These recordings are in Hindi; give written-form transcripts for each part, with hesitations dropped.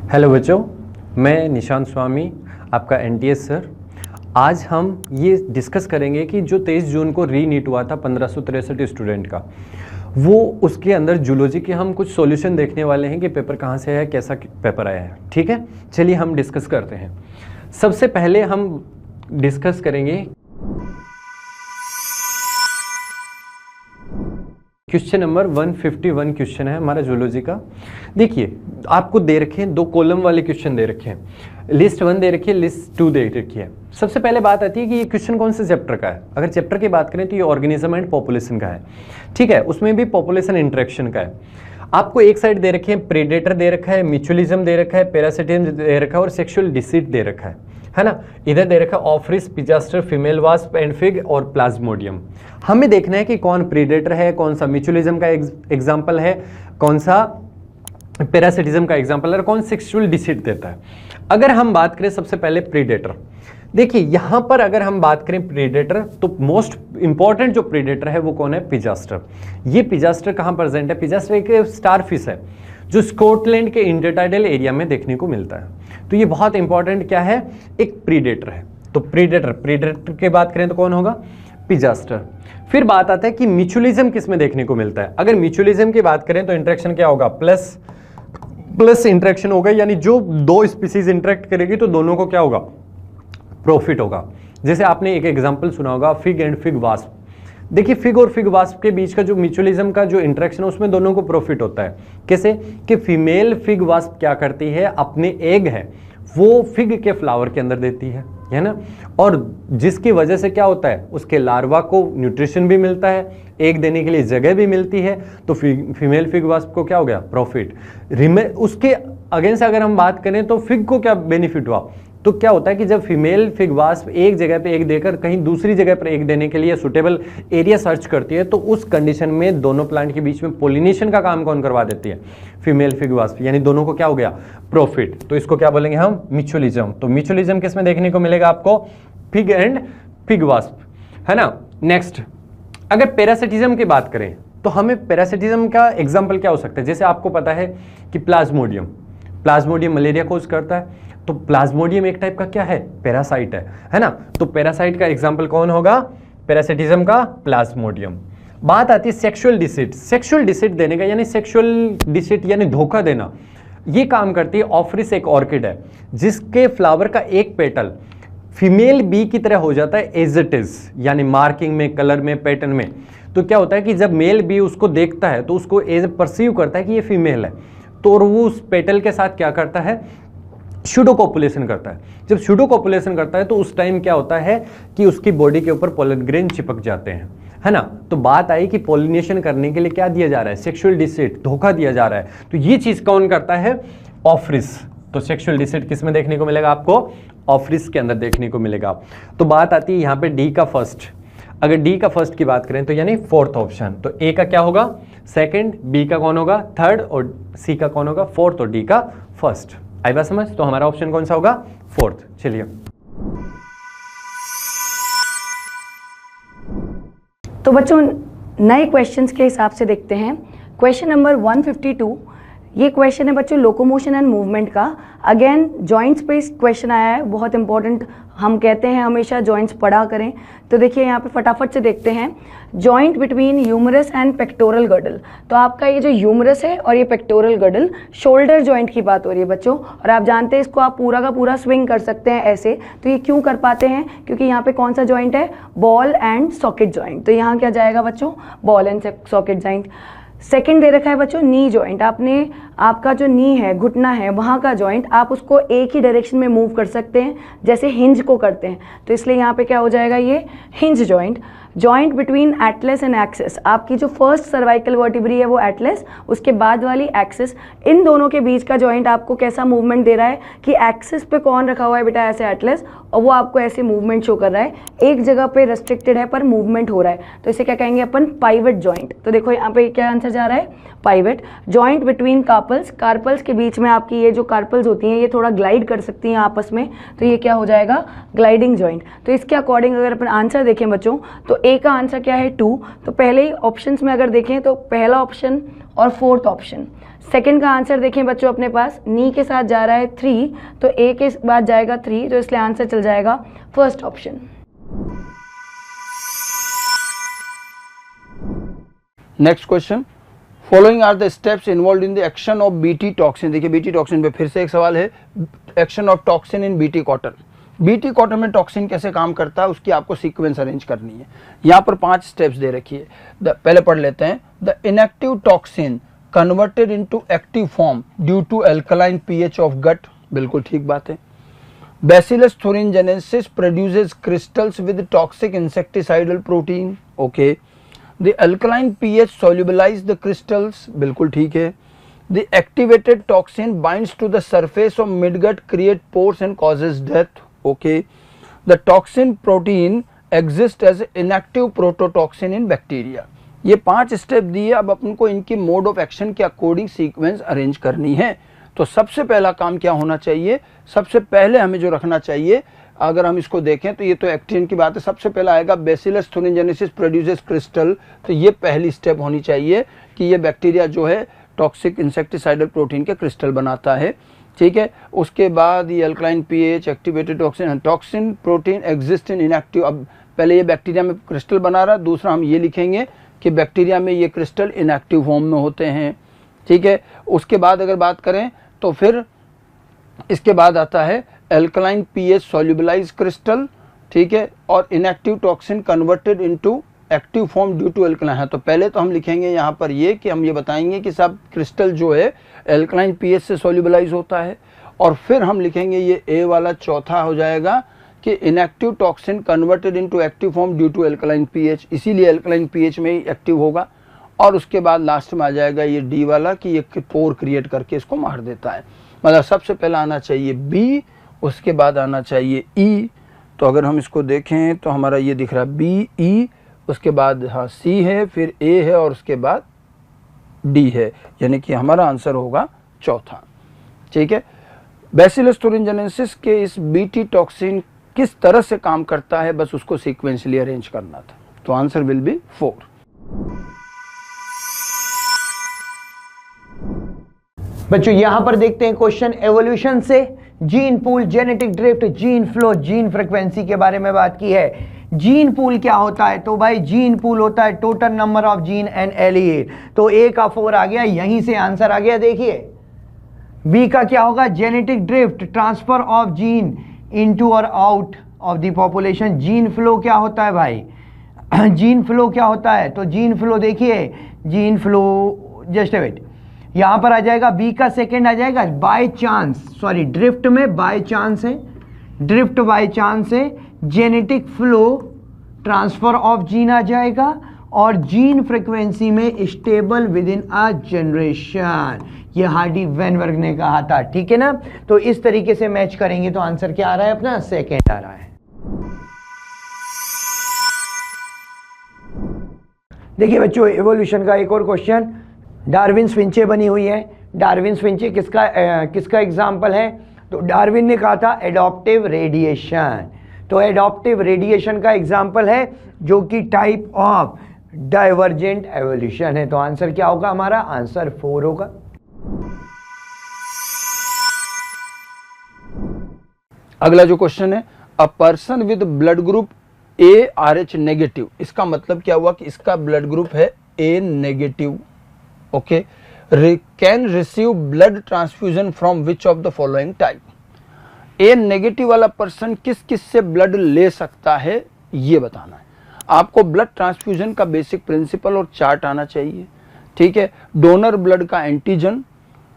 हेलो बच्चों, मैं निशांत स्वामी, आपका एनटीएस सर। आज हम ये डिस्कस करेंगे कि जो 23 जून को रीनीट हुआ था 1563 स्टूडेंट का, वो उसके अंदर जूलॉजी के हम कुछ सॉल्यूशन देखने वाले हैं कि पेपर कहाँ से आया है, कैसा पेपर आया है। ठीक है, चलिए हम डिस्कस करते हैं। सबसे पहले हम डिस्कस करेंगे क्वेश्चन नंबर 151 क्वेश्चन है हमारा जूलॉजी का। देखिए, आपको दे रखे हैं 2 कॉलम वाले क्वेश्चन दे रखे हैं, लिस्ट 1 दे रखी है, लिस्ट 2 दे रखी है। सबसे पहले बात आती है कि ये क्वेश्चन कौन से चैप्टर का है। अगर चैप्टर की बात करें तो ये ऑर्गेनिज्म एंड पॉपुलेशन का है। ठीक है, उसमें भी पॉपुलेशन इंटरेक्शन का है। आपको एक साइड दे रखे हैं प्रेडेटर दे रखा है, म्यूचुअलिज्म दे रखा है, पैरासिटिज्म दे रखा है और सेक्सुअल डिसीट दे रखा है ना। इधर दे रखा है ऑफरिस, pisaster, female wasp and fig और प्लाज्मोडियम। हमें देखना है कि कौन प्रेडेटर है, कौन सा म्यूचुअलिज्म का एग्जाम्पल है, कौन सा पैरासिटिज्म का एग्जाम्पल है, कौन सेक्सुअल डिसीट देता है। अगर हम बात करें सबसे पहले प्रेडेटर, देखिए यहां पर अगर हम बात करें प्रेडेटर तो मोस्ट इंपॉर्टेंट जो प्रेडेटर है वो कौन है, पिजास्टर। ये पिजास्टर कहां प्रेजेंट है, पिजास्टर एक स्टारफिश है जो स्कॉटलैंड के इंटरटाइडल एरिया में देखने को मिलता है। तो ये बहुत इंपॉर्टेंट क्या है, एक प्रेडेटर है। तो प्रेडेटर की बात करें तो कौन होगा, पिजास्टर। फिर बात आता है कि म्यूचुअलिज्म किस में देखने को मिलता है। अगर म्यूचुअलिज्म की बात करें तो इंटरेक्शन क्या होगा, प्लस इंटरेक्शन होगा, यानी जो 2 स्पीसीज इंटरेक्ट करेगी तो दोनों को क्या होगा, प्रॉफिट होगा। जैसे आपने एक एग्जांपल सुना होगा फिग एंड फिग वास्प। देखिए फिग और फिग वास्प के बीच का जो म्यूचुअलिज्म का जो इंटरेक्शन है उसमें दोनों को प्रॉफिट होता है। कैसे कि फीमेल फिग वास्प क्या करती है, अपने एग है वो फिग के फ्लावर के अंदर देती है ना, और जिसकी वजह से क्या होता है, उसके लार्वा को न्यूट्रिशन भी मिलता है, एग देने के लिए जगह भी मिलती है। तो फीमेल फिग वास्प को क्या हो गया, प्रॉफिट। उसके अगेंस्ट अगर हम बात करें तो फिग को क्या बेनिफिट हुआ, तो क्या होता है कि जब फीमेल फिग वास्प एक जगह पे एग देकर कहीं दूसरी जगह पर एग देने के लिए सुटेबल एरिया सर्च करती है, तो उस कंडीशन में दोनों प्लांट के बीच में पोलिनेशन का काम कौन करवा देती है, फीमेल फिग वास्प। यानी दोनों को क्या हो गया, प्रॉफिट। तो इसको क्या बोलेंगे हम, म्यूचुअलिज्म। तो म्यूचुअलिज्म किस में देखने को मिलेगा आपको, फिग एंड फिग वास्प, है ना। नेक्स्ट, अगर पैरासिटिज्म की बात करें तो हमें पैरासिटिज्म का एग्जाम्पल क्या हो सकता है। जैसे आपको पता है कि प्लाज्मोडियम मलेरिया कोज करता है, तो प्लाज्मोडियम एक टाइप का क्या है, पैरासाइट है ना। तो पैरासाइट का एग्जांपल कौन होगा, पैरासिटिज्म का प्लाज्मोडियम। बात आती है सेक्सुअल डिसीट देने का, यानी सेक्सुअल डिसीट यानी धोखा देना। ये काम करती है ऑफरिस, एक ऑर्किड है जिसके फ्लावर का एक पेटल फीमेल बी की तरह हो जाता है एज इट इज, यानी मार्किंग में, कलर में, पैटर्न में। तो क्या होता है कि जब मेल बी उसको देखता है तो उसको एज परसीव करता है कि ये फीमेल है, तो वो उस पेटल के साथ क्या करता है, सूडो कॉपुलेशन करता है। जब सूडो कॉपुलेशन करता है तो उस टाइम क्या होता है कि उसकी बॉडी के ऊपर पोलन ग्रेन चिपक जाते हैं, है ना। तो बात आई कि पोलिनेशन करने के लिए क्या दिया जा रहा है, सेक्सुअल डिसीट, धोखा दिया जा रहा है। तो ये चीज कौन करता है, ऑफरिस। तो सेक्सुअल डिसीट किस में देखने को मिलेगा आपको, ऑफरिस के अंदर देखने को मिलेगा। तो बात आती है यहाँ पे डी का फर्स्ट। अगर डी का फर्स्ट की बात करें तो यानी 4th ऑप्शन, तो ए का क्या होगा, सेकंड, बी का कौन होगा, थर्ड, और सी का कौन होगा, 4th, और डी का फर्स्ट। आई बात समझ। तो हमारा ऑप्शन कौन सा होगा, 4th। चलिए, तो बच्चों नए क्वेश्चंस के हिसाब से देखते हैं। क्वेश्चन नंबर 152, ये क्वेश्चन है बच्चों लोकोमोशन एंड मूवमेंट का। अगेन जॉइंट्स पे क्वेश्चन आया है, बहुत इंपॉर्टेंट। हम कहते हैं हमेशा जॉइंट्स पढ़ा करें। तो देखिए यहाँ पे फटाफट से देखते हैं, joint between humerus and pectoral girdle. तो आपका ये जो ह्यूमरस है और ये पेक्टोरल गर्डल, शोल्डर जॉइंट की बात हो रही है बच्चों। और आप जानते हैं इसको आप पूरा का पूरा स्विंग कर सकते हैं ऐसे। तो ये क्यों कर पाते हैं, क्योंकि यहाँ पे कौन सा जॉइंट है, बॉल एंड सॉकेट जॉइंट। तो यहाँ क्या जाएगा बच्चों, ball and socket joint. Second दे रखा है बच्चों नी जॉइंट। आपका जो नी है, घुटना है, वहाँ का जॉइंट आप उसको एक ही डायरेक्शन में मूव कर सकते हैं जैसे हिंज को करते हैं। तो इसलिए यहाँ पे क्या हो जाएगा, ये hinge joint. Joint between Atlas and axis, आपकी जो फर्स्ट सर्वाइकल वर्टिब्री है वो एटलस, उसके बाद वाली एक्सिस, इन दोनों के बीच का जॉइंट आपको कैसा मूवमेंट दे रहा है कि एक्सिस पे कौन रखा हुआ है बेटा, ऐसे एटलस, और वो आपको ऐसे मूवमेंट शो कर रहा है, एक जगह पे रेस्ट्रिक्टेड है पर मूवमेंट हो रहा है। तो इसे क्या कहेंगे अपन, पाइवट जॉइंट। तो देखो यहाँ पे क्या आंसर जा रहा है, pivot. Joint between carpals, carpals के बीच में आपकी ये जो कार्पल्स होती हैं ये थोड़ा ग्लाइड कर सकती हैं आपस में, तो ये क्या हो जाएगा, ग्लाइडिंग जॉइंट। तो इसके अकॉर्डिंग अगर अपन आंसर देखें बच्चों, तो ए का आंसर क्या है 2। तो पहले ही ऑप्शंस में अगर देखें तो पहला ऑप्शन और फोर्थ ऑप्शन। सेकंड का आंसर देखें बच्चों अपने पास नी के साथ जा रहा है 3, तो ए के बाद जाएगा 3, तो इसलिए आंसर चल जाएगा first option. Next question, following are the steps involve in the action of BT toxin. देखिए बीटी टॉक्सिन पे फिर से एक सवाल है, action of toxin in BT cotton. BT cotton में टॉक्सिन कैसे काम करता है उसकी आपको सीक्वेंस अरेंज करनी है। यहाँ पर 5 स्टेप्स दे रखी है। पहले पढ़ लेते हैं। The inactive toxin converted into active form due to alkaline pH of gut, बिल्कुल ठीक बात है। Bacillus thuringiensis produces crystals with toxic insecticidal protein, okay. The alkaline pH solubilize the crystals, बिल्कुल ठीक है। The activated toxin binds to the surface of midgut, create pores and causes death, okay. The toxin protein exists as inactive prototoxin in bacteria। ये 5 स्टेप दिए, अब अपन को इनकी मोड ऑफ एक्शन के अकॉर्डिंग सीक्वेंस अरेंज करनी है। तो सबसे पहला काम क्या होना चाहिए, सबसे पहले हमें जो रखना चाहिए, अगर हम इसको देखें तो ये तो एक्टिन की बात है, सबसे पहला आएगा बैसिलस thuringiensis प्रोड्यूसेस क्रिस्टल। तो ये पहली स्टेप होनी चाहिए कि ये बैक्टीरिया जो है टॉक्सिक इंसेक्टिसाइडल प्रोटीन के क्रिस्टल बनाता है, ठीक है। उसके बाद ये alkaline pH, activated toxin, toxin protein exist in inactive. अब पहले ये बैक्टीरिया में क्रिस्टल बना रहा, दूसरा हम ये लिखेंगे कि बैक्टीरिया में ये क्रिस्टल इनएक्टिव फॉर्म में होते हैं, ठीक है। उसके बाद अगर बात करें तो फिर इसके बाद आता है अल्कलाइन पीएच सॉल्युबलाइज क्रिस्टल, ठीक है, और inactive toxin converted into active form due to alkaline है। तो पहले तो हम लिखेंगे यहाँ पर ये कि हम ये बताएंगे कि सब क्रिस्टल जो है अल्कलाइन पीएच से सॉल्युबलाइज होता है, और फिर हम लिखेंगे ये ए वाला चौथा हो जाएगा कि inactive toxin converted into active form due to alkaline pH, इसीलिए अल्कलाइन पीएच में ही एक्टिव होगा। और उसके बाद लास्ट में आ जाएगा ये डी वाला कि ये पोर क्रिएट करके इसको मार देता है। मतलब सबसे पहला आना चाहिए बी, उसके बाद आना चाहिए ई। तो अगर हम इसको देखें तो हमारा ये दिख रहा है बी ई, उसके बाद हाँ सी है, फिर ए है और उसके बाद डी है, यानी कि हमारा आंसर होगा चौथा, ठीक है। बैसिलस thuringiensis के इस बीटी टॉक्सिन किस तरह से काम करता है, बस उसको सीक्वेंशली अरेंज करना था। तो आंसर विल बी 4। बच्चों यहां पर देखते हैं क्वेश्चन एवोल्यूशन से gene pool, genetic drift, gene flow, gene frequency के बारे में बात की है। जीन पूल क्या होता है, तो भाई जीन पूल होता है total number of gene and allele. तो ए का 4 आ गया, यहीं से आंसर आ गया। देखिए बी का क्या होगा, genetic drift, transfer of gene into और out of the population. Gene flow क्या होता है भाई, जीन फ्लो क्या होता है, तो जीन फ्लो देखिए, जीन फ्लो जस्ट वेट, यहां पर आ जाएगा बी का सेकंड आ जाएगा बाय चांस, सॉरी ड्रिफ्ट में बाय चांस है, ड्रिफ्ट बाय चांस है, genetic flow transfer of gene आ जाएगा, और जीन फ्रीक्वेंसी में stable within a generation, ये हार्डी वेनबर्ग ने कहा था, ठीक है ना। तो इस तरीके से मैच करेंगे तो आंसर क्या आ रहा है अपना, सेकंड आ रहा है। देखिए बच्चों एवोल्यूशन का एक और क्वेश्चन, डार्विन फिंचे बनी हुई है। डार्विन फिंचे किसका एग्जाम्पल है, तो डार्विन ने कहा था एडॉप्टिव रेडिएशन। तो एडॉप्टिव रेडिएशन का एग्जाम्पल है जो कि टाइप ऑफ डाइवर्जेंट एवोल्यूशन है। तो आंसर क्या होगा हमारा, आंसर 4 होगा। अगला जो क्वेश्चन है, a person with blood group ARH negative, इसका मतलब क्या हुआ कि इसका ब्लड ग्रुप है A negative, okay, can receive blood transfusion from which of the following type. A negative वाला पर्सन किस किस से ब्लड ले सकता है ये बताना है आपको। ब्लड ट्रांसफ्यूजन का बेसिक प्रिंसिपल और चार्ट आना चाहिए, ठीक है। डोनर ब्लड का एंटीजन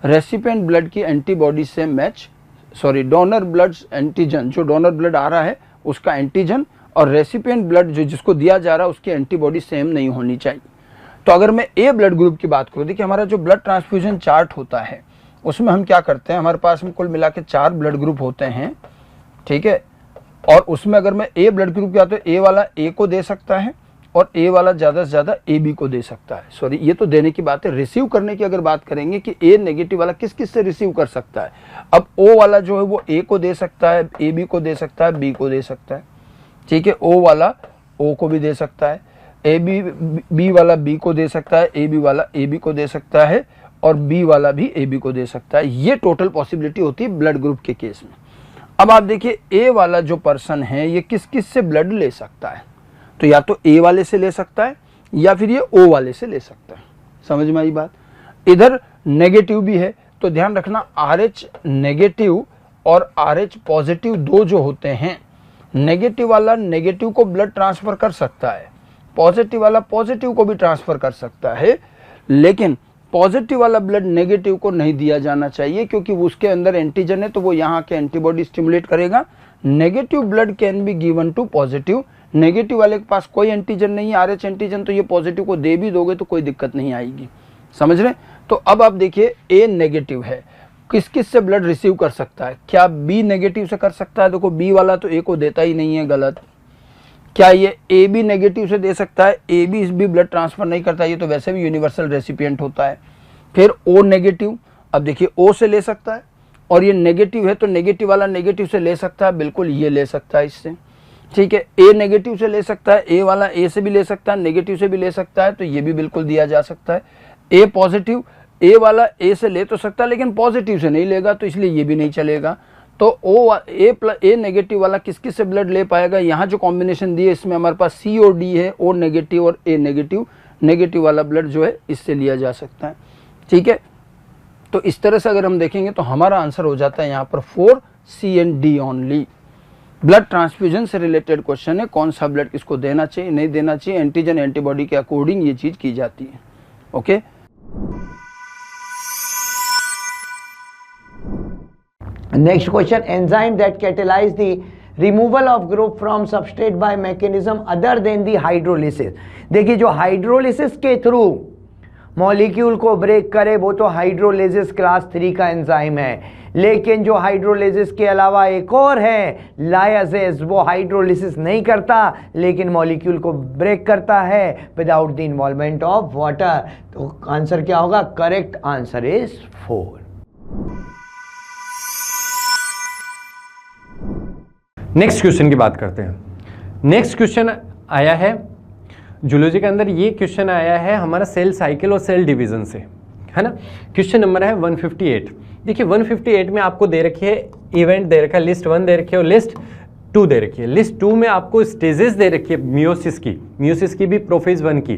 रेसिपिएंट ब्लड की एंटीबॉडी से match, sorry donor blood antigen, जो डोनर ब्लड आ रहा है उसका एंटीजन, और रेसिपिएंट ब्लड जो जिसको दिया जा रहा है उसकी एंटीबॉडी सेम नहीं होनी चाहिए। तो अगर मैं ए ब्लड ग्रुप की बात करूं, देखिए हमारा जो ब्लड ट्रांसफ्यूजन चार्ट होता है उसमें हम क्या करते हैं, हमारे पास में कुल मिला के 4 ब्लड ग्रुप होते हैं, ठीक है। और उसमें अगर मैं ए ब्लड ग्रुप की बात करूं, ए वाला ए को दे सकता है और ए वाला ज़्यादा से ज़्यादा ए बी को दे सकता है। सॉरी ये तो देने की बात है, रिसीव करने की अगर बात करेंगे कि ए नेगेटिव वाला किस किस से रिसीव कर सकता है। अब ओ वाला जो है वो ए को दे सकता है, ए बी को दे सकता है, बी को दे सकता है, ठीक है। ओ वाला O को भी दे सकता है, B वाला B को दे सकता है, AB वाला AB को दे सकता है और B वाला भी AB को दे सकता है। ये टोटल पॉसिबिलिटी होती है ब्लड ग्रुप के केस में। अब आप देखिए A वाला जो पर्सन है ये किस किस से ब्लड ले सकता है, तो या तो A वाले से ले सकता है या फिर ये O वाले से ले सकता है। समझ में आई बात। इधर नेगेटिव भी है, तो ध्यान रखना RH नेगेटिव और RH पॉजिटिव दो जो होते हैं, नेगेटिव वाला नेगेटिव को ब्लड ट्रांसफर कर सकता है, पॉजिटिव वाला पॉजिटिव को भी ट्रांसफर कर सकता है, लेकिन पॉजिटिव वाला ब्लड नेगेटिव को नहीं दिया जाना चाहिए क्योंकि उसके अंदर एंटीजन है, तो वो यहाँ के एंटीबॉडी स्टिमुलेट करेगा। Negative blood can be given to positive, negative वाले के पास कोई एंटीजन नहीं है, RH एंटीजन, तो ये पॉजिटिव को दे भी दोगे तो कोई दिक्कत नहीं आएगी। समझ रहे। तो अब आप देखिए A नेगेटिव है, किस किस से ब्लड रिसीव कर सकता है, क्या B नेगेटिव से कर सकता है, देखो B वाला तो A को देता ही नहीं है, गलत। क्या ये AB नेगेटिव से दे सकता है, AB भी ब्लड ट्रांसफर नहीं करता, ये तो वैसे भी यूनिवर्सल रेसिपिएंट होता है। फिर O नेगेटिव, अब देखिए O से ले सकता है और ये नेगेटिव है तो नेगेटिव वाला नेगेटिव से ले सकता है, बिल्कुल ये ले सकता है इससे, ठीक है। A नेगेटिव से ले सकता है, A वाला A से भी ले सकता है, नेगेटिव से भी ले सकता है, तो ये भी बिल्कुल दिया जा सकता है। A पॉजिटिव, A वाला A से ले तो सकता है लेकिन पॉजिटिव से नहीं लेगा, तो इसलिए ये भी नहीं चलेगा। तो A नेगेटिव वाला किस किस से ब्लड ले पाएगा, यहाँ जो कॉम्बिनेशन दी है इसमें हमारे पास C और D है, O नेगेटिव और A नेगेटिव, नेगेटिव वाला ब्लड जो है इससे लिया जा सकता है, ठीक है। तो इस तरह से अगर हम देखेंगे तो हमारा आंसर हो जाता है यहाँ पर 4 C and D only. Blood transfusion से रिलेटेड क्वेश्चन है, कौन सा ब्लड किसको देना चाहिए नहीं देना चाहिए, एंटीजन एंटीबॉडी के अकॉर्डिंग ये चीज की जाती है। Okay, next question, enzyme that catalyse the removal of group from substrate by mechanism other than the hydrolysis. देखिए जो हाइड्रोलिसिस के थ्रू मॉलिक्यूल को ब्रेक करे वो तो हाइड्रोलिसिस क्लास 3 का एंजाइम है, लेकिन जो हाइड्रोलिसिस के अलावा एक और है लायासेस, वो हाइड्रोलिसिस नहीं करता लेकिन मॉलिक्यूल को ब्रेक करता है without the involvement of water. तो आंसर क्या होगा, correct answer is 4। Next question की बात करते हैं। नेक्स्ट क्वेश्चन आया है जूलॉजी के अंदर, ये क्वेश्चन आया है हमारा सेल साइकिल और सेल डिवीजन से, है ना। क्वेश्चन नंबर है 158। देखिए 158 में आपको दे रखी है इवेंट दे रखा है, लिस्ट 1 दे रखी है और लिस्ट 2 दे रखी है। लिस्ट 2 में आपको स्टेजेस दे रखी है मियोसिस की भी, प्रोफेज 1 की।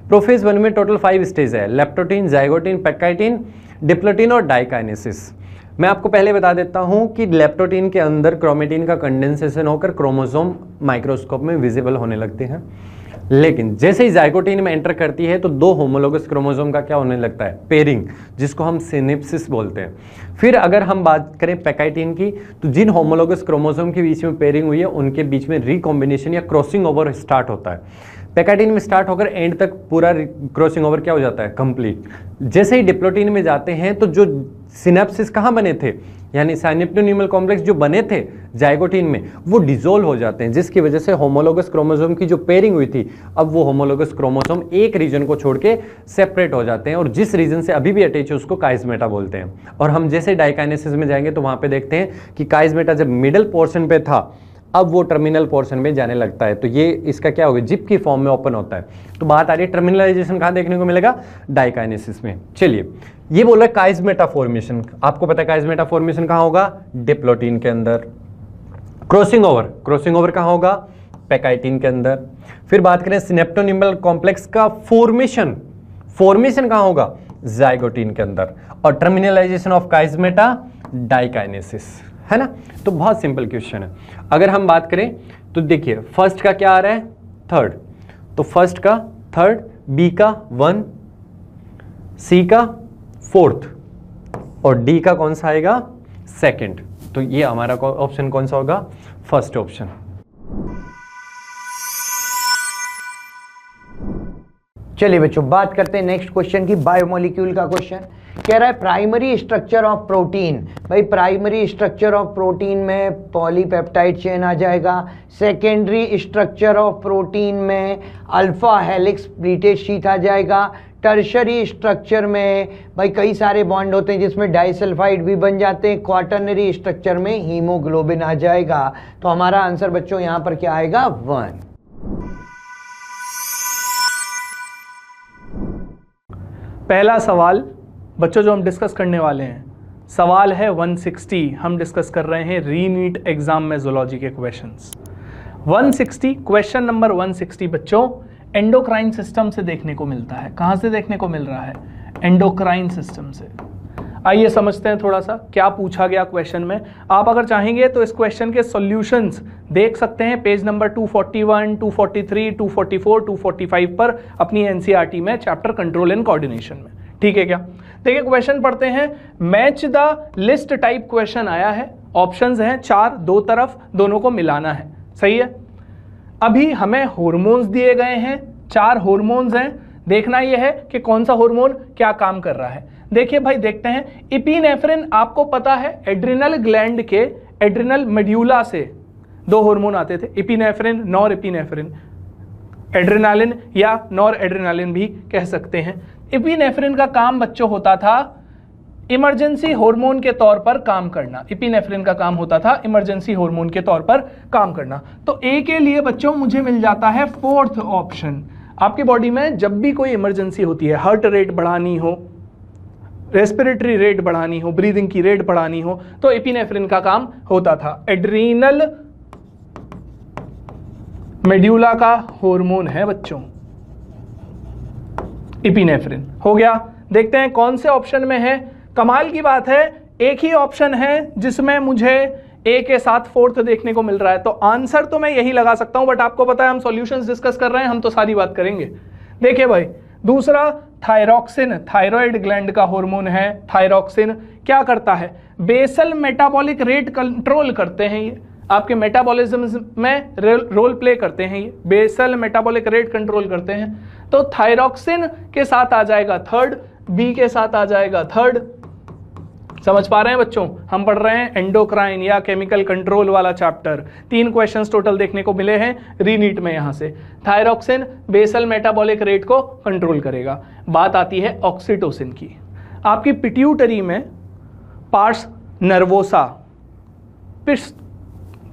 प्रोफेज 1 में टोटल 5 स्टेज है, लेप्टोटीन, जाइगोटीन, पैक्टाइटिन, डिप्लोटीन और डाइकाइनेसिस। मैं आपको पहले बता देता हूं कि लेप्टोटीन के अंदर क्रोमेटिन का कंडेंसेशन होकर क्रोमोसोम माइक्रोस्कोप में विजिबल होने लगते हैं, लेकिन जैसे ही जाइगोटीन में एंटर करती है तो 2 होमोलोगस क्रोमोसोम का क्या होने लगता है, पेयरिंग, जिसको हम सिनेप्सिस बोलते हैं। फिर अगर हम बात करें पैकाइटिन की, तो जिन होमोलोगस क्रोमोसोम के बीच में पेयरिंग हुई है उनके बीच में रिकॉम्बिनेशन या क्रॉसिंग ओवर स्टार्ट होता है। पैकाइटिन में स्टार्ट होकर एंड तक पूरा क्रॉसिंग ओवर क्या हो जाता है, कंप्लीट। जैसे ही डिप्लोटीन में जाते हैं तो जो सिनेप्सिस कहाँ बने थे, यानी साइनेप्टोनीमल कॉम्प्लेक्स जो बने थे जाइगोटीन में, वो डिसॉल्व हो जाते हैं, जिसकी वजह से होमोलोगस क्रोमोसोम की जो पेयरिंग हुई थी, अब वो होमोलोगस क्रोमोसोम एक रीजन को छोड़ के सेपरेट हो जाते हैं और जिस रीजन से अभी भी अटैच है उसको काइजमेटा बोलते हैं। और हम जैसे डाइकाइनेसिस में जाएंगे तो वहां पे देखते हैं कि काइजमेटा जब मिडल पोर्शन पे था अब वो टर्मिनल पोर्शन में जाने लगता है, तो ये इसका क्या होगा, जिप की फॉर्म में ओपन होता है। तो बात आ रही है टर्मिनलाइजेशन कहाँ देखने को मिलेगा, डाइकाइनेसिस में। चलिए ये बोला काइजमेटा फॉर्मेशन, आपको पता है काइजमेटा फॉर्मेशन कहाँ होगा, डिप्लोटीन के अंदर। क्रॉसिंग ओवर कहाँ होगा, पैकाइटिन के अंदर। फिर बात करें सिनेप्टोनिमल कॉम्प्लेक्स का फॉर्मेशन कहाँ होगा, जाइगोटीन के अंदर। और टर्मिनलाइजेशन ऑफ काइजमेटा डाइकाइनेसिस, है ना। तो बहुत सिंपल क्वेश्चन है। अगर हम बात करें तो देखिए फर्स्ट का क्या आ रहा है, थर्ड, तो फर्स्ट का थर्ड, बी का 1, सी का 4th और डी का कौन सा आएगा, सेकंड। तो ये हमारा ऑप्शन कौन सा होगा, फर्स्ट ऑप्शन। चलिए बच्चों बात करते हैं नेक्स्ट क्वेश्चन की, बायोमोलिक्यूल का क्वेश्चन कह रहा है प्राइमरी स्ट्रक्चर ऑफ प्रोटीन। भाई प्राइमरी स्ट्रक्चर ऑफ प्रोटीन में पॉलीपेप्टाइड चेन आ जाएगा, सेकेंडरी स्ट्रक्चर ऑफ प्रोटीन में अल्फा हेलिक्स प्लीटेड शीट आ जाएगा, टर्शरी स्ट्रक्चर में भाई कई सारे बॉन्ड होते हैं जिसमें डाइसल्फाइड भी बन जाते हैं, क्वाटर्नरी स्ट्रक्चर में हीमोग्लोबिन आ जाएगा। तो हमारा आंसर बच्चों यहाँ पर क्या आएगा, 1। पहला सवाल बच्चों जो हम डिस्कस करने वाले हैं, सवाल है 160। हम डिस्कस कर रहे हैं रीनीट एग्जाम में जूलॉजी के क्वेश्चंस। 160 क्वेश्चन नंबर 160 बच्चों एंडोक्राइन सिस्टम से देखने को मिलता है। कहां से देखने को मिल रहा है? एंडोक्राइन सिस्टम से। आइए समझते हैं थोड़ा सा क्या पूछा गया क्वेश्चन में। आप अगर चाहेंगे तो इस क्वेश्चन के सॉल्यूशंस देख सकते हैं पेज नंबर 241, 243, 244, 245 पर अपनी एनसीईआरटी में चैप्टर कंट्रोल एंड कोऑर्डिनेशन में। ठीक है क्या? देखिए क्वेश्चन पढ़ते हैं। Match the list type question आया है। ऑप्शंस हैं 4, दो तरफ, दोनों को मिलाना है। सही है। अभी हमें हार्मोन्स दिए गए हैं, 4 हार्मोन्स हैं। देखना यह है कि कौन सा हार्मोन क्या काम कर रहा है। देखिए भाई देखते हैं। इपिनेफ्रिन आपको पता है एड्रिनल ग्लैंड के एड्रिनल मेड्यूला से 2 हार्मोन आते थे, इपिनेफ्रिन, नॉर इपिनेफ्रिन। एड्रेनालिन या नॉर एड्रेनालिन भी कह सकते हैं। इपिनेफ्रिन का काम बच्चों होता था इमरजेंसी हार्मोन के तौर पर काम करना। इपिनेफ्रिन का काम होता था इमरजेंसी हार्मोन के तौर पर काम करना। तो ए के लिए बच्चों मुझे मिल जाता है 4th ऑप्शन। आपकी बॉडी में जब भी कोई इमरजेंसी होती है, हार्ट रेट बढ़ानी हो, रेस्पिरेटरी रेट बढ़ानी हो, ब्रीदिंग की रेट बढ़ानी हो, तो इपिनेफ्रिन का काम होता था। एड्रीनल मेड्यूला का हार्मोन है बच्चों इपिनेफ्रिन। हो गया। देखते हैं कौन से ऑप्शन में है। कमाल की बात है, एक ही ऑप्शन है जिसमें मुझे ए के साथ 4th देखने को मिल रहा है। तो आंसर तो मैं यही लगा सकता हूं, बट आपको पता है हम सॉल्यूशंस डिस्कस कर रहे हैं, हम तो सारी बात करेंगे। देखिए भाई, दूसरा थायरॉक्सिन, थायराइड ग्लैंड का हार्मोन है। थायरॉक्सिन क्या करता है? बेसल मेटाबॉलिक रेट कंट्रोल करते हैं। ये आपके मेटाबॉलिज्म में रोल प्ले करते हैं। ये बेसल मेटाबॉलिक रेट कंट्रोल करते हैं। तो थायरॉक्सिन के साथ आ जाएगा 3rd, बी के साथ आ जाएगा 3rd। समझ पा रहे हैं बच्चों? हम पढ़ रहे हैं एंडोक्राइन या केमिकल कंट्रोल वाला चैप्टर। 3 क्वेश्चंस टोटल देखने को मिले हैं रीनीट में। यहां से थायरॉक्सिन बेसल मेटाबॉलिक रेट को कंट्रोल करेगा। बात आती है ऑक्सीटोसिन की। आपकी पिट्यूटरी में पार्स नर्वोसा,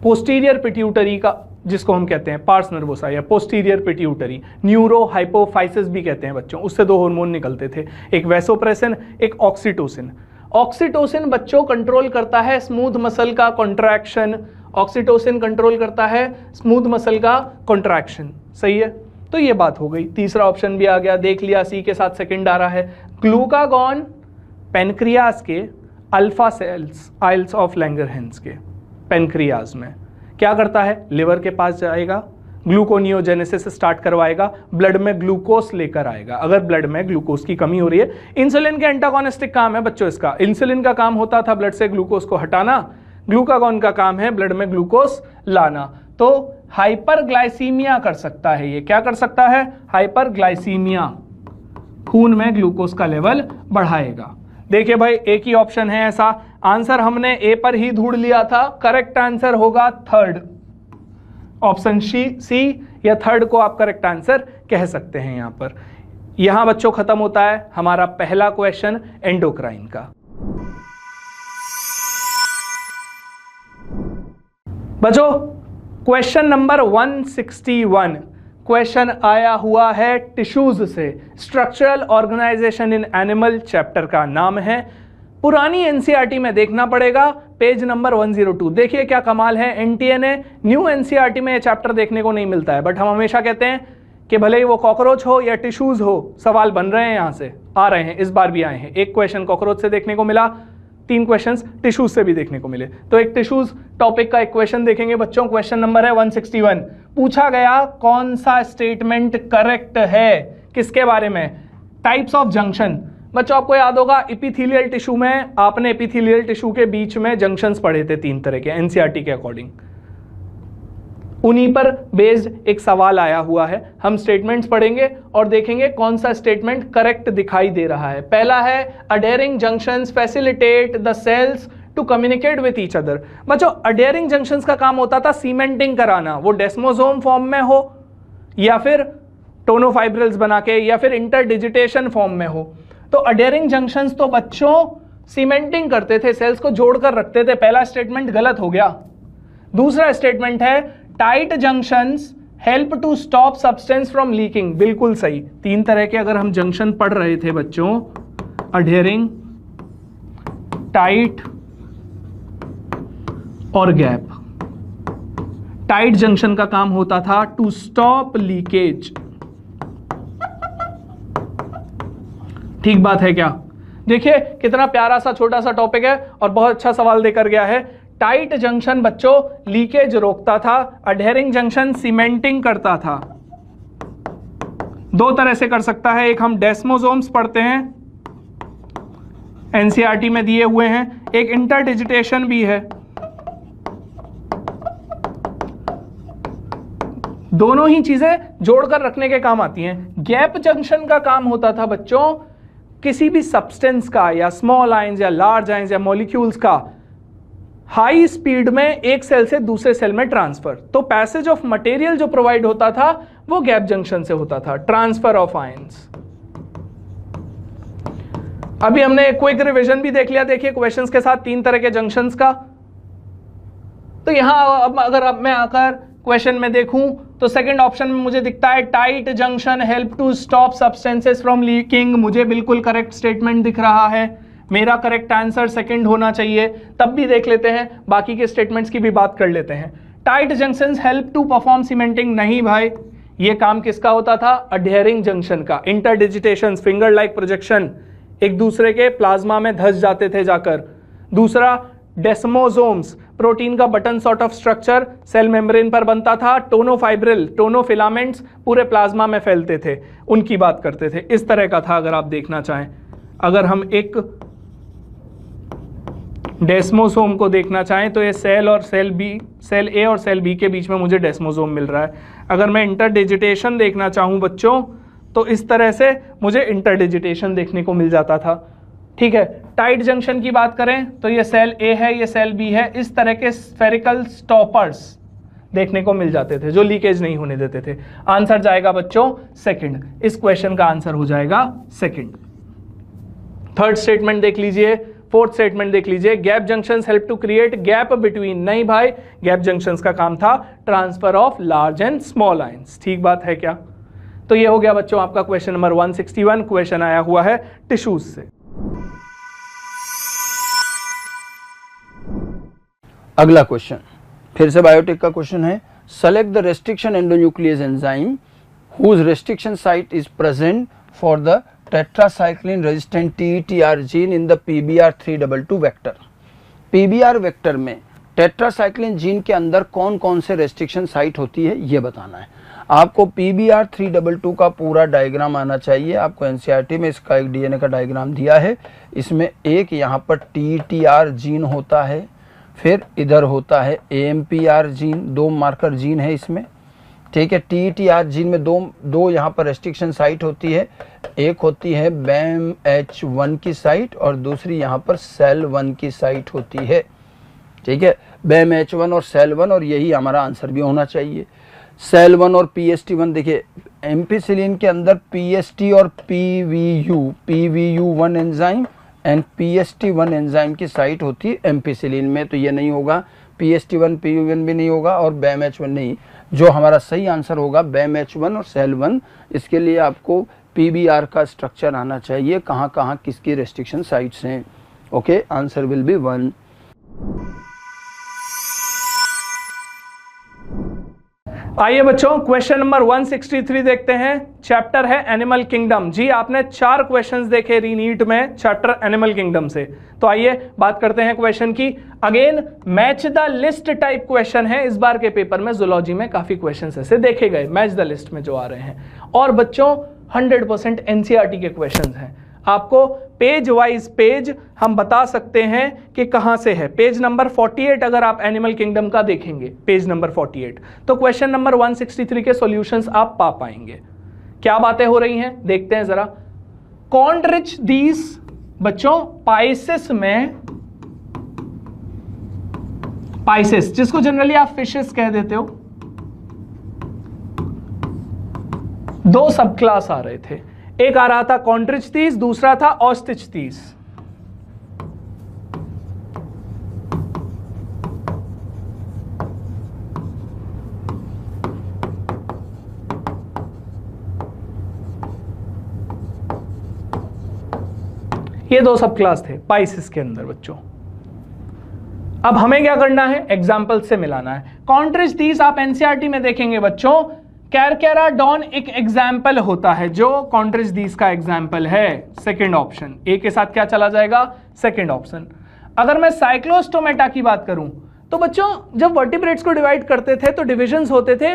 पोस्टीरियर पिट्यूटरी का जिसको हम कहते हैं पार्स नर्वोसा या पोस्टीरियर पिट्यूटरी, न्यूरो हाइपोफाइसिस भी कहते हैं बच्चों, उससे 2 हार्मोन निकलते थे, एक वैसोप्रेसिन, एक ऑक्सीटोसिन। ऑक्सीटोसिन बच्चों कंट्रोल करता है स्मूथ मसल का कॉन्ट्रैक्शन। ऑक्सीटोसिन कंट्रोल करता है स्मूथ मसल का कॉन्ट्रैक्शन। सही है। तो ये बात हो गई। तीसरा ऑप्शन भी आ गया, देख लिया। सी के साथ सेकंड आ रहा है। ग्लूकागॉन पेनक्रियाज के alpha cells, islets of Langerhans के पेनक्रियाज में क्या करता है? लिवर के पास जाएगा, ग्लूकोनियोजेनेसिस स्टार्ट करवाएगा, ब्लड में ग्लूकोज लेकर आएगा अगर ब्लड में ग्लूकोज की कमी हो रही है। इंसुलिन के एंटागोनिस्टिक काम है बच्चों इसका। इंसुलिन का काम होता था ब्लड से ग्लूकोज को हटाना, ग्लूकागॉन का काम है ब्लड में ग्लूकोज लाना। तो हाइपरग्लाइसीमिया कर सकता है ये। क्या कर सकता है? हाइपरग्लाइसीमिया, खून में ग्लूकोज का लेवल बढ़ाएगा। देखिए भाई, एक ही ऑप्शन है ऐसा। आंसर हमने ए पर ही ढूंढ लिया था। करेक्ट आंसर होगा 3rd ऑप्शन सी, या 3rd को आप करेक्ट आंसर कह सकते हैं। यहां पर यहां बच्चों खत्म होता है हमारा पहला क्वेश्चन एंडोक्राइन का। बच्चों क्वेश्चन नंबर 161 क्वेश्चन आया हुआ है टिश्यूज से। Structural organisation in animal chapter का नाम है। पुरानी एनसीईआरटी में देखना पड़ेगा, पेज नंबर 102। देखिए क्या कमाल है, एनटीए ने न्यू एनसीईआरटी में ये चैप्टर देखने को नहीं मिलता है, बट हम हमेशा कहते हैं कि भले ही वो कॉकरोच हो या टिश्यूज हो, सवाल बन रहे हैं, यहां से आ रहे हैं, इस बार भी आए हैं। एक क्वेश्चन कॉकरोच से देखने को मिला, 3 क्वेश्चंस टिश्यूज से भी देखने को मिले। तो एक टिश्यूज टॉपिक का एक क्वेश्चन देखेंगे बच्चों। क्वेश्चन नंबर है 161। पूछा गया कौन सा स्टेटमेंट करेक्ट है, किसके बारे में? Types of junction. बच्चों आपको याद होगा एपिथेलियल टिश्यू में आपने एपिथेलियल टिश्यू के बीच में जंक्शंस पढ़े थे 3 तरह के एनसीईआरटी के अकॉर्डिंग। उन्हीं पर बेस्ड एक सवाल आया हुआ है। हम स्टेटमेंट्स पढ़ेंगे और देखेंगे कौन सा स्टेटमेंट करेक्ट दिखाई दे रहा है। पहला है adhering junctions facilitate the cells to communicate with each other. बच्चों अडेयरिंग जंक्शंस का काम होता था सीमेंटिंग कराना, वो डेस्मोसोम फॉर्म में हो या फिर टोनोफाइब्रिल्स बना के या फिर इंटरडिजिटेशन फॉर्म में हो। तो अडेयरिंग जंक्शंस तो बच्चों सीमेंटिंग करते थे, सेल्स को जोड़कर रखते थे। पहला स्टेटमेंट गलत हो गया। दूसरा स्टेटमेंट है tight junctions help to stop substance from leaking, बिल्कुल सही। 3 तरह के अगर हम जंक्शन पढ़ रहे थे बच्चों, अडहेरिंग, टाइट और गैप। टाइट जंक्शन का काम होता था टू स्टॉप लीकेज, ठीक बात है क्या? देखिए कितना प्यारा सा छोटा सा टॉपिक है और बहुत अच्छा सवाल देकर गया है। टाइट जंक्शन बच्चों लीकेज रोकता था, अडहेरिंग जंक्शन सीमेंटिंग करता था। 2 तरह से कर सकता है, एक हम डेस्मोसोम्स पढ़ते हैं, एनसीईआरटी में दिए हुए हैं, एक इंटरडिजिटेशन भी है। दोनों ही चीजें जोड़कर रखने के काम आती हैं। गैप जंक्शन का काम होता था बच्चों किसी भी सब्सटेंस का या स्मॉल आयंस या लार्ज आयंस या मॉलिक्यूल्स का हाई स्पीड में एक सेल से दूसरे सेल में ट्रांसफर। तो पैसेज ऑफ मटेरियल जो प्रोवाइड होता था वो गैप जंक्शन से होता था, ट्रांसफर ऑफ आयंस। अभी हमने क्विक रिवीजन भी देख लिया, देखिए क्वेश्चंस के साथ 3 तरह के जंक्शंस का। तो यहां अब अगर अब मैं आकर क्वेश्चन में देखूं तो सेकंड ऑप्शन में मुझे दिखता है tight junction help to stop substances from leaking. मुझे बिल्कुल करेक्ट स्टेटमेंट दिख रहा है, मेरा करेक्ट आंसर सेकंड होना चाहिए। तब भी देख लेते हैं, बाकी के स्टेटमेंट्स की भी बात कर लेते हैं। Tight junctions help to perform cementing, नहीं भाई, ये काम किसका होता था? अडहेरिंग जंक्शन का। इंटरडिजिटेशन, फिंगर लाइक प्रोजेक्शन, एक दूसरे के प्लाज्मा में धस जाते थे जाकर। दूसरा डेस्मोसोम्स, प्रोटीन का button sort of structure cell membrane पर बनता था। टोनोफाइब्रिल, टोनोफिलामेंट्स पूरे प्लाज्मा में फैलते थे, उनकी बात करते थे। इस तरह का था अगर आप देखना चाहें। अगर हम एक डेस्मोसोम को देखना चाहें तो ये सेल और सेल बी, सेल ए और सेल बी के बीच में मुझे डेस्मोसोम मिल रहा है। अगर मैं इंटरडिजिटेशन देखना चाहूं बच्चों तो इस तरह से मुझे इंटरडिजिटेशन देखने को मिल जाता था, ठीक है। टाइट जंक्शन की बात करें तो ये सेल ए है, ये सेल बी है, इस तरह के स्फेरिकल स्टॉपर्स देखने को मिल जाते थे जो लीकेज नहीं होने देते थे। आंसर जाएगा बच्चों सेकंड, इस क्वेश्चन का आंसर हो जाएगा सेकंड। थर्ड स्टेटमेंट देख लीजिए, फोर्थ स्टेटमेंट देख लीजिए, gap junctions help to create gap between, नहीं भाई, गैप जंक्शंस का काम था transfer of large and small ions, ठीक बात है क्या? तो ये हो गया बच्चों आपका क्वेश्चन नंबर 161। क्वेश्चन आया हुआ है टिश्यूज से। अगला क्वेश्चन फिर से बायोटिक का क्वेश्चन है। Select the restriction endonuclease enzyme whose restriction site is present for the tetracycline resistant TETR gene in the PBR322 vector. PBR vector में टेट्रासाइक्लिन जीन के अंदर कौन कौन से रेस्ट्रिक्शन साइट होती है ये बताना है आपको। PBR322 का पूरा डायग्राम आना चाहिए आपको। एनसीईआरटी में इसका एक DNA का डायग्राम दिया है। इसमें एक यहाँ पर TETR जीन होता है, फिर इधर होता है AMPR जीन, 2 मार्कर जीन है इसमें, ठीक है। TETR जीन में दो यहाँ पर रेस्ट्रिक्शन साइट होती है, एक होती है BAMH1 की साइट और दूसरी यहाँ पर SEL1 की साइट होती है, ठीक है। BAMH1 और SEL1, और यही हमारा आंसर भी होना चाहिए। SEL1 और PST1, देखिए एम्पिसिलिन के अंदर PST और PVU1 enzyme and PST1 enzyme की साइट होती है एम्पिसिलिन में, तो ये नहीं होगा। PST1 PVU1 भी नहीं होगा और BAMH1 नहीं। जो हमारा सही आंसर होगा BAMH1 और SEL1। इसके लिए आपको PBR का स्ट्रक्चर आना चाहिए, कहाँ कहाँ किसकी रेस्ट्रिक्शन साइट्स हैं। Okay, answer will B 1। आइए बच्चों क्वेश्चन नंबर 163 देखते हैं। चैप्टर है एनिमल किंगडम। जी आपने 4 क्वेश्चंस देखे रीनीट में चैप्टर एनिमल किंगडम से। तो आइए बात करते हैं क्वेश्चन की। Again match the list type question है। इस बार के पेपर में जूलॉजी में काफी क्वेश्चंस ऐसे देखे गए मैच द लिस्ट में जो आ रहे हैं, और बच्चों 100% एनसीईआरटी के क्वेश्चंस हैं। आपको पेज वाइज पेज हम बता सकते हैं कि कहां से है। पेज नंबर 48 अगर आप एनिमल किंगडम का देखेंगे, पेज नंबर 48, तो क्वेश्चन नंबर 163 के सॉल्यूशंस आप पा पाएंगे। क्या बातें हो रही हैं देखते हैं जरा। कॉन्ड्रिच दीस बच्चों पाइसेस में, पाइसेस जिसको जनरली आप फिशेस कह देते हो, 2 सब क्लास आ रहे थे। एक आ रहा था कॉन्ड्रिचथीस, दूसरा था ऑस्टिचथीस। ये दो सब क्लास थे पाइसिस के अंदर बच्चों। अब हमें क्या करना है, एग्जाम्पल से मिलाना है। कॉन्ट्रिज दीज आप एनसीईआरटी में देखेंगे बच्चों, कैरकेराडॉन एक एग्जाम्पल होता है जो कॉन्ट्रिज दीज का एग्जाम्पल है। सेकंड ऑप्शन ए के साथ क्या चला जाएगा, सेकंड ऑप्शन। अगर मैं साइक्लोस्टोमेटा की बात करूं तो बच्चों जब वर्टिब्रेट्स को डिवाइड करते थे तो डिविजन्स होते थे,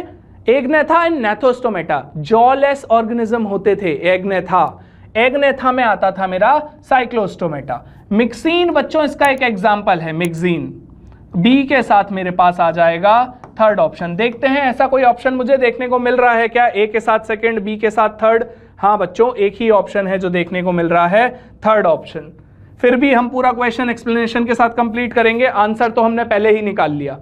Agnatha and Gnathostomata. Jawless organism होते थे एग्नेथा, एग्नेथा में आता था मेरा साइक्लोस्टोमेटा। मिक्सीन बच्चों इसका एक एग्जाम्पल है, मिक्सीन बी के साथ मेरे पास आ जाएगा थर्ड ऑप्शन। देखते हैं ऐसा कोई ऑप्शन मुझे देखने को मिल रहा है क्या, ए के साथ सेकंड, बी के साथ थर्ड। हाँ बच्चों एक ही ऑप्शन है जो देखने को मिल रहा है, थर्ड ऑप्शन। फिर भी हम पूरा क्वेश्चन एक्सप्लेनेशन के साथ कंप्लीट करेंगे, आंसर तो हमने पहले ही निकाल लिया,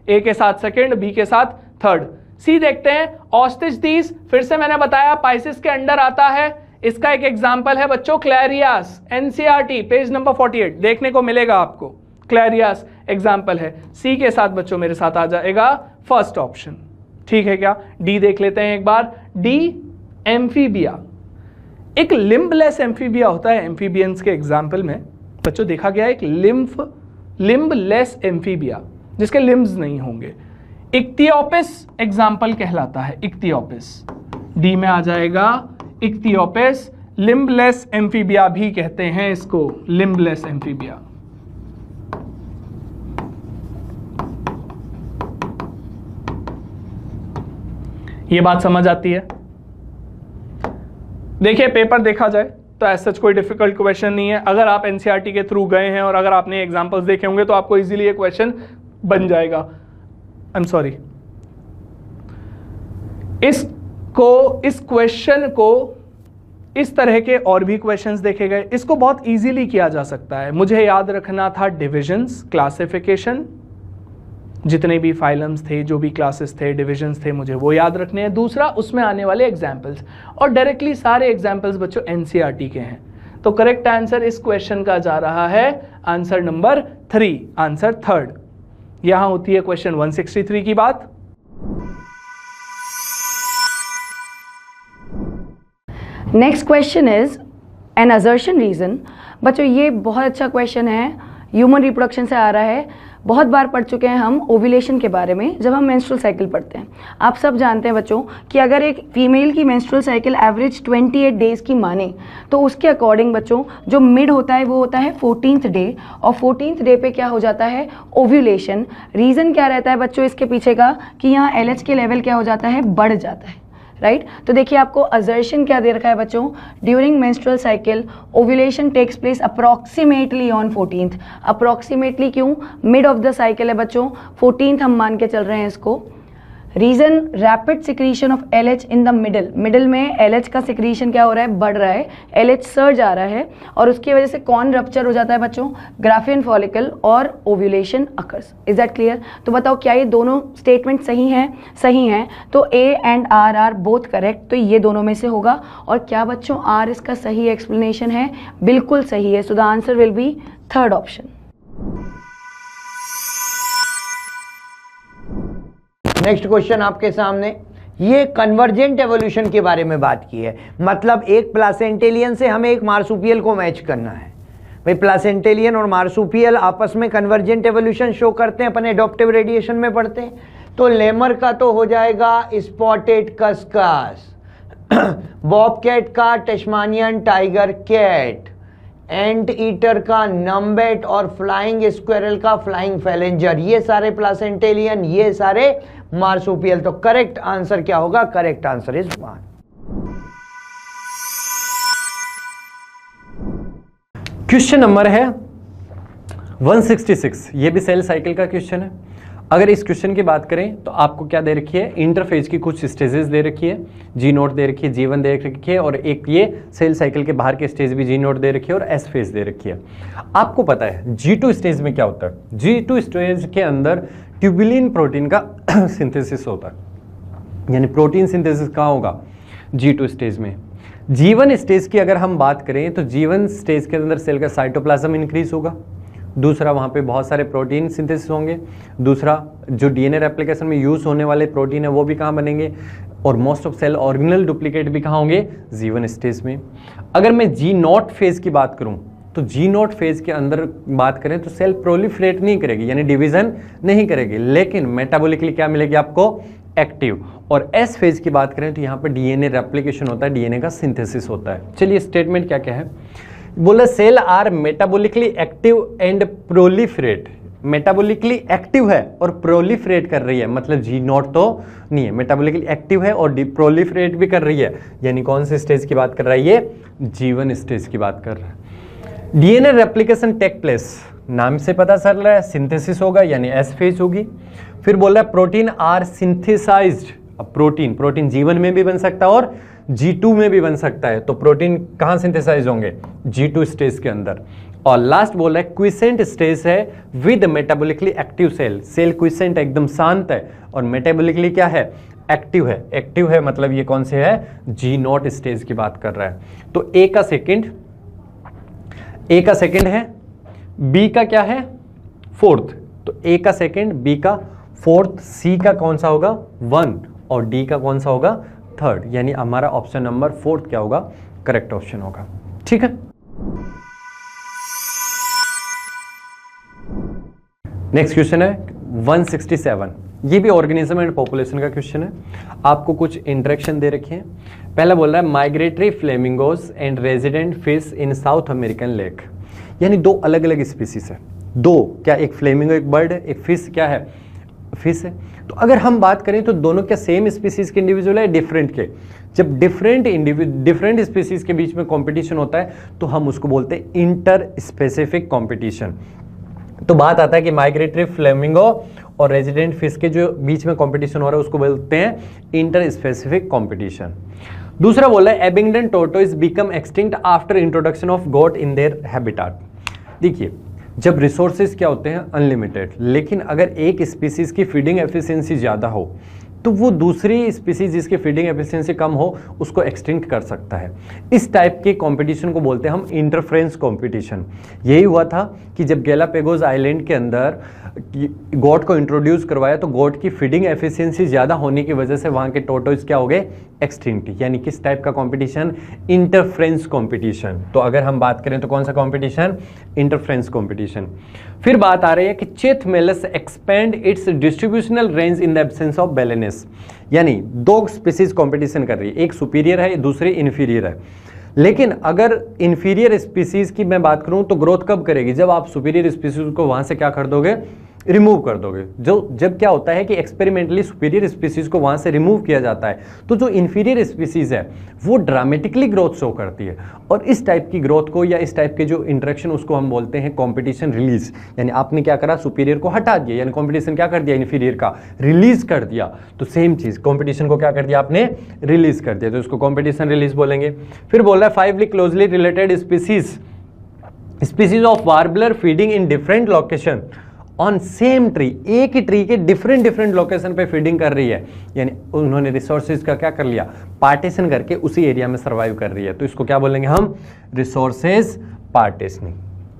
ए के साथ सेकंड, बी के साथ थर्ड। सी देखते हैं, ऑस्टिच फिर से मैंने बताया पाइसिस के अंडर आता है, इसका एक एग्जाम्पल है बच्चों क्लैरियास, एनसीईआरटी पेज नंबर 48 देखने को मिलेगा आपको, क्लैरियास एग्जाम्पल है। सी के साथ बच्चों मेरे साथ आ जाएगा फर्स्ट ऑप्शन, ठीक है क्या। डी देख लेते हैं एक बार, डी एम्फीबिया, एक लिम्बलेस एम्फीबिया होता है एम्फीबियंस के एग्जाम्पल में बच्चों देखा गया, एक लिम्बलेस एम्फीबिया जिसके लिम्ब्स नहीं होंगे। इक्तियोपिस एग्जाम्पल कहलाता है, इक्तियोपिस डी में आ जाएगा इक्तियोपिस, लिम्बलेस एम्फीबिया भी कहते हैं इसको, लिम्बलेस एम्फीबिया। ये बात समझ आती है। देखिए पेपर देखा जाए तो ऐसा कोई डिफिकल्ट क्वेश्चन नहीं है। अगर आप एनसीईआरटी के थ्रू गए हैं और अगर आपने एग्जांपल्स देखे होंगे तो आपको इजीली ये क्वेश्चन बन जाएगा। आई एम सॉरी, इस क्वेश्चन को इस तरह के और भी क्वेश्चंस देखे गए, इसको बहुत इजीली किया जा सकता है। मुझे याद रखना था डिविजन्स, क्लासिफिकेशन, जितने भी फाइलम्स थे, जो भी क्लासेस थे, डिविजन्स थे, मुझे वो याद रखने हैं। दूसरा उसमें आने वाले एग्जाम्पल्स, और डायरेक्टली सारे एग्जाम्पल्स बच्चों एनसीईआरटी के हैं। तो करेक्ट आंसर इस क्वेश्चन का जा रहा है आंसर नंबर 3, आंसर थर्ड। यहां होती है क्वेश्चन 163 की बात। Next question is an assertion reason. बच्चों ये बहुत अच्छा क्वेश्चन है, ह्यूमन रिप्रोडक्शन से आ रहा है। बहुत बार पढ़ चुके हैं हम ओव्यूलेशन के बारे में जब हम मेंस्ट्रुअल साइकिल पढ़ते हैं। आप सब जानते हैं बच्चों कि अगर एक फीमेल की मेंस्ट्रुअल साइकिल एवरेज 28 डेज की माने तो उसके अकॉर्डिंग बच्चों जो मिड होता है वो होता है 14th डे, और 14th डे पे क्या हो जाता है, ओव्यूलेशन। रीज़न क्या रहता है बच्चों इसके पीछे का, कि यहाँ LH के लेवल क्या हो जाता है, बढ़ जाता है, राइट। तो देखिए आपको असर्शन क्या दे रखा है बच्चों, during menstrual cycle ovulation takes place approximately on 14th। Approximately क्यों, मिड ऑफ द साइकिल है बच्चों, 14th हम मान के चल रहे हैं इसको। Reason rapid secretion of LH in the middle में LH का सिक्रीशन क्या हो रहा है, बढ़ रहा है, LH सर्ज आ रहा है, और उसकी वजह से कौन रप्चर हो जाता है बच्चों, ग्राफियन फॉलिकल, और ovulation occurs. Is that clear. तो बताओ क्या ये दोनों स्टेटमेंट सही हैं, सही हैं, तो A and R R both correct, तो ये दोनों में से होगा। और क्या बच्चों R इसका सही एक्सप्लेनेशन है, बिल्कुल सही है। सो the answer will be third option. Next question आपके सामने, ये कन्वर्जेंट एवोल्यूशन के बारे में बात की है। मतलब एक प्लासेंटेलियन से हमें एक मार्सुपियल को मैच करना है। भाई प्लासेंटेलियन और मार्सुपियल आपस में कन्वर्जेंट एवोल्यूशन शो करते हैं, अपन एडॉप्टिव रेडिएशन में पढ़ते हैं। तो लेमर का तो हो जाएगा स्पॉटेड कस्कस, बॉबकैट का Tasmanian tiger cat, anteater का नम्बेट, और फ्लाइंग स्क्वेरल का फ्लाइंग फैलेंजर। ये सारे प्लासेंटेलियन, ये सारे मार्सुपियल। तो करेक्ट आंसर क्या होगा, correct answer is 1। Question number है 166, ये भी सेल साइकिल का क्वेश्चन है। अगर इस क्वेश्चन की बात करें तो आपको क्या दे रखी है, इंटरफेज की कुछ स्टेजेस दे रखी है, G0 दे रखी है, G1 दे रखी है, और एक ये सेल साइकिल के बाहर के स्टेज भी G0 दे रखी है, और S फेज दे रखी है। आपको पता है G2 स्टेज में क्या होता है, G2 स्टेज के अंदर ट्यूबुलिन प्रोटीन का सिंथेसिस होता है, यानी प्रोटीन सिंथेसिस कहाँ होगा, G2 स्टेज में। G1 स्टेज की अगर हम बात करें तो G1 स्टेज के अंदर सेल का साइटोप्लाज्म इंक्रीज होगा, दूसरा वहाँ पे बहुत सारे प्रोटीन सिंथेसिस होंगे, दूसरा जो डीएनए रेप्लिकेशन में यूज़ होने वाले प्रोटीन है वो भी कहाँ बनेंगे, और most of cell organelle duplicate भी कहाँ होंगे, G1 स्टेज में। अगर मैं G0 फेज की बात करूँ तो जी नॉट फेज के अंदर बात करें तो सेल प्रोलिफरेट नहीं करेगी, यानी डिवीजन नहीं करेगी, लेकिन मेटाबॉलिकली क्या मिलेगी आपको, एक्टिव। और एस फेज की बात करें तो यहाँ पर डीएनए रेप्लिकेशन होता है, डीएनए का सिंथेसिस होता है। चलिए स्टेटमेंट क्या क्या है, बोला cell are metabolically active and proliferate. Metabolically active है और प्रोलिफरेट कर रही है, मतलब जी नॉट तो नहीं है, मेटाबॉलिकली एक्टिव है और प्रोलिफरेट भी कर रही है, यानी कौन से स्टेज की बात कर रहा है, ये G1 स्टेज की बात कर रहा है। डीएनए रेप्लिकेशन टेक प्लेस, नाम से पता चल रहा है सिंथेसिस होगा, यानी एस फेज होगी। फिर बोल रहा है प्रोटीन आर सिंथेसाइज्ड। अब प्रोटीन G1 में भी बन सकता है और G2 में भी बन सकता है, तो प्रोटीन कहाँ सिंथेसाइज होंगे, G2 स्टेज के अंदर। और लास्ट बोल रहा है क्विसेंट स्टेज है with metabolically active cell. Cell quiescent एकदम शांत है और मेटाबॉलिकली क्या है, एक्टिव है। एक्टिव है मतलब ये कौन से है, G0 स्टेज की बात कर रहा है। तो ए का सेकंड है, बी का क्या है, फोर्थ। तो ए का सेकंड, बी का फोर्थ, सी का कौन सा होगा, 1 और डी का कौन सा होगा, 3rd, यानी हमारा ऑप्शन नंबर 4 क्या होगा, करेक्ट ऑप्शन होगा। ठीक है, नेक्स्ट क्वेश्चन है 167। ये भी ऑर्गेनिज्म एंड पॉपुलेशन का क्वेश्चन है। आपको कुछ इंटरेक्शन दे रखे हैं। पहला बोल रहा है migratory flamingos and resident fish in south American lake, यानी दो अलग अलग स्पीसीज है। दो क्या, एक फ्लेमिंगो एक बर्ड है, एक फिश क्या है, फिश है। तो अगर हम बात करें तो दोनों क्या सेम स्पीसीज के इंडिविजुअल है, डिफरेंट के। जब डिफरेंट स्पीसीज के बीच में कंपटीशन होता है तो हम उसको बोलते हैं इंटर स्पेसिफिक कंपटीशन। तो बात आता है कि माइग्रेटरी फ्लेमिंगो और रेजिडेंट फिश के जो बीच में कंपटीशन हो रहा है उसको बोलते हैं इंटर स्पेसिफिक कंपटीशन। दूसरा बोला है Abingdon tortoise become extinct after introduction of goat in their habitat. देखिए, जब रिसोर्सेज क्या होते हैं, अनलिमिटेड, लेकिन अगर एक स्पीसीज की फीडिंग एफिशिएंसी ज़्यादा हो तो वो दूसरी स्पीसीज जिसकी फीडिंग एफिशिएंसी कम हो उसको एक्सटिंक्ट कर सकता है। इस टाइप के कंपटीशन को बोलते हैं हम इंटरफ्रेंस कंपटीशन। यही हुआ था कि जब गैलापेगोस आइलैंड के अंदर गोट को इंट्रोड्यूस करवाया तो गोट की फीडिंग एफिशिएंसी ज़्यादा होने की वजह से वहाँ के टोटोइस क्या हो गए, एक्सटिंक्ट। यानी किस टाइप का कंपटीशन, इंटरफ्रेंस कंपटीशन। तो अगर हम बात करें तो कौन सा कंपटीशन, इंटरफ्रेंस कंपटीशन। फिर बात आ रही है कि Chthamalus expand its distributional range in the absence of Balanus, यानी दो स्पीसीज कंपटीशन कर रही है, एक सुपीरियर है दूसरी इन्फीरियर है। लेकिन अगर इन्फीरियर स्पीसीज की मैं बात करूं तो ग्रोथ कब करेगी, जब आप सुपीरियर स्पीसीज को वहां से क्या कर दोगे, रिमूव कर दोगे। जब क्या होता है कि एक्सपेरिमेंटली सुपीरियर स्पीसीज को वहां से रिमूव किया जाता है तो जो इन्फीरियर स्पीसीज है वो ड्रामेटिकली ग्रोथ शो करती है। और इस टाइप की ग्रोथ को या इस टाइप के जो इंटरेक्शन उसको हम बोलते हैं कंपटीशन रिलीज। यानी आपने क्या करा, सुपीरियर को हटा दिया, यानी कंपटीशन क्या कर दिया, इन्फीरियर का रिलीज कर दिया। तो सेम चीज, कंपटीशन को क्या कर दिया आपने, रिलीज कर दिया, तो इसको कंपटीशन रिलीज बोलेंगे। फिर बोल रहा है 5 closely related species of warbler feeding in different location on same tree, एक ही ट्री के डिफरेंट लोकेशन पे फीडिंग कर रही है, यानी उन्होंने रिसोर्सेज का क्या कर लिया, पार्टीशन करके उसी एरिया में सर्वाइव कर रही है। तो इसको क्या बोलेंगे हम, रिसोर्सेज पार्टीशनिंग।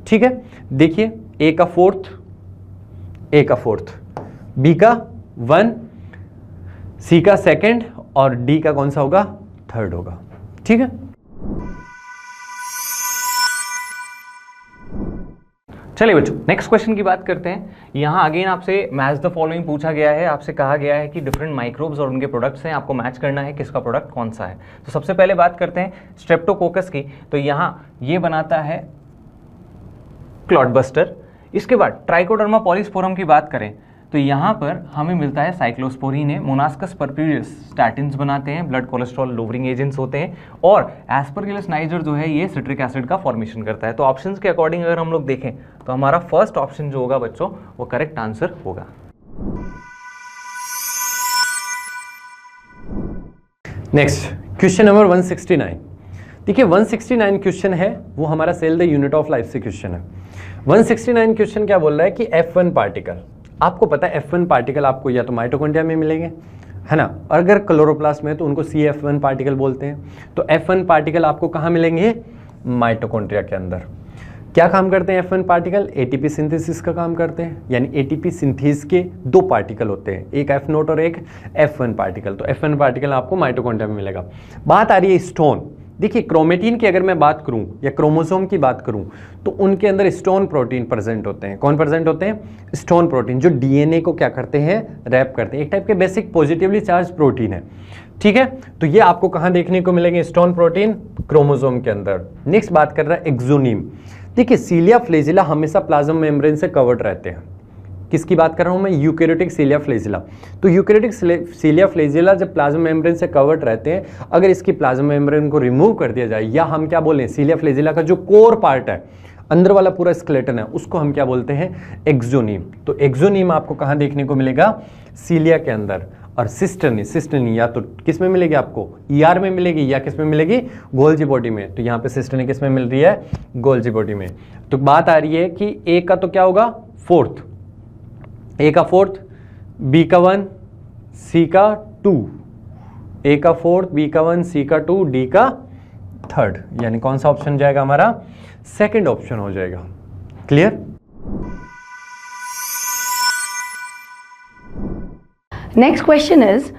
ठीक है, देखिए ए का फोर्थ, बी का 1, सी का 2nd और डी का कौन सा होगा, 3rd होगा। ठीक है, चलिए बच्चों नेक्स्ट क्वेश्चन की बात करते हैं। यहाँ अगेन आपसे मैच द फॉलोइंग पूछा गया है। आपसे कहा गया है कि डिफरेंट माइक्रोब्स और उनके प्रोडक्ट्स हैं, आपको मैच करना है किसका प्रोडक्ट कौन सा है। तो सबसे पहले बात करते हैं स्ट्रेप्टोकोकस की। तो यहाँ ये बनाता है क्लॉटबस्टर। इसके बाद ट्राइकोडर्मा पॉलीस्पोरम की बात करें तो यहाँ पर हमें मिलता है साइक्लोस्पोरीन है, मोनास्कस परप्यूरियस स्टैटिन्स बनाते हैं, ब्लड कोलेस्ट्रॉल लोवरिंग एजेंट्स होते हैं, और एस्परगिलस नाइजर जो है ये सिट्रिक एसिड का फॉर्मेशन करता है। तो ऑप्शंस के अकॉर्डिंग अगर हम लोग देखें तो हमारा फर्स्ट ऑप्शन जो होगा बच्चों वो करेक्ट आंसर होगा। Next question number 169। देखिए 169 क्वेश्चन है वो हमारा cell the unit of life से क्वेश्चन है। 169 क्वेश्चन क्या बोल रहा है कि F1 पार्टिकल, आपको पता है F1 पार्टिकल आपको या तो माइटोकॉन्ड्रिया में मिलेंगे, है ना, अगर क्लोरोप्लास्ट में तो उनको CF1 पार्टिकल बोलते हैं। तो F1 पार्टिकल आपको कहाँ मिलेंगे, माइटोकॉन्ड्रिया के अंदर। क्या काम करते हैं F1 पार्टिकल, एटीपी सिंथेसिस का काम करते हैं, यानी एटीपी सिंथेसिस के 2 पार्टिकल होते हैं, एक F0 और एक F1 पार्टिकल। तो F1 पार्टिकल आपको माइटोकॉन्ड्रिया में मिलेगा। बात आ रही है स्टोन, देखिए क्रोमेटिन की अगर मैं बात करूं या क्रोमोसोम की बात करूं तो उनके अंदर स्टोन प्रोटीन प्रेजेंट होते हैं। कौन प्रेजेंट होते हैं? स्टोन प्रोटीन, जो डीएनए को क्या करते हैं? रैप करते हैं। एक टाइप के बेसिक पॉजिटिवली चार्ज प्रोटीन है, ठीक है। तो ये आपको कहां देखने को मिलेंगे? स्टोन प्रोटीन क्रोमोसोम के अंदर। नेक्स्ट बात कर रहा है एक्सोनीम। देखिए सीलिया फ्लेजिला हमेशा प्लाज्मा मेम्ब्रेन से कवर्ड रहते हैं। किसकी बात कर रहा हूं मैं? Eukaryotic cilia flagella. तो यूकैरियोटिक सीलिया फ्लेजिला जब प्लाज्मा मेम्ब्रेन से कवर्ड रहते हैं, अगर इसकी प्लाज्मा मेम्ब्रेन को रिमूव कर दिया जाए, या हम क्या बोलें, सीलिया फ्लेजिला का जो कोर पार्ट है, अंदर वाला पूरा स्केलेटन है, उसको हम क्या बोलते हैं? एक्सोनीम। तो एक्सोनीम आपको कहां देखने को मिलेगा? सीलिया के अंदर। और सिस्टनी या तो किस में मिलेगी आपको? ईआर में मिलेगी, या किस में मिलेगी? गोल्जी बॉडी में। तो यहाँ पे सिस्टनी किस में मिल रही है? गोल्जी बॉडी में। तो बात आ रही है कि ए का तो क्या होगा? फोर्थ, ए का फोर्थ, बी का 1, सी का 2, ए का फोर्थ, बी का 1, सी का 2, डी का थर्ड। यानी कौन सा ऑप्शन जाएगा हमारा? सेकंड ऑप्शन हो जाएगा। Clear? Next question is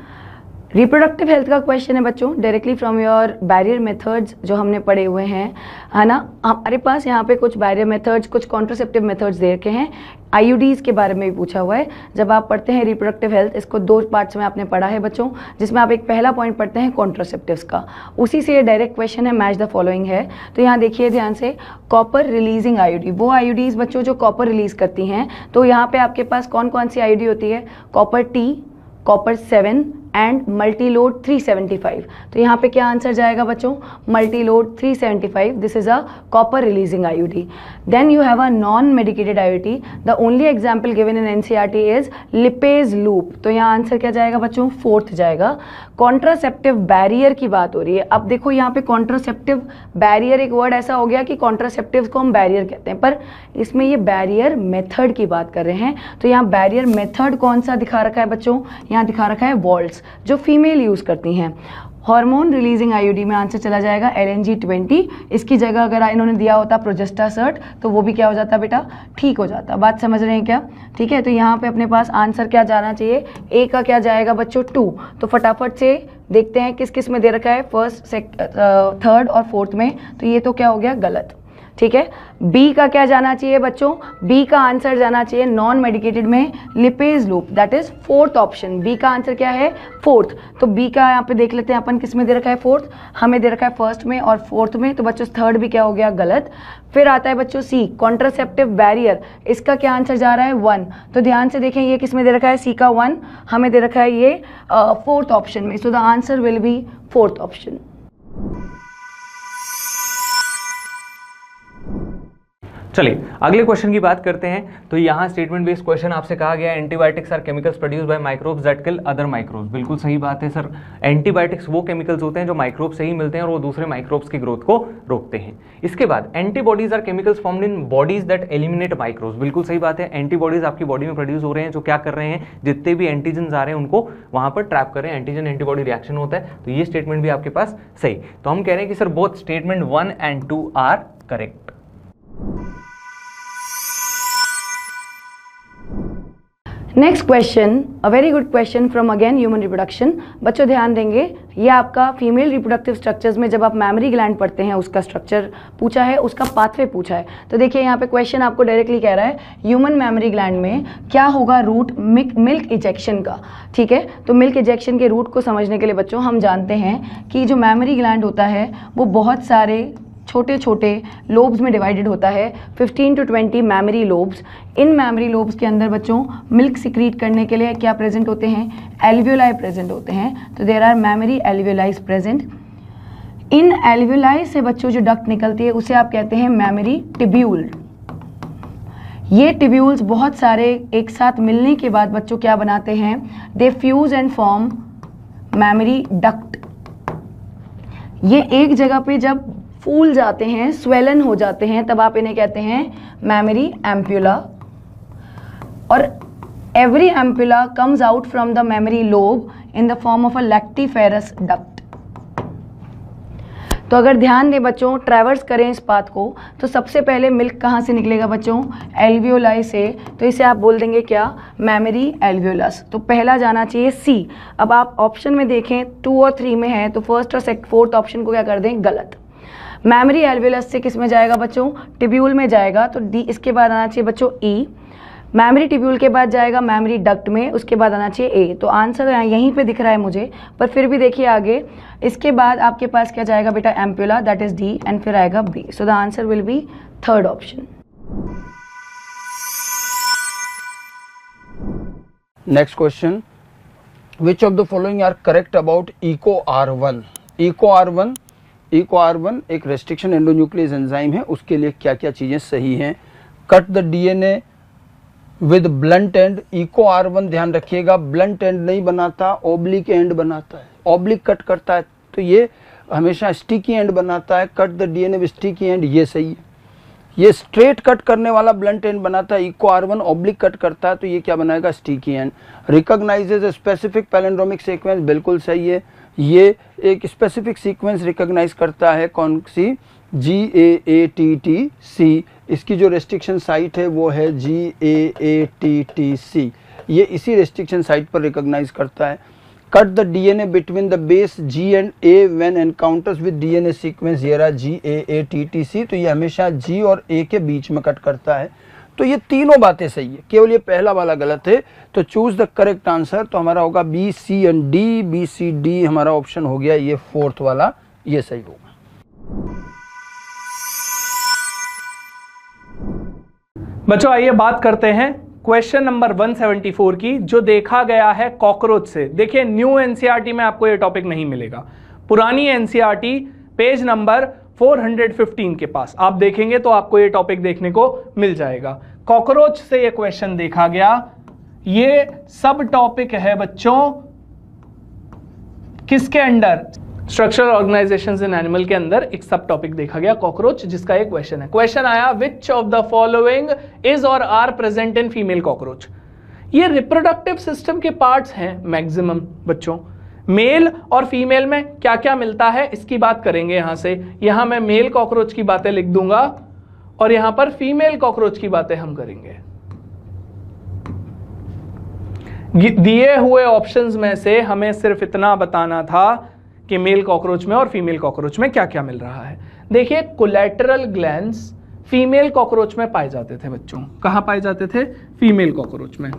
reproductive health का क्वेश्चन है बच्चों, directly from your barrier methods जो हमने पढ़े हुए हैं, है ना। हमारे पास यहाँ पे कुछ बैरियर मेथड्स, कुछ कॉन्ट्रासेप्टिव मेथड्स दे रखे हैं। आईयूडीज के बारे में भी पूछा हुआ है। जब आप पढ़ते हैं रिप्रोडक्टिव हेल्थ, इसको 2 पार्ट्स में आपने पढ़ा है बच्चों, जिसमें आप एक पहला पॉइंट पढ़ते हैं कॉन्ट्रासेप्टिव्स का, उसी से ये डायरेक्ट क्वेश्चन है, मैच द फॉलोइंग है। तो यहाँ देखिए ध्यान से, कॉपर रिलीजिंग आईयूडी, वो आईयूडीज बच्चों जो कॉपर रिलीज करती हैं। तो यहाँ पे आपके पास कौन कौन सी आईयूडी होती है? Copper T, copper 7 and multiload 375। तो यहाँ पे क्या आंसर जाएगा बच्चों? Multiload 375। This is a copper releasing IUD. Then you have a non medicated IUD. The only example given in NCERT is Lippes loop. तो यहाँ आंसर क्या जाएगा बच्चों? फोर्थ जाएगा। कॉन्ट्रासेप्टिव बैरियर की बात हो रही है। अब देखो यहाँ पे कॉन्ट्रासेप्टिव बैरियर एक वर्ड ऐसा हो गया कि कॉन्ट्रासेप्टिव को हम बैरियर कहते हैं, पर इसमें ये बैरियर मेथड की बात कर रहे हैं। तो यहाँ बैरियर मेथड कौन सा दिखा रखा है बच्चों? यहाँ दिखा रखा है वॉल्ट्स, जो फीमेल यूज करती हैं। हार्मोन रिलीजिंग आईयूडी में आंसर चला जाएगा LNG-20। इसकी जगह अगर इन्होंने दिया होता प्रोजेस्टासर्ट, तो वो भी क्या हो जाता बेटा? ठीक हो जाता। बात समझ रहे हैं क्या? ठीक है। तो यहाँ पे अपने पास आंसर क्या जाना चाहिए? ए का क्या जाएगा बच्चों? 2। तो फटाफट से देखते हैं किस किस में दे रखा है, फर्स्ट, थर्ड और फोर्थ में। तो ये तो क्या हो गया? गलत। ठीक है। बी का क्या जाना चाहिए बच्चों? बी का आंसर जाना चाहिए नॉन मेडिकेटेड में Lippes loop, that is fourth option. B का आंसर क्या है? फोर्थ। तो बी का यहाँ पे देख लेते हैं अपन किस में दे रखा है? फोर्थ। हमें दे रखा है फर्स्ट में और फोर्थ में। तो बच्चों थर्ड भी क्या हो गया? गलत। फिर आता है बच्चों सी, कॉन्ट्रासेप्टिव बैरियर। इसका क्या आंसर जा रहा है? 1। तो ध्यान से देखें, ये किस में दे रखा है? सी का 1। हमें दे रखा है ये फोर्थ ऑप्शन में। सो the answer will B fourth option. चलिए अगले क्वेश्चन की बात करते हैं। तो यहाँ स्टेटमेंट बेस्ड क्वेश्चन आपसे कहा गया antibiotics are chemicals produced by microbes that kill other microbes. बिल्कुल सही बात है सर। एंटीबायोटिक्स वो केमिकल्स होते हैं जो माइक्रोब से ही मिलते हैं और वो दूसरे माइक्रोब्स की ग्रोथ को रोकते हैं। इसके बाद antibodies are chemicals formed in bodies that eliminate microbes. बिल्कुल सही बात है। एंटीबॉडीज आपकी बॉडी में प्रोड्यूस हो रहे हैं जो क्या कर रहे हैं? जितने भी एंटीजन आ रहे हैं उनको वहां पर ट्रैप कर रहे हैं। एंटीजन एंटीबॉडी रिएक्शन होता है। तो ये स्टेटमेंट भी आपके पास सही। तो हम कह रहे हैं कि sir both statement 1 and 2 are correct. Next question, a very good question from again human reproduction. बच्चों ध्यान देंगे, ये आपका फीमेल रिप्रोडक्टिव स्ट्रक्चर्स में जब आप मैमरी ग्लैंड पढ़ते हैं उसका स्ट्रक्चर पूछा है, उसका पाथवे पूछा है। तो देखिए यहाँ पे क्वेश्चन आपको डायरेक्टली कह रहा है ह्यूमन मैमरी ग्लैंड में क्या होगा रूट मिल्क इजेक्शन का। ठीक है। तो मिल्क इजेक्शन के रूट को समझने के लिए बच्चों हम जानते हैं कि जो मैमरी ग्लैंड होता है वो बहुत सारे छोटे छोटे लोब्स में डिवाइडेड होता है, 15 to 20 memory lobes. In memory lobes के अंदर बच्चों मिल्क सिक्रीट करने के लिए क्या प्रेजेंट होते हैं? एल्वियोलाई प्रेजेंट होते हैं। तो there are mammary alveoli present. इन एल्वियोलाई से बच्चों जो डक्ट निकलती है उसे आप कहते हैं मैमरी टिब्यूल। ये टिब्यूल्स बहुत सारे एक साथ मिलने के बाद बच्चों क्या बनाते हैं? They fuse and form mammary duct. ये एक जगह पे जब फूल जाते हैं, स्वेलन हो जाते हैं, तब आप इन्हें कहते हैं मैमरी एम्प्यूला। और every ampulla comes out from the memory lobe in the form of a lactiferous duct. तो अगर ध्यान दें बच्चों, ट्रैवर्स करें इस पाथ को, तो सबसे पहले मिल्क कहाँ से निकलेगा बच्चों? एल्वियोलाई से। तो इसे आप बोल देंगे क्या? Memory alveolus. तो पहला जाना चाहिए सी। अब आप ऑप्शन में देखें 2 और 3 में है, तो फर्स्ट और फोर्थ ऑप्शन को क्या कर दें? गलत। मैमरी एल्वियोलस से किस में जाएगा बच्चों? टिब्यूल में जाएगा। तो डी, इसके बाद आना चाहिए बच्चों ई। मैमरी टिब्यूल के बाद जाएगा मैमरी डक्ट में, उसके बाद आना चाहिए ए। तो आंसर यहीं पे दिख रहा है मुझे, पर फिर भी देखिए आगे। इसके बाद आपके पास क्या जाएगा बेटा? Ampulla, that is D, and फिर आएगा B. So the answer will be third option. Next question, which of the following are correct about Eco R1? Eco R1 एक रेस्ट्रिक्शन एंडोन्यूक्लियस एंजाइम है, उसके लिए क्या क्या चीजें सही हैं? Cut the DNA with blunt end. Eco R1 ध्यान रखिएगा, ब्लंट एंड नहीं बनाता, ओब्लिक एंड बनाता है, ओब्लिक कट करता है, तो ये हमेशा स्टिकी एंड बनाता है। Cut the DNA with sticky and, ये सही है। ये स्ट्रेट कट करने वाला ब्लंट एंड बनाता है, इको R1 ओब्लिक कट करता है, तो ये क्या बनाएगा? Sticky and. Recognises specific palindromic sequence, बिल्कुल सही है। ये एक स्पेसिफिक सीक्वेंस रिकॉग्नाइज करता है, कौन सी? GAATTC। इसकी जो रेस्ट्रिक्शन साइट है वो है GAATTC, ये इसी रेस्ट्रिक्शन साइट पर रिकॉग्नाइज करता है। Cut the DNA between the base G and A when encounters with DNA sequence, ये रहा GAATTC, तो ये हमेशा G और A के बीच में कट करता है। तो ये तीनों बातें सही है, केवल ये पहला वाला गलत है। तो चूज द करेक्ट आंसर, तो हमारा होगा B, C and D। B, C, D हमारा ऑप्शन हो गया ये फोर्थ वाला, ये सही होगा। बच्चों आइए बात करते हैं क्वेश्चन नंबर 174 की, जो देखा गया है कॉकरोच से। देखिए न्यू एनसीईआरटी में आपको ये टॉपिक नहीं मिलेगा, पुरानी एनसीईआरटी पेज नंबर 415 के पास आप देखेंगे तो आपको ये टॉपिक देखने को मिल जाएगा। कॉकरोच से ये क्वेश्चन देखा गया, ये सब टॉपिक है बच्चों किसके under? Structural organisations in animal के अंदर एक सब टॉपिक देखा गया कॉकरोच, जिसका एक क्वेश्चन है। क्वेश्चन आया, which of the following is और are present in female cockroach? ये रिप्रोडक्टिव सिस्टम के पार्ट्स हैं मैक्सिमम बच्चों। मेल और फीमेल में क्या क्या मिलता है इसकी बात करेंगे। यहां से यहां मैं मेल कॉकरोच की बातें लिख दूंगा और यहां पर फीमेल कॉकरोच की बातें हम करेंगे। दिए हुए ऑप्शंस में से हमें सिर्फ इतना बताना था कि मेल कॉकरोच में और फीमेल कॉकरोच में क्या क्या मिल रहा है। देखिए कोलैटरल ग्लैंड्स फीमेल कॉकरोच में पाए जाते थे बच्चों। कहां पाए जाते थे? फीमेल कॉकरोच में।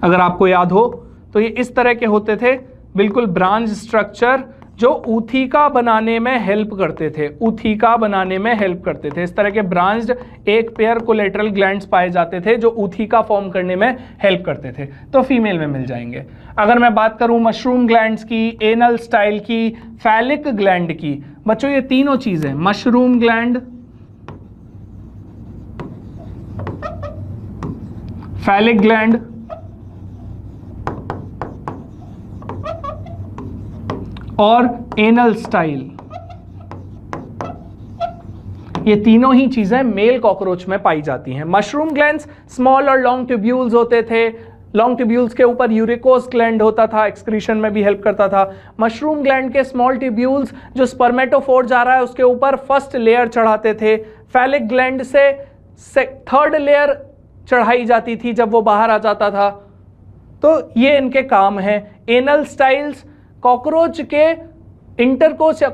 अगर आपको याद हो तो ये इस तरह के होते थे, बिल्कुल ब्रांच स्ट्रक्चर, जो ऊथिका बनाने में हेल्प करते थे, ऊथिका बनाने में हेल्प करते थे। इस तरह के ब्रांच्ड एक पेयर कोलेटरल ग्लैंड्स पाए जाते थे जो ऊथिका फॉर्म करने में हेल्प करते थे, तो फीमेल में मिल जाएंगे। अगर मैं बात करूं मशरूम ग्लैंड्स की, एनल स्टाइल की, फैलिक ग्लैंड की, बच्चों ये तीनों चीजें, मशरूम ग्लैंड, फैलिक ग्लैंड और एनल स्टाइल, ये तीनों ही चीजें मेल कॉकरोच में पाई जाती हैं। मशरूम ग्लैंड्स स्मॉल और लॉन्ग ट्यूब्यूल्स होते थे, लॉन्ग ट्यूब्यूल्स के ऊपर यूरिकोस ग्लैंड होता था, एक्सक्रीशन में भी हेल्प करता था। मशरूम ग्लैंड के स्मॉल ट्यूब्यूल्स जो स्पर्मेटोफोर जा रहा है उसके ऊपर फर्स्ट लेयर चढ़ाते थे। फैलिक ग्लैंड से थर्ड लेयर चढ़ाई जाती थी जब वो बाहर आ जाता था। तो ये इनके काम है। एनल स्टाइल्स कॉकरोच के इंटरकोर्स या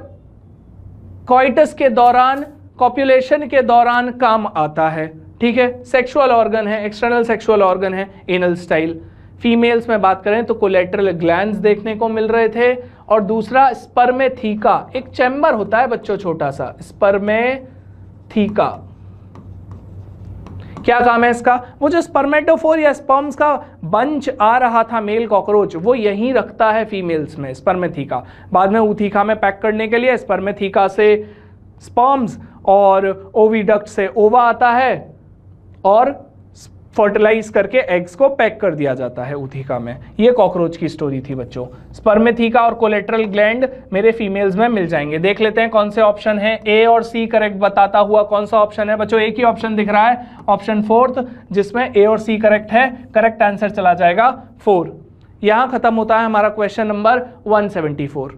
कॉइटस के दौरान, कॉपुलेशन के दौरान काम आता है, ठीक है। सेक्सुअल ऑर्गन है, एक्सटर्नल सेक्सुअल ऑर्गन है एनल स्टाइल। फीमेल्स में बात करें तो कोलेटरल ग्लैंड्स देखने को मिल रहे थे, और दूसरा स्पर्मेथीका, एक चैम्बर होता है बच्चों छोटा सा, स्पर्मेथीका। क्या काम है इसका? वो जो स्पर्मेटोफोर या स्पर्म्स का बंच आ रहा था मेल कॉकरोच, वो यहीं रखता है फीमेल्स में, स्पर्मेथीका। बाद में ऊथिका में पैक करने के लिए स्पर्मेथीका से स्पर्म्स और ओविडक्ट से ओवा आता है और फर्टिलाइज करके एग्स को पैक कर दिया जाता है ऊथिका में। ये कॉकरोच की स्टोरी थी बच्चों। स्पर्मेथीका और कोलेटरल ग्लैंड मेरे फीमेल्स में मिल जाएंगे। देख लेते हैं कौन से ऑप्शन है। ए और सी करेक्ट बताता हुआ कौन सा ऑप्शन है बच्चों? एक ही ऑप्शन दिख रहा है, ऑप्शन फोर्थ, जिसमें ए और सी करेक्ट है। करेक्ट आंसर चला जाएगा 4। यहां खत्म होता है हमारा question number 174।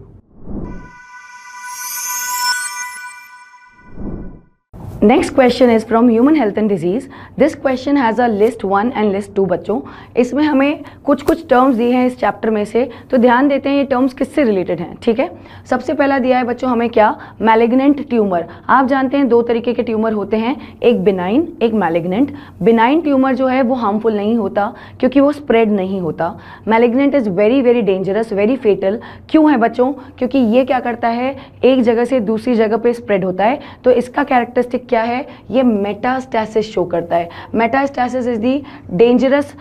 Next question is from human health and disease. This question has a list 1 and list 2 बच्चों। इसमें हमें कुछ टर्म्स दिए हैं इस चैप्टर में से, तो ध्यान देते हैं ये टर्म्स किससे रिलेटेड हैं। ठीक है, सबसे पहला दिया है बच्चों हमें क्या, मैलिग्नेंट ट्यूमर। आप जानते हैं 2 तरीके के ट्यूमर होते हैं, एक बिनाइन एक मैलिग्नेंट। बिनाइन ट्यूमर जो है वो हार्मफुल नहीं होता क्योंकि वो स्प्रेड नहीं होता। Malignant is very very dangerous, very fatal. क्यों है बच्चों, क्योंकि ये क्या करता है, एक जगह से दूसरी जगह पे स्प्रेड होता है। तो इसका कैरेक्टरिस्टिक क्या है, ये मेटास्टैसिस शो करता है। Metastasis is the dangerous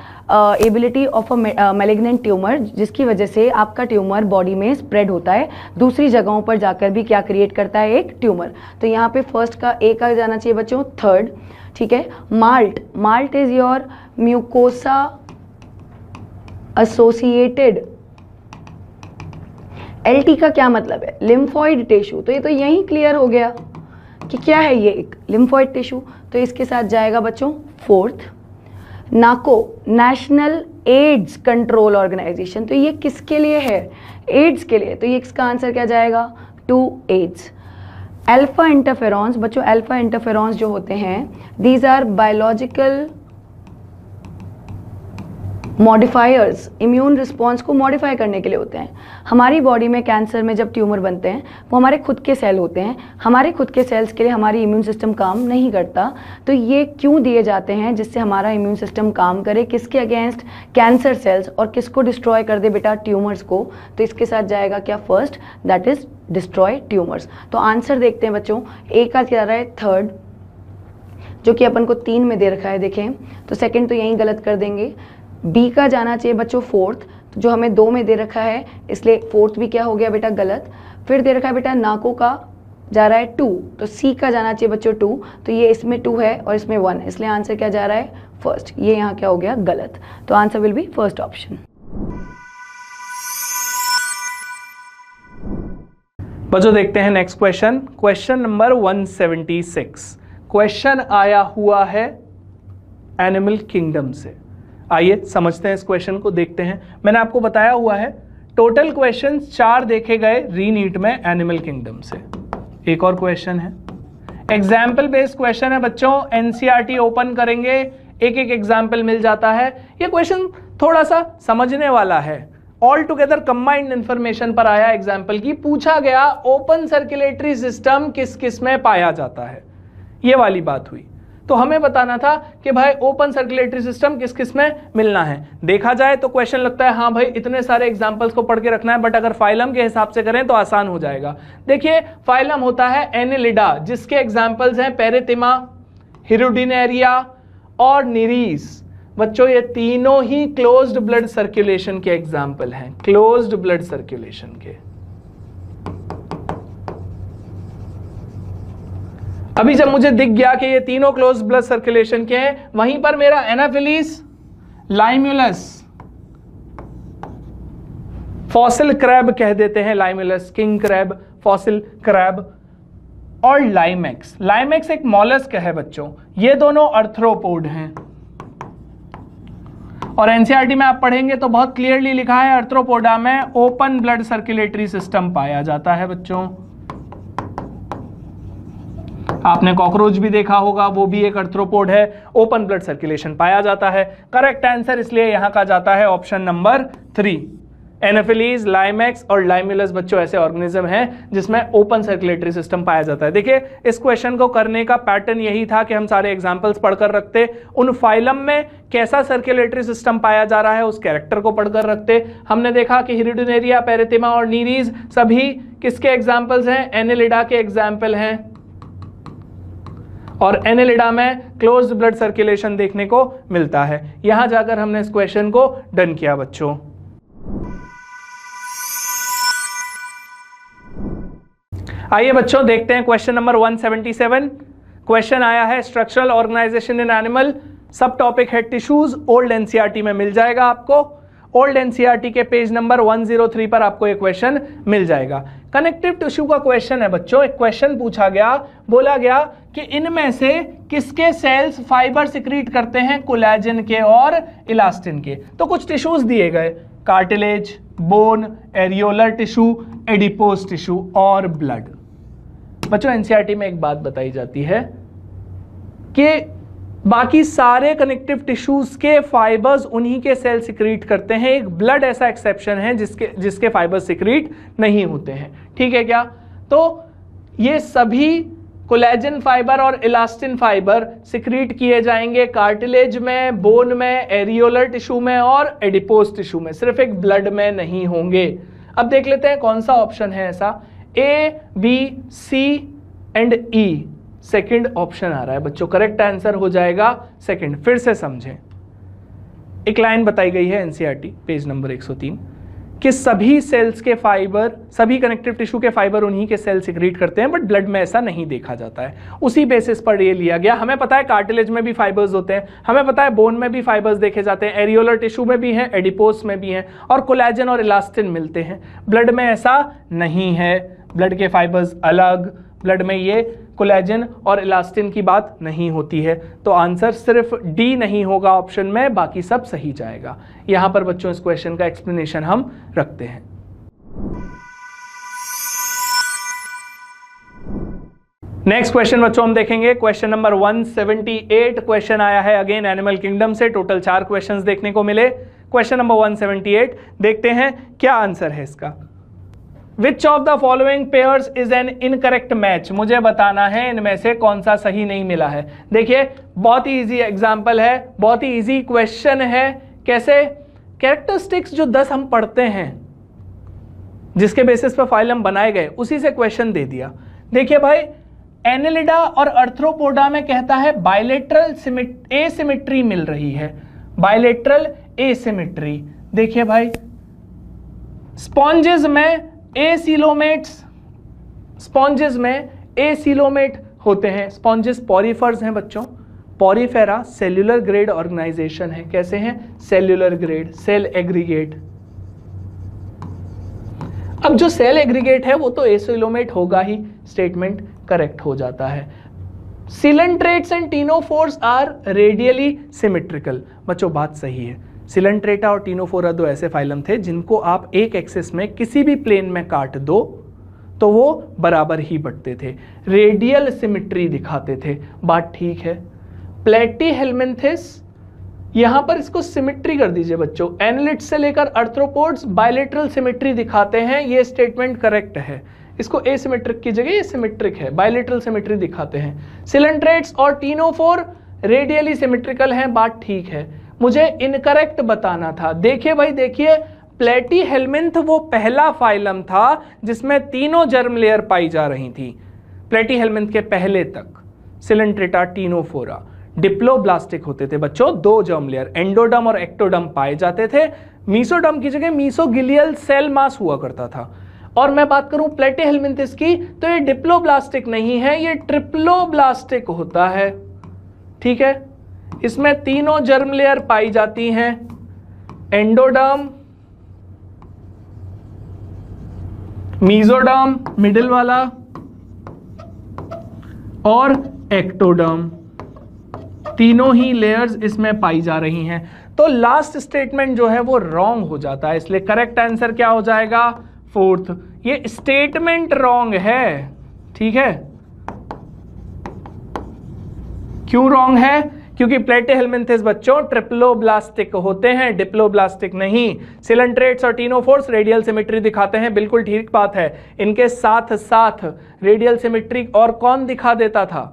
ability of a malignant tumour, जिसकी वजह से आपका ट्यूमर बॉडी में स्प्रेड होता है, दूसरी जगहों पर जाकर भी क्या क्रिएट करता है, एक ट्यूमर। तो यहाँ पे फर्स्ट का ए का जाना चाहिए बच्चों, थर्ड। ठीक है, malt, malt is your mucosa associated. LT का क्या मतलब है, लिम्फॉइड टिश्यू। तो ये तो यही क्लियर हो गया कि क्या है ये, एक लिम्फॉइड टिश्यू। तो इसके साथ जाएगा बच्चों फोर्थ। नाको, नेशनल एड्स कंट्रोल ऑर्गेनाइजेशन। तो ये किसके लिए है, एड्स के लिए। तो ये इसका आंसर क्या जाएगा, टू एड्स। अल्फा इंटरफेरॉन्स बच्चों, अल्फा इंटरफेरॉन्स जो होते हैं, these are biological modifiers, immune response को मॉडिफाई करने के लिए होते हैं। हमारी बॉडी में कैंसर में जब ट्यूमर बनते हैं वो हमारे खुद के सेल होते हैं, हमारे खुद के सेल्स के लिए हमारी इम्यून सिस्टम काम नहीं करता। तो ये क्यों दिए जाते हैं, जिससे हमारा इम्यून सिस्टम काम करे, किसके अगेंस्ट, कैंसर सेल्स, और किसको डिस्ट्रॉय कर दे बेटा, ट्यूमर्स को। तो इसके साथ जाएगा क्या, first, that is destroy tumours. तो आंसर देखते हैं बच्चों, ए का क्या रहा है, थर्ड, जो कि अपन को 3 में दे रखा है। देखें तो सेकेंड तो यहीं गलत कर देंगे। बी का जाना चाहिए बच्चों फोर्थ, तो जो हमें 2 में दे रखा है, इसलिए फोर्थ भी क्या हो गया बेटा, गलत। फिर दे रखा है बेटा नाको का जा रहा है 2, तो सी का जाना चाहिए बच्चों 2, तो ये इसमें 2 है और इसमें 1, इसलिए आंसर क्या जा रहा है, फर्स्ट। ये यहाँ क्या हो गया, गलत। तो answer will B first option. बच्चों देखते हैं next question, question number 176। Question आया हुआ है एनिमल किंगडम से। आइए समझते हैं इस क्वेश्चन को, देखते हैं। मैंने आपको बताया हुआ है टोटल क्वेश्चन 4 देखे गए रीनीट में एनिमल किंगडम से। एक और क्वेश्चन है, एग्जाम्पल बेस्ड क्वेश्चन है बच्चों। एनसीईआरटी ओपन करेंगे, एक एक एग्जाम्पल मिल जाता है। ये क्वेश्चन थोड़ा सा समझने वाला है, ऑल टुगेदर कंबाइंड इंफॉर्मेशन पर आया एग्जाम्पल की। पूछा गया ओपन सर्कुलेटरी सिस्टम किस किस में पाया जाता है, ये वाली बात हुई। तो हमें बताना था कि भाई ओपन सर्कुलेटरी सिस्टम किस किस में मिलना है। देखा जाए तो क्वेश्चन लगता है हाँ भाई इतने सारे एग्जांपल्स को पढ़ के रखना है, बट अगर फाइलम के हिसाब से करें तो आसान हो जाएगा। देखिए फाइलम होता है एनिलिडा, जिसके एग्जांपल्स हैं पेरिथिमा, हिरुडिनेरिया और निरीस। बच्चों ये तीनों ही क्लोज्ड ब्लड सर्कुलेशन के एग्जाम्पल हैं, क्लोज्ड ब्लड सर्कुलेशन के। अभी जब मुझे दिख गया कि ये तीनों क्लोज ब्लड सर्कुलेशन के हैं, वहीं पर मेरा एनाफिलीज, लाइम्यूलस, फॉसिल क्रैब कह देते हैं, लाइम्यूलस, किंग क्रैब, फॉसिल क्रैब, और लाइमेक्स। लाइमेक्स एक मॉलस्क है बच्चों, ये दोनों अर्थ्रोपोड हैं। और एनसीईआरटी में आप पढ़ेंगे तो बहुत क्लियरली लिखा है अर्थ्रोपोडा में ओपन ब्लड सर्कुलेटरी सिस्टम पाया जाता है बच्चों। आपने कॉकरोच भी देखा होगा, वो भी एक अर्थ्रोपोड है, ओपन ब्लड सर्कुलेशन पाया जाता है। करेक्ट आंसर इसलिए यहां का जाता है ऑप्शन नंबर 3। एनाफिलीज, लाइमेक्स और लाइम्यूलस बच्चों ऐसे ऑर्गेनिज्म हैं जिसमें ओपन सर्कुलेटरी सिस्टम पाया जाता है। देखिए इस क्वेश्चन को करने का पैटर्न यही था कि हम सारे एग्जांपल्स पढ़कर रखते, उन फाइलम में कैसा सर्कुलेटरी सिस्टम पाया जा रहा है उस कैरेक्टर को पढ़कर रखते। हमने देखा कि हिरुडिनेरिया, पेरिथिमा और नीरीज सभी किसके एग्जाम्पल्स हैं, एनिलिडा के एग्जाम्पल हैं। और एनिलिडा में क्लोज्ड ब्लड सर्कुलेशन देखने को मिलता है। यहां जाकर हमने इस क्वेश्चन को डन किया बच्चों। आइए बच्चों देखते हैं क्वेश्चन नंबर 177। क्वेश्चन आया है स्ट्रक्चरल ऑर्गेनाइजेशन इन एनिमल, सब टॉपिक है टिश्यूज। ओल्ड एनसीईआरटी में मिल जाएगा आपको, ओल्ड एनसीईआरटी के पेज नंबर 103 पर आपको एक क्वेश्चन मिल जाएगा। कनेक्टिव टिश्यू का क्वेश्चन है बच्चों। एक क्वेश्चन पूछा गया, बोला गया कि इनमें से किसके सेल्स फाइबर सिक्रीट करते हैं, कोलेजन के और इलास्टिन के। तो कुछ टिश्यूज दिए गए, cartilage, bone, areolar tissue, adipose tissue और ब्लड। बच्चों एनसीईआरटी में एक बात बताई जाती है कि बाकी सारे कनेक्टिव टिश्यूज के फाइबर्स उन्हीं के सेल सिक्रीट करते हैं, एक ब्लड ऐसा एक्सेप्शन है जिसके फाइबर्स सिक्रीट नहीं होते हैं। ठीक है क्या? तो ये सभी कोलेजन फाइबर और इलास्टिन फाइबर सिक्रीट किए जाएंगे कार्टिलेज में, बोन में, एरियोलर टिश्यू में और एडिपोज टिश्यू में, सिर्फ एक ब्लड में नहीं होंगे। अब देख लेते हैं कौन सा ऑप्शन है ऐसा। A, B, C and E second option आ रहा है बच्चों, करेक्ट आंसर हो जाएगा सेकंड। फिर से समझें, एक लाइन बताई गई है एनसीईआरटी पेज नंबर 103 कि सभी सेल्स के फाइबर, सभी कनेक्टिव टिश्यू के फाइबर उन्हीं के सेल सिक्रीट करते हैं, बट ब्लड में ऐसा नहीं देखा जाता है। उसी बेसिस पर ये लिया गया। हमें पता है कार्टिलेज में भी फाइबर्स होते हैं, हमें पता है बोन में भी फाइबर्स देखे जाते हैं, एरियोलर टिश्यू में भी हैं, एडिपोज में भी हैं, और कोलेजन और इलास्टिन मिलते हैं। ब्लड में ऐसा नहीं है, ब्लड के फाइबर्स अलग, ब्लड में ये कोलेजन और इलास्टिन की बात नहीं होती है। तो आंसर सिर्फ डी नहीं होगा ऑप्शन में, बाकी सब सही जाएगा। यहां पर बच्चों इस क्वेश्चन का एक्सप्लेनेशन हम रखते हैं। नेक्स्ट क्वेश्चन बच्चों हम देखेंगे क्वेश्चन नंबर 178। क्वेश्चन आया है अगेन एनिमल किंगडम से। टोटल 4 क्वेश्चंस देखने को मिले। क्वेश्चन नंबर 178 देखते हैं क्या आंसर है इसका। Which of the following pairs is an incorrect match? मुझे बताना है इनमें से कौन सा सही नहीं मिला है। देखिए बहुत ही इजी एग्जांपल है, बहुत ही इजी क्वेश्चन है। कैसे? कैरेक्टरिस्टिक्स जो 10 हम पढ़ते हैं, जिसके बेसिस पर फाइलम बनाए गए, उसी से क्वेश्चन दे दिया। देखिए भाई, एनेलिडा और अर्थ्रोपोडा में कहता है बायलेटरल एसिमेट्री मिल रही है, बायलेटरल एसिमेट्री। देखिए भाई, स्पॉन्जेस में एसिलोमेट्स, स्पॉन्जेस में एसिलोमेट होते हैं। स्पॉन्जेस पॉरीफर्स हैं बच्चों, पॉरीफेरा सेल्यूलर ग्रेड ऑर्गेनाइजेशन है। कैसे हैं? Cellular grade, cell aggregate. अब जो सेल एग्रीगेट है वो तो एसिलोमेट होगा ही, स्टेटमेंट करेक्ट हो जाता है। Coelenterates and ctenophores are radially symmetrical. बच्चों बात सही है, सिलेंट्रेटा और टीनोफोरा दो ऐसे फाइलम थे जिनको आप एक एक्सिस में किसी भी प्लेन में काट दो तो वो बराबर ही बढ़ते थे, रेडियल सिमेट्री दिखाते थे। बात ठीक है। प्लेटीहेल्मिन्थेस, यहां पर इसको सिमेट्री कर दीजिए बच्चों। एनालिट्स से लेकर अर्थ्रोपोड्स बायलेटरल सिमेट्री दिखाते हैं, ये स्टेटमेंट करेक्ट है। इसको एसिमेट्रिक की जगह ये सिमेट्रिक है, बायलेटरल सिमेट्री दिखाते हैं। सिलेंट्रेट्स और टीनोफोर रेडियली सिमेट्रिकल हैं, बात ठीक है। मुझे इनकरेक्ट बताना था। देखिए भाई, देखिए प्लेटीहेल्मिन्थ वो पहला फाइलम था जिसमें तीनों जर्म लेयर पाई जा रही थी। प्लेटीहेल्मिन्थ के पहले तक सिलेंट्रेटा, टीनोफोरा डिप्लोब्लास्टिक होते थे बच्चों, 2 जर्म लेयर, एंडोडर्म और एक्टोडर्म पाए जाते थे। मीसोडर्म की जगह मीसोगिलियल सेल मास हुआ करता था। और मैं बात करूं प्लेटीहेल्मिन्थिस की तो ये डिप्लोब्लास्टिक नहीं है, ये ट्रिप्लोब्लास्टिक होता है। ठीक है, इसमें तीनों जर्म लेयर पाई जाती हैं, एंडोडर्म, मीजोडर्म मिडिल वाला और एक्टोडर्म, तीनों ही लेयर्स इसमें पाई जा रही हैं। तो लास्ट स्टेटमेंट जो है वो रॉन्ग हो जाता है, इसलिए करेक्ट आंसर क्या हो जाएगा? 4th। ये स्टेटमेंट रॉन्ग है। ठीक है, क्यों रॉन्ग है? क्योंकि प्लेटीहेल्मिन्थिस बच्चों ट्रिप्लोब्लास्टिक होते हैं, डिप्लोब्लास्टिक नहीं। सिलेंट्रेट्स और टीनोफोर्स रेडियल सिमेट्री दिखाते हैं, बिल्कुल ठीक बात है। इनके साथ साथ रेडियल सिमेट्री और कौन दिखा देता था?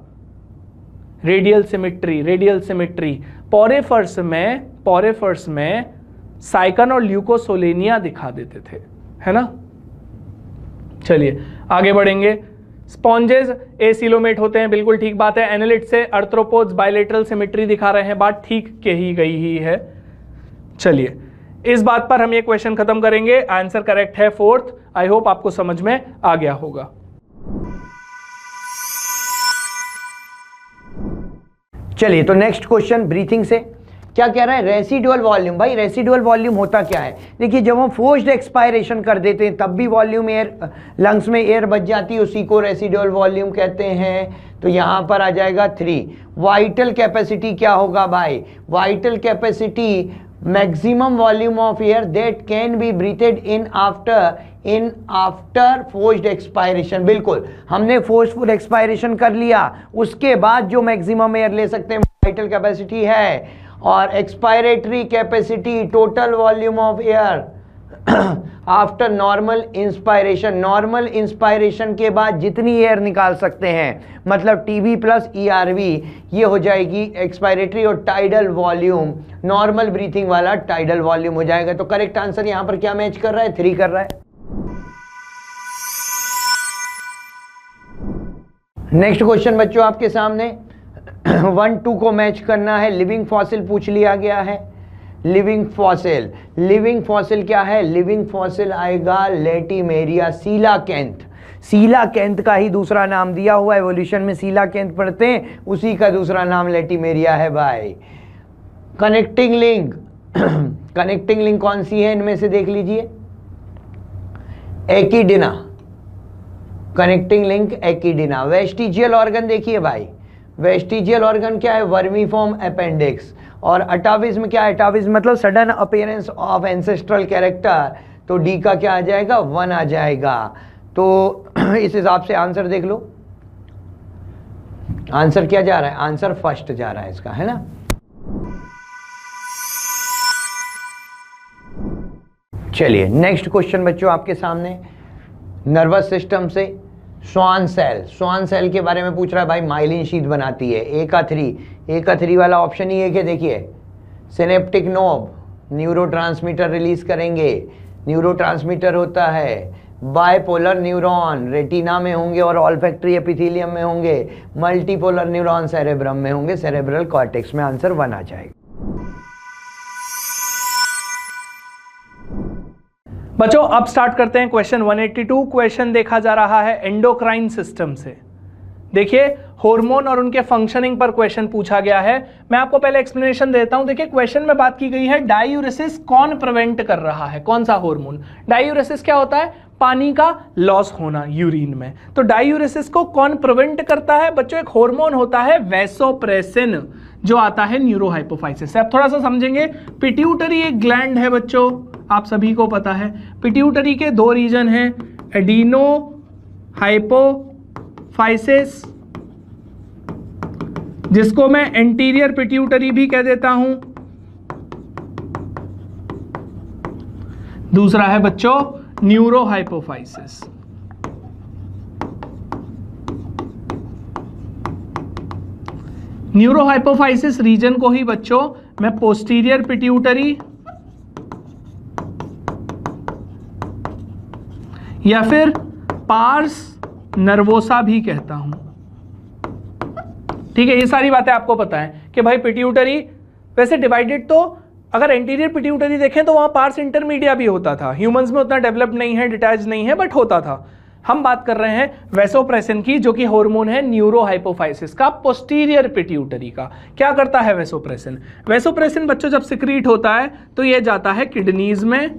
रेडियल सिमेट्री, रेडियल सिमेट्री पॉरेफर्स में साइकन और ल्यूकोसोलेनिया दिखा देते थे, है ना। चलिए आगे बढ़ेंगे। स्पॉन्जेस एसिलोमेट होते हैं, बिल्कुल ठीक बात है। एनालिट से अर्थ्रोपोड्स बायलेटरल सिमेट्री दिखा रहे हैं, बात ठीक कही गई ही है। चलिए इस बात पर हम ये क्वेश्चन खत्म करेंगे। आंसर करेक्ट है 4th। आई होप आपको समझ में आ गया होगा। चलिए तो नेक्स्ट क्वेश्चन ब्रीथिंग से। क्या कह रहा है? Residual volume. भाई रेसिडुअल वॉल्यूम होता क्या है? देखिए जब हम फोर्स्ड एक्सपायरेशन कर देते हैं तब भी वॉल्यूम एयर लंग्स में एयर बच जाती है, उसी को रेसिडुअल वॉल्यूम कहते हैं। तो यहां पर आ जाएगा 3। वाइटल कैपेसिटी क्या होगा भाई? Vital capacity maximum volume of air that can be ब्रीथेड in after forced expiration. बिल्कुल, हमने फोर्सफुल एक्सपायरेशन कर लिया, उसके बाद जो मैक्सिमम एयर ले सकते हैं वाइटल कैपेसिटी है। और expiratory capacity total volume of air after normal inspiration. Normal inspiration के बाद जितनी एयर निकाल सकते हैं, मतलब टीवी प्लस ईआरवी, ये हो जाएगी एक्सपायरेटरी। और टाइडल वॉल्यूम, नॉर्मल ब्रीथिंग वाला टाइडल वॉल्यूम हो जाएगा। तो करेक्ट आंसर यहां पर क्या मैच कर रहा है? 3 कर रहा है। नेक्स्ट क्वेश्चन बच्चों आपके सामने 1-2 को मैच करना है। लिविंग फॉसिल पूछ लिया गया है। लिविंग फॉसिल, लिविंग फॉसिल क्या है? लिविंग फॉसिल आएगा लेटिमेरिया सीलाकेंथ। सीलाकेंथ का ही दूसरा नाम दिया हुआ है, एवोल्यूशन में सीलाकेंथ पढ़ते हैं, उसी का दूसरा नाम लेटिमेरिया है भाई। कनेक्टिंग लिंक, कनेक्टिंग लिंक कौन सी है इनमें से देख लीजिए? एकिडिना, कनेक्टिंग लिंक एकिडिना। वेस्टिजियल ऑर्गन देखिए भाई, वेस्टिजियल ऑर्गन क्या है? Vermiform appendix. और अटाविज्म क्या है? अटाविज्म मतलब sudden appearance of ancestral character. तो डी का क्या आ जाएगा? 1 आ जाएगा। तो इस हिसाब से आंसर देख लो। आंसर क्या जा रहा है? आंसर फर्स्ट जा रहा है इसका, है ना? चलिए नेक्स्ट क्वेश्चन बच्चों आपके सामने नर्वस सिस्टम से। स्वान सेल, स्वान सेल के बारे में पूछ रहा है भाई। माइलिन शीथ बनाती है। ए का 3 वाला ऑप्शन ही है कि देखिए सिनेप्टिक नोब, न्यूरोट्रांसमीटर रिलीज करेंगे। न्यूरोट्रांसमीटर होता है बायपोलर न्यूरॉन, रेटिना में होंगे और ऑल्फैक्टरी एपिथेलियम में होंगे। मल्टीपोलर न्यूरॉन सेरेब्रम में होंगे, सेरेब्रल कॉर्टेक्स में। आंसर 1 आ जाएगा। बच्चों अब स्टार्ट करते हैं क्वेश्चन 182। क्वेश्चन देखा जा रहा है एंडोक्राइन सिस्टम से। देखिए हार्मोन और उनके फंक्शनिंग पर क्वेश्चन पूछा गया है। मैं आपको पहले एक्सप्लेनेशन देता हूं। देखिए क्वेश्चन में बात की गई है डायूरेसिस कौन प्रिवेंट कर रहा है, कौन सा हार्मोन? डायूरेसिस क्या होता है? पानी का लॉस होना यूरिन में। तो डायूरेसिस को कौन प्रिवेंट करता है? बच्चों एक हार्मोन होता है वैसोप्रेसिन, जो आता है न्यूरोहाइपोफाइसिस से। अब थोड़ा सा समझेंगे। पिट्यूटरी एक ग्लैंड है बच्चों, आप सभी को पता है। पिट्यूटरी के 2 रीजन हैं, एडिनो हाइपोफाइसिस, जिसको मैं एंटीरियर पिट्यूटरी भी कह देता हूं। दूसरा है बच्चों न्यूरोहाइपोफाइसिस। न्यूरोहाइपोफाइसिस रीजन को ही बच्चों मैं पोस्टीरियर पिट्यूटरी या फिर पार्स नर्वोसा भी कहता हूं। ठीक है, ये सारी बातें आपको पता है कि भाई पिट्यूटरी वैसे डिवाइडेड, तो अगर एंटीरियर पिट्यूटरी देखें तो वहां पार्स इंटरमीडिया भी होता था। ह्यूमंस में उतना डेवलप नहीं है, डिटैच नहीं है, बट होता था। हम बात कर रहे हैं वैसोप्रेसिन की, जो कि हार्मोन है न्यूरोहाइपोफाइसिस का, पोस्टीरियर पिट्यूटरी का। क्या करता है वैसोप्रेसिन? वैसोप्रेसिन बच्चों जब सिक्रीट होता है तो ये जाता है किडनीज में,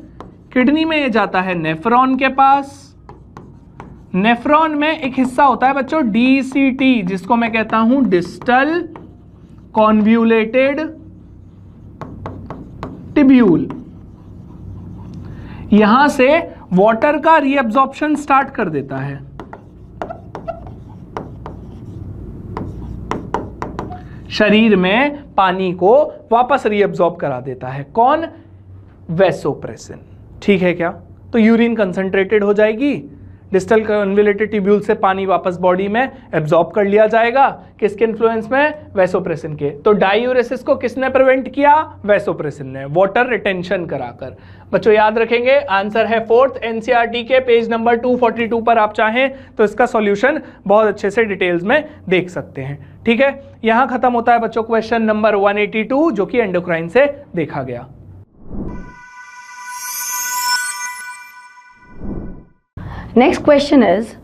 किडनी में ये जाता है नेफ्रॉन के पास। नेफ्रॉन में एक हिस्सा होता है बच्चों डीसीटी, जिसको मैं कहता हूं डिस्टल कॉन्व्यूलेटेड टिब्यूल। यहां से वाटर का रीअब्जॉर्प्शन स्टार्ट कर देता है। शरीर में पानी को वापस रीअब्जॉर्ब करा देता है। कौन? वैसोप्रेसिन। ठीक है क्या? तो यूरिन कंसंट्रेटेड हो जाएगी, डिस्टल कन्वोल्यूटेड ट्यूब्यूल से पानी वापस बॉडी में एब्जॉर्ब कर लिया जाएगा। किसके इन्फ्लुएंस में? वैसोप्रेसिन के। तो डायूरेसिस को किसने प्रिवेंट किया? वैसोप्रेसिन ने, वाटर रिटेंशन कराकर। बच्चों याद रखेंगे आंसर है 4th एनसीईआरटी के पेज नंबर 242 पर। आप चाहें तो इसका सॉल्यूशन बहुत अच्छे से डिटेल्स में देख सकते हैं। ठीक है, यहां खत्म होता है बच्चों क्वेश्चन नंबर 182, जो कि एंडोक्राइन से देखा गया। Next question is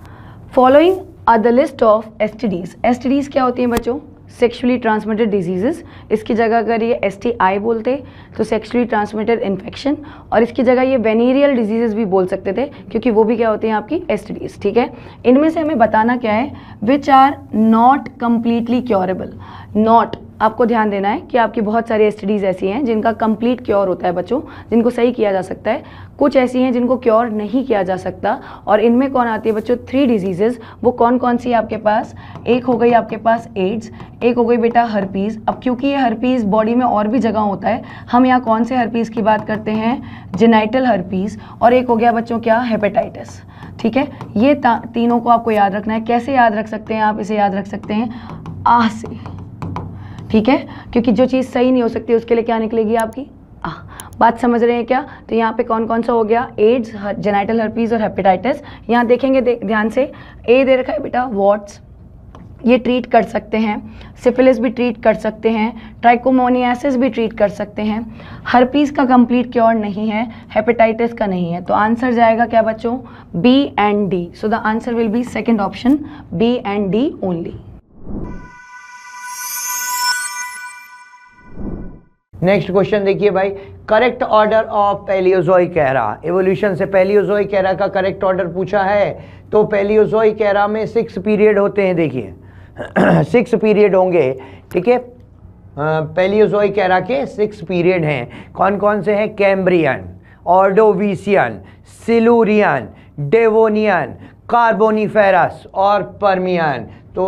following are the list of STDs. STDs क्या होती हैं बच्चों? सेक्सुअली ट्रांसमिटेड डिजीजेस, इसकी जगह अगर ये STI बोलते तो सेक्सुअली ट्रांसमिटेड इन्फेक्शन, और इसकी जगह ये वेनीरियल डिजीजेस भी बोल सकते थे क्योंकि वो भी क्या होते हैं आपकी STDs, ठीक है। इनमें से हमें बताना क्या है, which are not completely curable. Not, आपको ध्यान देना है कि आपकी बहुत सारी STDs ऐसी हैं जिनका कंप्लीट क्योर होता है बच्चों, जिनको सही किया जा सकता है, कुछ ऐसी हैं जिनको क्योर नहीं किया जा सकता। और इनमें कौन आती है बच्चों, 3 डिजीजेस, वो कौन कौन सी है आपके पास, एक हो गई आपके पास एड्स, एक हो गई बेटा हर्पीज़। अब क्योंकि ये हर्पीज़ बॉडी में और भी जगह होता है, हम यहाँ कौन से हर्पीज़ की बात करते हैं, जेनाइटल हर्पीज़, और एक हो गया बच्चों क्या, हेपेटाइटिस, ठीक है। ये तीनों को आपको याद रखना है। कैसे याद रख सकते हैं आप, इसे याद रख सकते हैं आह से, ठीक है, क्योंकि जो चीज़ सही नहीं हो सकती उसके लिए क्या निकलेगी आपकी आह। बात समझ रहे हैं क्या। तो यहाँ पे कौन कौन सा हो गया, एड्स, जेनाइटल हर्पीज और हेपेटाइटिस। यहाँ देखेंगे ध्यान से, ए दे रखा है बेटा वॉट्स, ये ट्रीट कर सकते हैं, सिफिलिस भी ट्रीट कर सकते हैं, ट्राइकोमोनियासिस भी ट्रीट कर सकते हैं। हर्पीज का कंप्लीट क्योर नहीं है, हेपेटाइटिस का नहीं है। तो आंसर जाएगा क्या बच्चों, B and D. So the answer will be second option, B and D only. Next question देखिए भाई, correct order of Palaeozoic era. Evolution से पैलियोजोइक एरा का करेक्ट ऑर्डर पूछा है। तो पैलियोजोइक एरा में 6 पीरियड होते हैं, देखिए 6 पीरियड होंगे, ठीक है। पैलियोजोइक एरा के 6 पीरियड हैं। कौन कौन से हैं, Cambrian, Ordovician, Silurian, Devonian, Carboniferous और पर्मियन। तो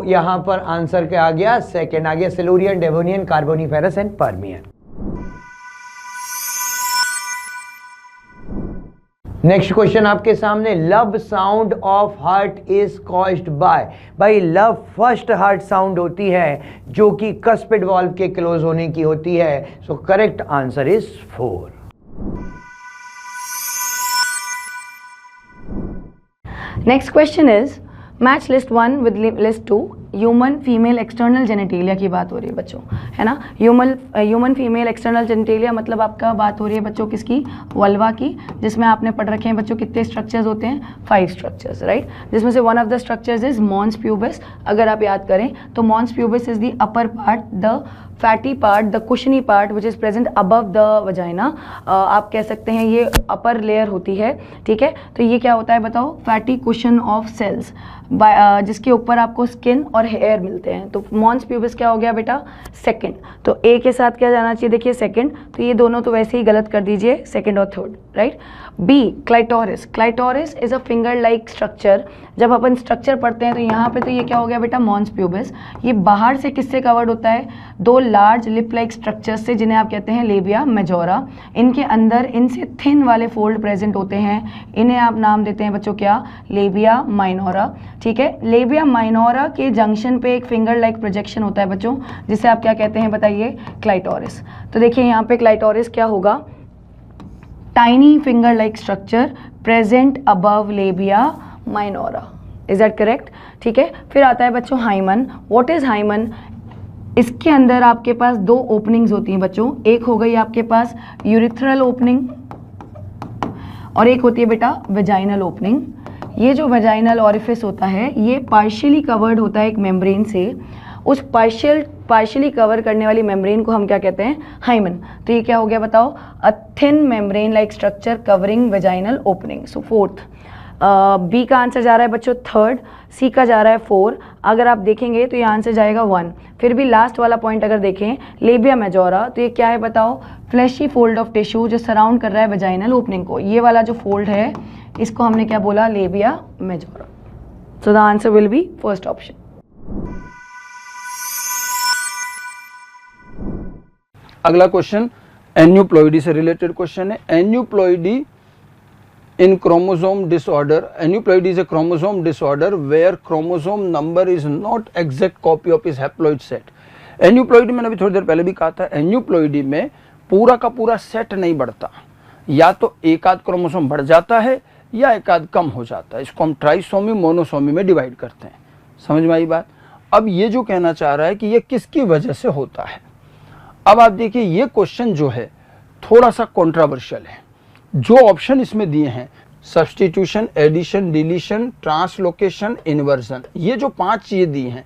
यहाँ पर आंसर क्या आ गया, सेकेंड आ गया, Silurian, Devonian, Carboniferous and Permian. Next question आपके सामने, love sound of heart is caused by. भाई लव फर्स्ट हार्ट साउंड होती है जो कि कस्पिड वाल्व के क्लोज होने की होती है। So correct answer is 4। Next question is match list 1 with list 2। Human female external genitalia की बात हो रही है बच्चों, है ना। ह्यूमन फीमेल एक्सटर्नल जेनेटेलिया मतलब आपका बात हो रही है बच्चों किसकी, वल्वा की, जिसमें आपने पढ़ रखे हैं बच्चों कितने स्ट्रक्चर्स होते हैं, 5 स्ट्रक्चर्स, राइट। जिसमें से one of the structures is mons pubis. अगर आप याद करें तो mons pubis is the upper part, the fatty part, the cushiony part which is present above the vagina. आप कह सकते हैं ये अपर लेयर होती है, ठीक है। तो ये क्या होता है बताओ, फैटी कुशन ऑफ सेल्स, जिसके ऊपर आपको स्किन और हेयर मिलते हैं। तो मॉन्स प्यूबिस क्या हो गया बेटा, सेकंड। तो ए के साथ क्या जाना चाहिए, देखिए सेकंड। तो ये दोनों तो वैसे ही गलत कर दीजिए, सेकंड और third, right. B clitoris. Clitoris is a finger like structure. जब अपन स्ट्रक्चर पढ़ते हैं तो यहाँ पे तो ये क्या हो गया बेटा, मॉन्स प्यूबिस। ये बाहर से किससे कवर्ड होता है, 2 लार्ज लिप लाइक स्ट्रक्चर्स से, जिन्हें आप कहते हैं लेबिया मेजोरा। इनके अंदर इनसे थिन वाले फोल्ड प्रेजेंट होते हैं, इन्हें आप नाम देते हैं बच्चों क्या, लेबिया माइनोरा, ठीक है। लेबिया माइनोरा के जंक्शन पे एक फिंगर लाइक प्रोजेक्शन होता है बच्चों, जिसे आप क्या कहते हैं बताइए, क्लाइटोरिस। तो देखिए यहाँ पे क्लाइटोरिस क्या होगा, tiny finger like structure present above labia minora. Is that correct, ठीक है। फिर आता है बच्चों हाइमन। व्हाट इज हाइमन, इसके अंदर आपके पास 2 ओपनिंग्स होती हैं बच्चों। एक हो गई आपके पास यूरिथ्रल ओपनिंग और एक होती है बेटा वेजाइनल ओपनिंग। ये जो वेजाइनल ऑरिफिस होता है ये पार्शियली कवर्ड होता है एक मेम्ब्रेन से। उस पार्शियली कवर करने वाली मेम्ब्रेन को हम क्या कहते हैं, हाइमन। तो ये क्या हो गया बताओ, a thin membrane like structure covering vaginal opening. So fourth. B का आंसर जा रहा है बच्चों 3rd, सी का जा रहा है 4। अगर आप देखेंगे तो ये आंसर जाएगा 1। फिर भी लास्ट वाला पॉइंट अगर देखें, लेबिया मेजोरा, तो ये क्या है बताओ, फ्लैशी फोल्ड ऑफ टिश्यू जो सराउंड कर रहा है वेजाइनल ओपनिंग को। ये वाला जो फोल्ड है इसको हमने क्या बोला, labia majora. So the answer will B first option. अगला क्वेश्चन एन्यूप्लॉइडी से रिलेटेड क्वेश्चन है। Aneuploidy in chromosome disorder, aneuploidy is a chromosome disorder where chromosome number is not exact copy of his haploid set. Aneuploidy मैंने अभी थोड़ी देर पहले भी कहा था, एन्यूप्लॉइडी में पूरा का पूरा सेट नहीं बढ़ता, या तो एक आध क्रोमोसोम बढ़ जाता है या एक आध कम हो जाता है। इसको हम ट्राइसोमी मोनोसोमी में डिवाइड करते हैं। समझ में आई बात। अब ये जो कहना चाह रहा है कि ये किसकी वजह से होता है। अब आप देखिए ये क्वेश्चन जो है थोड़ा सा कॉन्ट्रावर्शियल है। जो ऑप्शन इसमें दिए हैं, substitution, addition, deletion, translocation, inversion, ये जो 5 चीजें दी हैं,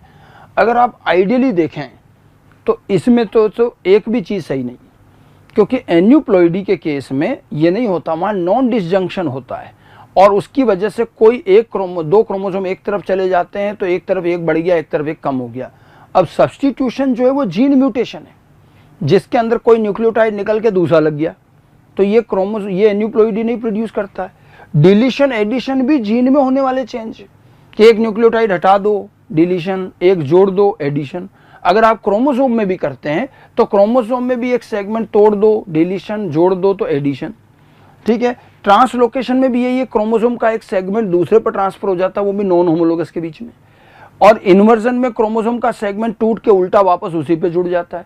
अगर आप आइडियली देखें तो इसमें तो एक भी चीज़ सही नहीं, क्योंकि एन्यूप्लॉइडी के केस में ये नहीं होता, वहाँ नॉन डिसजंक्शन होता है और उसकी वजह से कोई दो क्रोमोसोम एक तरफ चले जाते हैं तो एक तरफ एक बढ़ गया, एक तरफ एक कम हो गया। अब सब्स्टिट्यूशन जो है वो जीन म्यूटेशन है, जिसके अंदर कोई न्यूक्लियोटाइड निकल के दूसरा लग गया, तो ये एन्यूप्लॉइडी नहीं प्रोड्यूस करता है। डिलीशन एडिशन भी जीन में होने वाले चेंज, कि एक न्यूक्लियोटाइड हटा दो डिलीशन, एक जोड़ दो एडिशन। अगर आप क्रोमोसोम में भी करते हैं तो क्रोमोसोम में भी एक सेगमेंट तोड़ दो डिलीशन, जोड़ दो तो एडिशन, ठीक है। ट्रांसलोकेशन में भी यही है, क्रोमोसोम का एक सेगमेंट दूसरे पर ट्रांसफर हो जाता है, वो भी नॉन होमोलोगस के बीच में। और इन्वर्जन में क्रोमोसोम का सेगमेंट टूट के उल्टा वापस उसी पे जुड़ जाता है।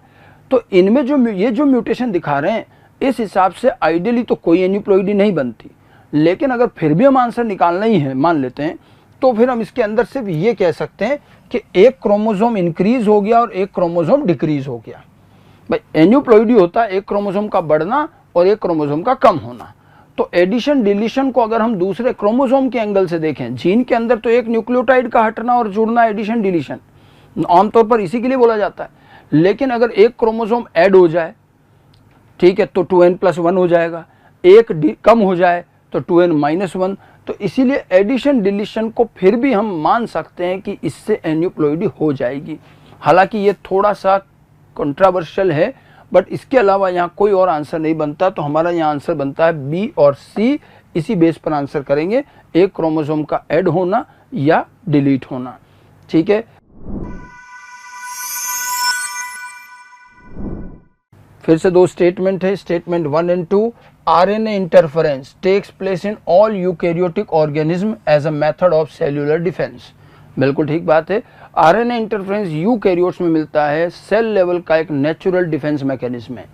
तो इनमें जो म्यूटेशन दिखा रहे हैं, इस हिसाब से आइडियली तो कोई एन्यूप्लॉइडी नहीं बनती, लेकिन अगर फिर भी हम आंसर निकालना ही है मान लेते हैं, तो फिर हम इसके अंदर सिर्फ ये कह सकते हैं कि एक क्रोमोसोम इंक्रीज हो गया और एक क्रोमोसोम डिक्रीज हो गया। भाई एन्यूप्लॉइडी होता है एक क्रोमोसोम का बढ़ना और एक क्रोमोसोम का कम होना। तो एडिशन डिलीशन को अगर हम दूसरे क्रोमोसोम के एंगल से देखें, जीन के अंदर तो एक न्यूक्लियोटाइड का हटना और जुड़ना एडिशन डिलीशन आमतौर पर इसी के लिए बोला जाता है। लेकिन अगर एक क्रोमोसोम ऐड हो जाए, ठीक है, तो 2n+1 हो जाएगा, एक कम हो जाए तो 2n-1। तो इसीलिए एडिशन डिलीशन को फिर भी हम मान सकते हैं कि इससे एन्यूप्लॉइडी हो जाएगी। हालांकि ये थोड़ा सा कंट्रोवर्शियल है, बट इसके अलावा यहाँ कोई और आंसर नहीं बनता। तो हमारा यहाँ आंसर बनता है बी और सी। इसी बेस पर आंसर करेंगे, एक क्रोमोसोम का ऐड होना या डिलीट होना, ठीक है। फिर से दो स्टेटमेंट है, statement 1 and 2। RNA interference takes place in all eukaryotic organism as a method of cellular defence. बिल्कुल ठीक बात है। RNA इंटरफेरेंस यूकैरियोट्स में मिलता है, सेल लेवल का एक नेचुरल डिफेंस मैकेनिज्म है,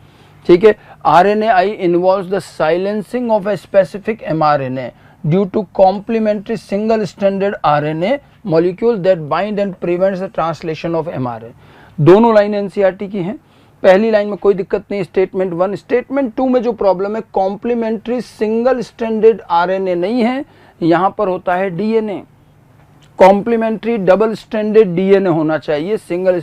ठीक है। RNAi involves the silencing of a specific mRNA due to complementary single stranded RNA molecule that bind and prevents the translation of mRNA। दोनों लाइन NCERT की हैं। पहली लाइन में कोई दिक्कत नहीं, स्टेटमेंट 1। स्टेटमेंट 2 में जो प्रॉब्लम है, कॉम्प्लीमेंट्री सिंगल स्ट्रैंडेड RNA नहीं है, यहां पर होता है DNA। Complementary double stranded DNA होना चाहिए। सिंगल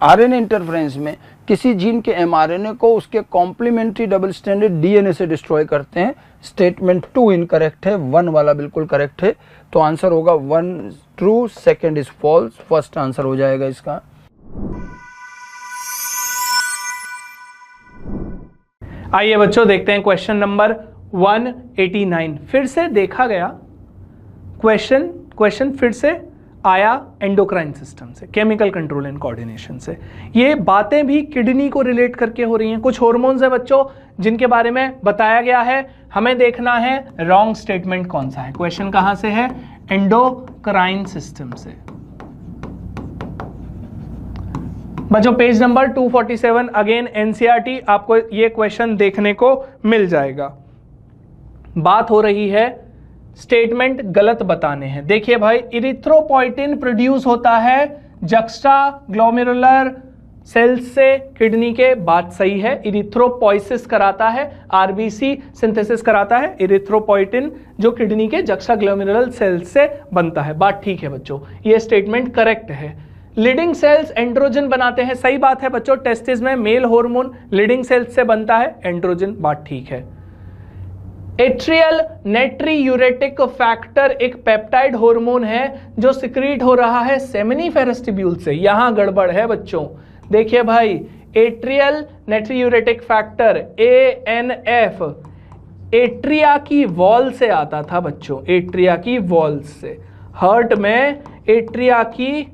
RNA इंटरफेरेंस में किसी जीन के mRNA को उसके कॉम्प्लीमेंट्री डबल स्ट्रैंडेड DNA से डिस्ट्रॉय करते हैं। स्टेटमेंट 2 इनकरेक्ट है, 1 वाला बिल्कुल करेक्ट है। तो आंसर होगा 1 true, second is false, first answer हो जाएगा इसका। आइए बच्चों देखते हैं क्वेश्चन नंबर 189। फिर से देखा गया क्वेश्चन फिर से आया एंडोक्राइन सिस्टम से, केमिकल कंट्रोल एंड कोऑर्डिनेशन से। ये बातें भी किडनी को रिलेट करके हो रही हैं। कुछ हार्मोन्स है बच्चों जिनके बारे में बताया गया है, हमें देखना है रॉन्ग स्टेटमेंट कौन सा है। क्वेश्चन कहां से है? एंडोक्राइन सिस्टम से। बच्चों पेज नंबर 247 अगेन NCERT, आपको ये क्वेश्चन देखने को मिल जाएगा। बात हो रही है स्टेटमेंट गलत बताने हैं। देखिए भाई, इरिथ्रोपोइटिन प्रोड्यूस होता है जक्स्ट्रा ग्लोमेरुलर सेल्स से किडनी के, बात सही है। इरिथ्रोपोइसिस कराता है, RBC सिंथेसिस कराता है इरिथ्रोपोइटिन, जो किडनी के जक्स्ट्रा ग्लोमेरुलर सेल्स से बनता है। बात ठीक है बच्चों, ये स्टेटमेंट करेक्ट है। लीडिंग सेल्स एंड्रोजन बनाते हैं, सही बात है बच्चों। टेस्टिस में मेल हार्मोन लीडिंग सेल्स से बनता है एंड्रोजन, बात ठीक है। एट्रियल नेट्रीयूरेटिक फैक्टर एक पेप्टाइड हार्मोन है जो सिक्रीट हो रहा है सेमिनिफेरस ट्यूब्यूल से, यहां गड़बड़ है बच्चों। देखिए भाई, atrial natriuretic factor ANF atria की वॉल से आता था बच्चों, एट्रिया की वॉल से। हार्ट में एट्रिया की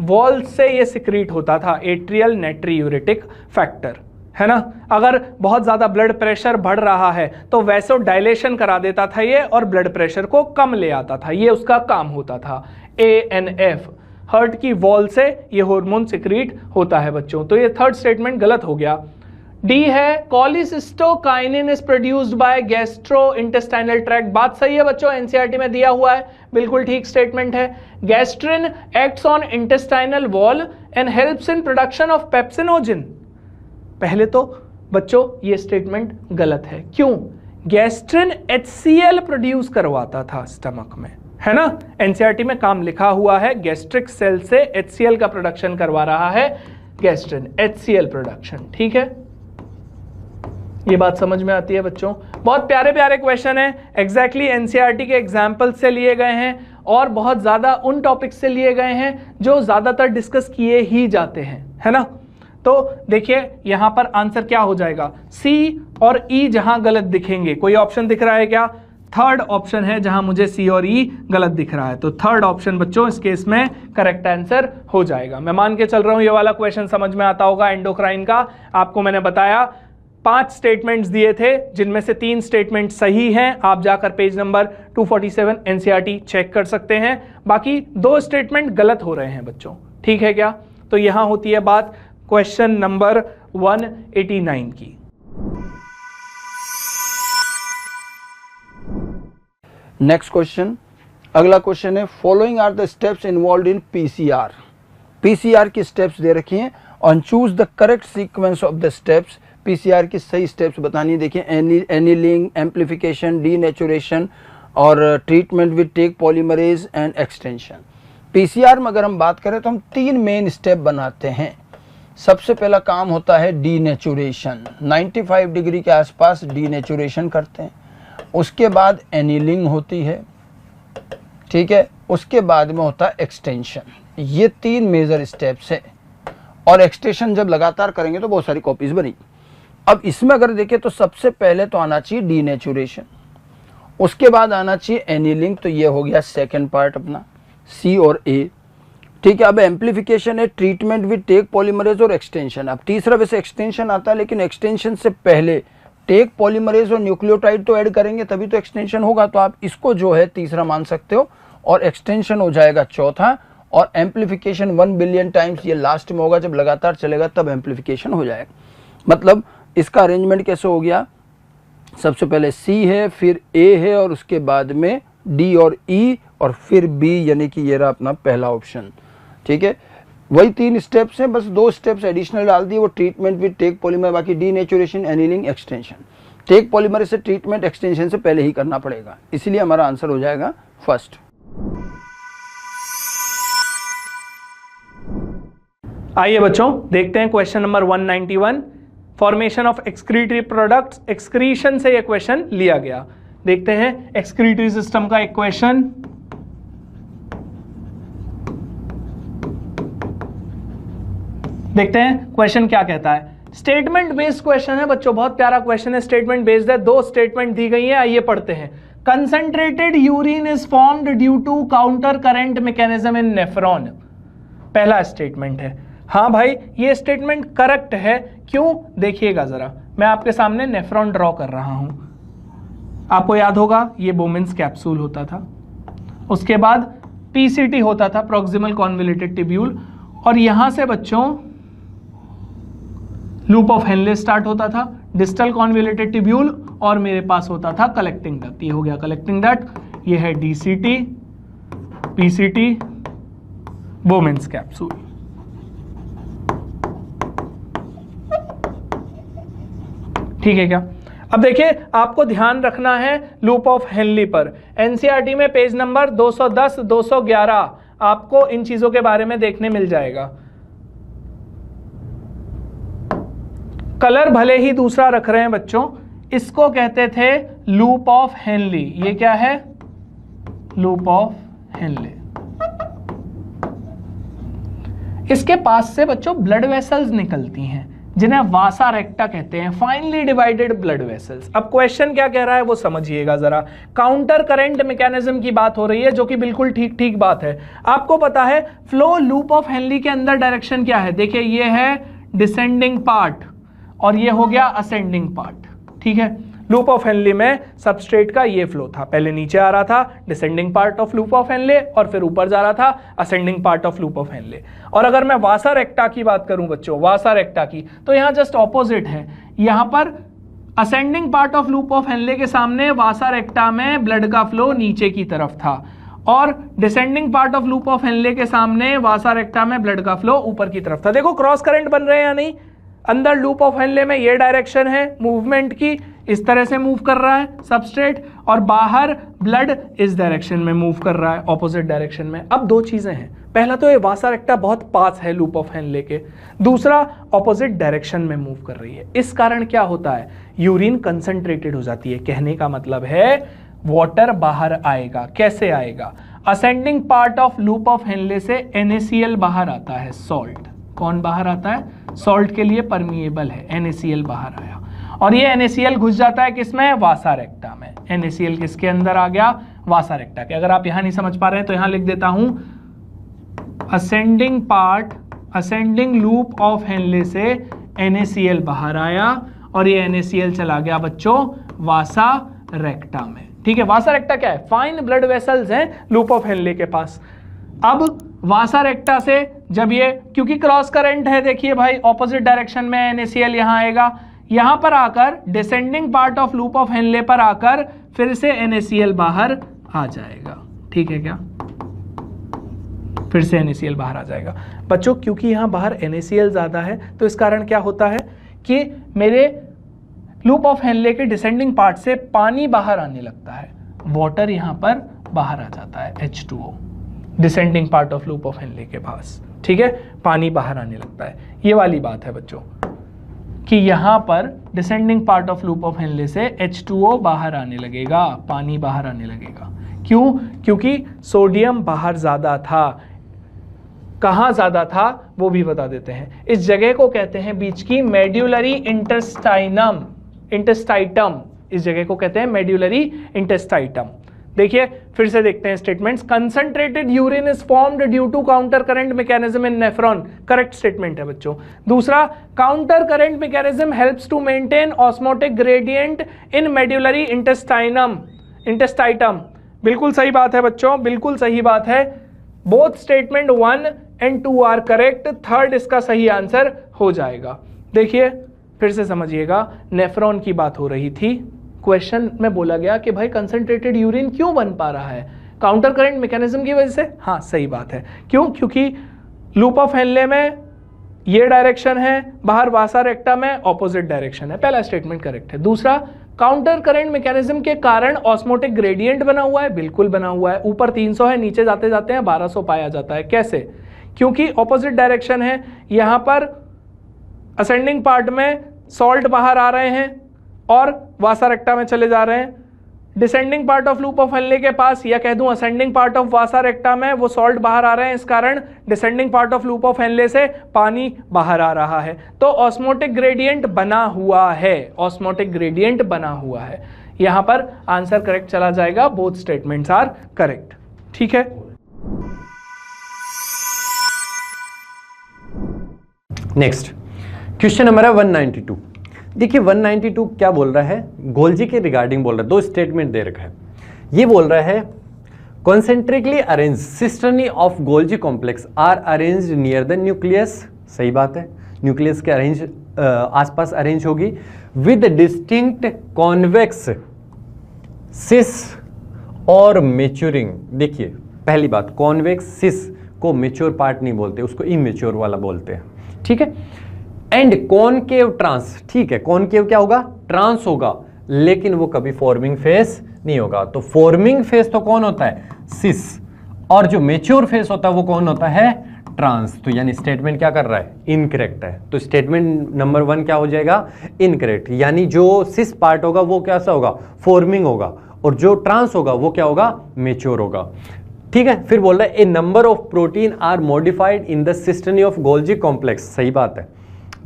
वॉल से ये सिक्रीट होता था, एट्रियल नेट्रीयूरेटिक फैक्टर, है ना। अगर बहुत ज्यादा ब्लड प्रेशर बढ़ रहा है तो वैसो डायलेशन करा देता था ये और ब्लड प्रेशर को कम ले आता था, ये उसका काम होता था। ANF हार्ट की वॉल से ये हार्मोन सिक्रीट होता है बच्चों। तो ये थर्ड स्टेटमेंट गलत हो गया। डी है cholecystokinin is produced by gastro intestinal tract, बात सही है बच्चों, NCERT में दिया हुआ है, बिल्कुल ठीक स्टेटमेंट है। Gastrin acts on intestinal wall and helps in production of pepsinogen. पहले तो बच्चों ये स्टेटमेंट गलत है। क्यों? गैस्ट्रिन HCl प्रोड्यूस करवाता था स्टमक में, है ना, एनसीईआरटी में काम लिखा हुआ है, गैस्ट्रिक सेल से HCl का प्रोडक्शन करवा रहा है गैस्ट्रिन, HCl प्रोडक्शन। ठीक है, ये बात समझ में आती है बच्चों। बहुत प्यारे प्यारे क्वेश्चन है, एग्जैक्टली एनसीईआरटी के एग्जाम्पल से लिए गए हैं और बहुत ज्यादा उन टॉपिक से लिए गए हैं जो ज्यादातर डिस्कस किए ही जाते हैं, है ना। तो देखिए यहां पर आंसर क्या हो जाएगा, सी और ई जहां गलत दिखेंगे, कोई ऑप्शन दिख रहा है क्या, थर्ड ऑप्शन है जहां मुझे सी और ई गलत दिख रहा है, तो थर्ड ऑप्शन बच्चों इस केस में करेक्ट आंसर हो जाएगा। मैं मान के चल रहा हूं ये वाला क्वेश्चन समझ में आता होगा। एंडोक्राइन का आपको मैंने बताया 5 स्टेटमेंट्स दिए थे, जिनमें से 3 स्टेटमेंट सही हैं, आप जाकर पेज नंबर 247 एनसीईआरटी चेक कर सकते हैं, बाकी 2 स्टेटमेंट गलत हो रहे हैं बच्चों। ठीक है क्या, तो यहां होती है बात क्वेश्चन नंबर 189 की। नेक्स्ट क्वेश्चन, अगला क्वेश्चन है following are the steps involve in PCR. PCR की स्टेप्स दे रखी हैं और choose the correct sequence of the steps. PCR की सही स्टेप्स बतानी है। देखिए एनीलिंग, एम्प्लीफिकेशन, डीनेचुरेशन और treatment with Taq polymerase and extension. PCR में अगर हम बात करें तो हम 3 मेन स्टेप बनाते हैं। सबसे पहला काम होता है डीनेचुरेशन, 95 डिग्री के आसपास डीनेचुरेशन करते हैं। उसके बाद एनीलिंग होती है, ठीक है, उसके बाद में होता है एक्सटेंशन। ये 3 मेजर स्टेप्स है और एक्सटेंशन जब लगातार करेंगे तो बहुत सारी कॉपीज बनी। अब इसमें अगर देखें तो सबसे पहले तो आना चाहिए डीनेचुरेशन, उसके बाद आना चाहिए एनीलिंग, तो ये हो गया सेकंड पार्ट अपना सी और ए। ठीक है, अब एम्प्लीफिकेशन है, ट्रीटमेंट विद टेक पॉलीमरेज और एक्सटेंशन। अब तीसरा वैसे एक्सटेंशन आता है, लेकिन एक्सटेंशन से पहले टेक पॉलीमरेज और न्यूक्लियोटाइड तो ऐड करेंगे तभी तो एक्सटेंशन होगा, तो आप इसको जो है तीसरा मान सकते हो और एक्सटेंशन हो जाएगा चौथा। और एम्प्लीफिकेशन 1 बिलियन टाइम्स ये लास्ट में होगा, जब लगातार चलेगा तब एम्प्लीफिकेशन हो जाएगा। मतलब इसका अरेंजमेंट कैसे हो गया, सबसे पहले सी है, फिर ए है और उसके बाद में डी और ई और फिर बी, यानी कि ये रहा अपना पहला ऑप्शन। ठीक है, वही 3 स्टेप्स हैं, बस 2 स्टेप्स एडिशनल डाल दिए, वो ट्रीटमेंट विद टेक पॉलीमर, बाकी denaturation, annealing, extension. Taq polymer से ट्रीटमेंट एक्सटेंशन से पहले ही करना पड़ेगा, इसलिए हमारा आंसर हो जाएगा फर्स्ट। आइए बच्चों देखते हैं question number 191, formation of excretory products. Excretion से यह क्वेश्चन लिया गया। देखते हैं एक्सक्रीटरी सिस्टम का एक क्वेश्चन। देखते हैं क्वेश्चन क्या कहता है। स्टेटमेंट बेस्ड क्वेश्चन है बच्चों, बहुत प्यारा क्वेश्चन है, स्टेटमेंट बेस्ड है। 2 स्टेटमेंट दी गई है, आइए पढ़ते हैं। Concentrated urine is formed due to counter current mechanism in nephron. पहला स्टेटमेंट है। हाँ भाई, ये स्टेटमेंट करेक्ट है। क्यों, देखिएगा जरा, मैं आपके सामने नेफ्रॉन ड्रॉ कर रहा हूं। आपको याद होगा ये बोमेंस कैप्सूल होता था, उसके बाद पीसीटी होता था, प्रॉक्सिमल कॉन्वोल्यूटेड ट्यूब्यूल, और यहां से बच्चों लूप ऑफ हेनले स्टार्ट होता था, डिस्टल कॉन्वोल्यूटेड ट्यूब्यूल, और मेरे पास होता था कलेक्टिंग डक्ट। ये हो गया कलेक्टिंग डक्ट, ये है डीसीटी, पीसीटी, बोमेंस कैप्सूल। ठीक है क्या, अब देखिए आपको ध्यान रखना है लूप ऑफ हेनली पर। एनसीईआरटी में पेज नंबर 210, 211 आपको इन चीजों के बारे में देखने मिल जाएगा। कलर भले ही दूसरा रख रहे हैं बच्चों, इसको कहते थे लूप ऑफ हेनली। ये क्या है, लूप ऑफ हेनली। इसके पास से बच्चों ब्लड वेसल्स निकलती हैं जिन्हें वासा रेक्टा कहते हैं, फाइनली डिवाइडेड ब्लड वेसल्स। अब क्वेश्चन क्या कह रहा है वो समझिएगा जरा। काउंटर करंट मैकेनिज्म की बात हो रही है, जो कि बिल्कुल ठीक ठीक बात है। आपको पता है फ्लो लूप ऑफ हेनली के अंदर डायरेक्शन क्या है, देखिए ये है डिसेंडिंग पार्ट और ये हो गया असेंडिंग पार्ट। ठीक है, लूप ऑफ हेनली में सबस्ट्रेट का ये फ्लो था, पहले नीचे आ रहा था descending part of loop of Henle और फिर ऊपर जा रहा था ascending part of loop of Henle. और अगर मैं वासा रेक्टा की बात करूं बच्चों, वासा रेक्टा की, तो यहां जस्ट ऑपोजिट है। यहां पर ascending part of loop of Henle के सामने वासा रेक्टा में ब्लड का फ्लो नीचे की तरफ था और descending part of loop of Henle के सामने वासा रेक्टा में ब्लड का फ्लो ऊपर की तरफ था। देखो क्रॉस करंट बन रहे हैं या नहीं। अंदर लूप ऑफ हेनले में ये डायरेक्शन है मूवमेंट की, इस तरह से मूव कर रहा है सबस्ट्रेट, और बाहर ब्लड इस डायरेक्शन में मूव कर रहा है, ऑपोजिट डायरेक्शन में। अब दो चीजें हैं, पहला तो ये वासा रेक्टा बहुत पास है लूप ऑफ हेनले के, दूसरा ऑपोजिट डायरेक्शन में मूव कर रही है। इस कारण क्या होता है, यूरिन कंसंट्रेटेड हो जाती है। कहने का मतलब है वाटर बाहर आएगा। कैसे आएगा, ascending part of loop of Henle से NaCl बाहर आता है, सॉल्ट। कौन बाहर आता है, सॉल्ट के लिए परमिएबल है, NaCl बाहर आया, और ये NaCl घुस जाता है किसमें, वासा रेक्टा में। NaCl किसके अंदर आ गया, वासा रेक्टा के। अगर आप यहां नहीं समझ पा रहे हैं तो यहां लिख देता हूं, ascending part, ascending loop of Henle से NaCl बाहर आया और ये NaCl चला गया बच्चों वासा रेक्टा में। ठीक है, वासा रेक्टा क्या है, फाइन ब्लड वेसल्स हैं लूप ऑफ हेनले के पास। अब वासा रेक्टा से जब ये, क्योंकि क्रॉस करंट है, देखिए भाई ऑपोजिट डायरेक्शन में NaCl यहां आएगा, यहां पर आकर descending part of loop of Henle पर आकर फिर से NaCl बाहर आ जाएगा। ठीक है क्या, फिर से NaCl बाहर आ जाएगा बच्चों। क्योंकि यहां बाहर NaCl ज्यादा है तो इस कारण क्या होता है कि मेरे लूप ऑफ हेनले के डिसेंडिंग पार्ट से पानी बाहर आने लगता है, वाटर यहां पर बाहर आ जाता है, H2O, descending part of loop of Henle के पास। ठीक है, पानी बाहर आने लगता है। ये वाली बात है बच्चों कि यहां पर descending part of loop of Henle से H2O बाहर आने लगेगा, पानी बाहर आने लगेगा। क्यों, क्योंकि सोडियम बाहर ज्यादा था। कहां ज्यादा था वो भी बता देते हैं। इस जगह को कहते हैं बीच की मेड्यूलरी इंटेस्टाइनम, इंटेस्टाइटम, इस जगह को कहते हैं मेड्यूलरी इंटेस्टाइटम। देखिए फिर से देखते हैं statements. Concentrated urine is formed due to counter current mechanism in nephron, correct statement है बच्चों। दूसरा, counter current mechanism helps to maintain osmotic gradient in medullary interstitium, interstitium. बिल्कुल सही बात है बच्चों, बिल्कुल सही बात है। Both statement 1 and 2 are correct, third इसका सही आंसर हो जाएगा। देखिए फिर से समझिएगा, नेफ्रॉन की बात हो रही थी, क्वेश्चन में बोला गया कि भाई कंसंट्रेटेड यूरिन क्यों बन पा रहा है, काउंटर करंट मैकेनिज्म की वजह से। हाँ सही बात है, क्यों, क्योंकि लूप ऑफ हेनले में ये डायरेक्शन है, बाहर वासा रेक्टा में ऑपोजिट डायरेक्शन है। पहला स्टेटमेंट करेक्ट है। दूसरा, काउंटर करंट मैकेनिज्म के कारण ऑस्मोटिक ग्रेडियंट बना हुआ है, बिल्कुल बना हुआ है। ऊपर 300 है, नीचे जाते जाते हैं 1200 पाया जाता है। कैसे, क्योंकि ऑपोजिट डायरेक्शन है, यहां पर असेंडिंग पार्ट में सॉल्ट बाहर आ रहे हैं और वासा रेक्टा में चले जा रहे हैं। Descending part of loop of Henle के पास, या कह दूं असेंडिंग पार्ट ऑफ वासा रेक्टा में वो सॉल्ट बाहर आ रहे हैं, इस कारण descending part of loop of Henle से पानी बाहर आ रहा है। तो ऑस्मोटिक ग्रेडियंट बना हुआ है, ऑस्मोटिक ग्रेडियंट बना हुआ है। यहां पर आंसर करेक्ट चला जाएगा, बोथ स्टेटमेंट्स आर करेक्ट। ठीक है, नेक्स्ट क्वेश्चन नंबर है 192। देखिए 192 क्या बोल रहा है, गोल्जी के रिगार्डिंग बोल रहा है। दो स्टेटमेंट दे रखा है। ये बोल रहा है concentrically arrange cisternae of Golgi complex are arranged near the nucleus. सही बात है, न्यूक्लियस के अरेंज आसपास अरेंज होगी विद डिस्टिंक्ट कॉन्वेक्स सिस और मेच्योरिंग। देखिए पहली बात, कॉन्वेक्स सिस को मेच्योर पार्ट नहीं बोलते, उसको इमेच्योर वाला बोलते हैं। ठीक है, एंड कॉनकेव ट्रांस। ठीक है, कॉनकेव क्या होगा, ट्रांस होगा, लेकिन वो कभी फॉर्मिंग फेस नहीं होगा। तो फॉर्मिंग फेस तो कौन होता है, सिस, और जो मेच्योर फेस होता है वो कौन होता है, ट्रांस। तो यानी स्टेटमेंट क्या कर रहा है, इनकरेक्ट है। तो स्टेटमेंट नंबर 1 क्या हो जाएगा, इनकरेक्ट। यानी जो सिस पार्ट होगा वो कैसा होगा, फॉर्मिंग होगा, और जो ट्रांस होगा वो क्या होगा, मेच्योर होगा। ठीक है, फिर बोल रहा है a number of protein are modified in the cisternae of Golgi complex. सही बात है,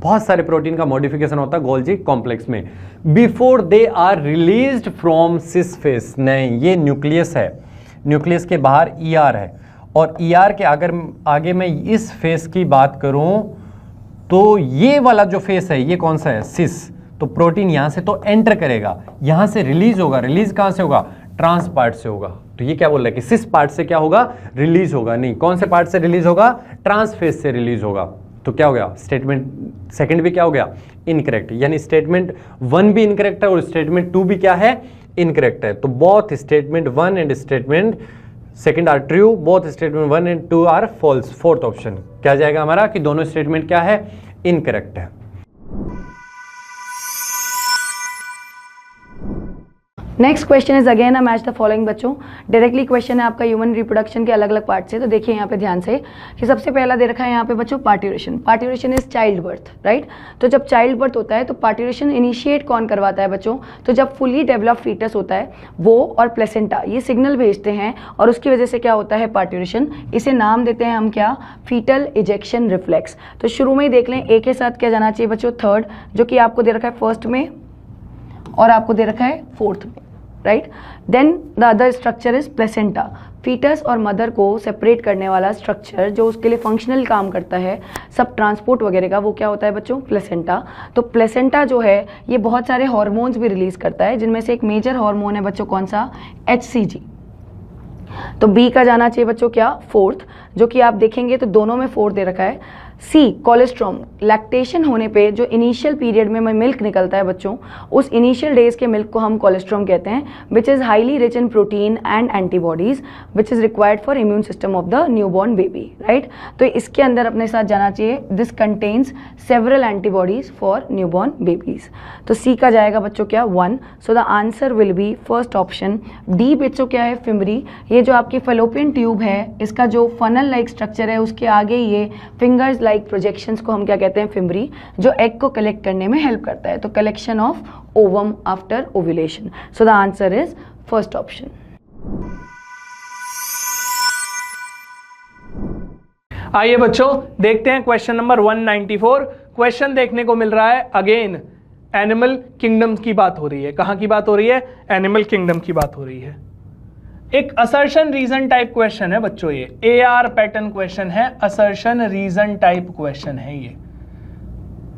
बहुत सारे प्रोटीन का मॉडिफिकेशन होता है गोल्जी कॉम्प्लेक्स में before they are released from cis face. नहीं, ये न्यूक्लियस है, न्यूक्लियस के बाहर ER है, और ER के अगर आगे मैं इस फेस की बात करूं तो ये वाला जो फेस है ये कौन सा है, सिस। तो प्रोटीन यहां से तो एंटर करेगा, यहां से रिलीज होगा। रिलीज कहां से होगा, ट्रांस पार्ट से होगा। तो ये क्या बोल रहा है कि सिस पार्ट से क्या होगा, रिलीज होगा। नहीं, कौन से पार्ट से रिलीज होगा, ट्रांस फेस से रिलीज होगा। तो क्या हो गया, स्टेटमेंट सेकंड भी क्या हो गया, इनकरेक्ट। यानी स्टेटमेंट 1 भी इनकरेक्ट है और स्टेटमेंट 2 भी क्या है, इनकरेक्ट है। तो both statement 1 and statement second are true, both statement 1 and 2 are false. Fourth option क्या जाएगा हमारा कि दोनों स्टेटमेंट क्या है, इनकरेक्ट है। Next question is again a match the following बच्चों। डायरेक्टली क्वेश्चन है आपका ह्यूमन रिप्रोडक्शन के अलग अलग पार्ट से। तो देखिए यहाँ पे ध्यान से कि सबसे पहला दे रखा है यहाँ पे बच्चों parturition. Parturition is child birth, right. तो जब चाइल्ड बर्थ होता है तो पार्ट्यूरेशन इनिशिएट कौन करवाता है बच्चों? तो जब फुली डेवलप्ड फीटस होता है वो और प्लेसेंटा ये सिग्नल भेजते हैं और उसकी वजह से क्या होता है पार्ट्यूरेशन। इसे नाम देते हैं हम क्या? Foetal ejection reflex. तो शुरू में ही देख लें ए के साथ क्या जाना चाहिए बच्चों? थर्ड, जो कि आपको दे रखा है फर्स्ट में और आपको दे रखा है फोर्थ में, right. Then the other structure is placenta. Foetus और मदर को सेपरेट करने वाला स्ट्रक्चर जो उसके लिए फंक्शनल काम करता है सब ट्रांसपोर्ट वगैरह का, वो क्या होता है बच्चों? प्लेसेंटा। तो प्लेसेंटा जो है ये बहुत सारे हार्मोन्स भी रिलीज करता है, जिनमें से एक मेजर हार्मोन है बच्चों कौन सा? HCG। तो बी का जाना चाहिए बच्चों क्या? फोर्थ, जो कि आप देखेंगे तो दोनों में फोर्थ दे रखा है। सी कोलेस्ट्रॉम। लैक्टेशन होने पे जो इनिशियल पीरियड में मिल्क निकलता है बच्चों, उस इनिशियल डेज के मिल्क को हम कोलेस्ट्रॉम कहते हैं, which is highly rich in protein and antibodies which is required for immune system of the newborn baby, right. तो इसके अंदर अपने साथ जाना चाहिए this contains several antibodies for newborn babies. तो सी का जाएगा बच्चों क्या? 1। So the answer will B first option. D बच्चों क्या है? फिमरी। ये जो आपकी फेलोपियन ट्यूब है इसका जो फनल लाइक स्ट्रक्चर है उसके आगे ये फिंगर्स लाइक प्रोजेक्शंस को हम क्या कहते हैं? फिमरी, जो एग को कलेक्ट करने में हेल्प करता है। तो collection of ovum after ovulation. So the answer is first option. आइए बच्चों देखते हैं क्वेश्चन नंबर 194। क्वेश्चन देखने को मिल रहा है अगेन एनिमल किंगडम की बात हो रही है। कहां की बात हो रही है? एनिमल किंगडम की बात हो रही है। एक असर्शन रीजन टाइप क्वेश्चन है बच्चों, ये AR पैटर्न क्वेश्चन है, असर्शन रीजन टाइप क्वेश्चन है ये।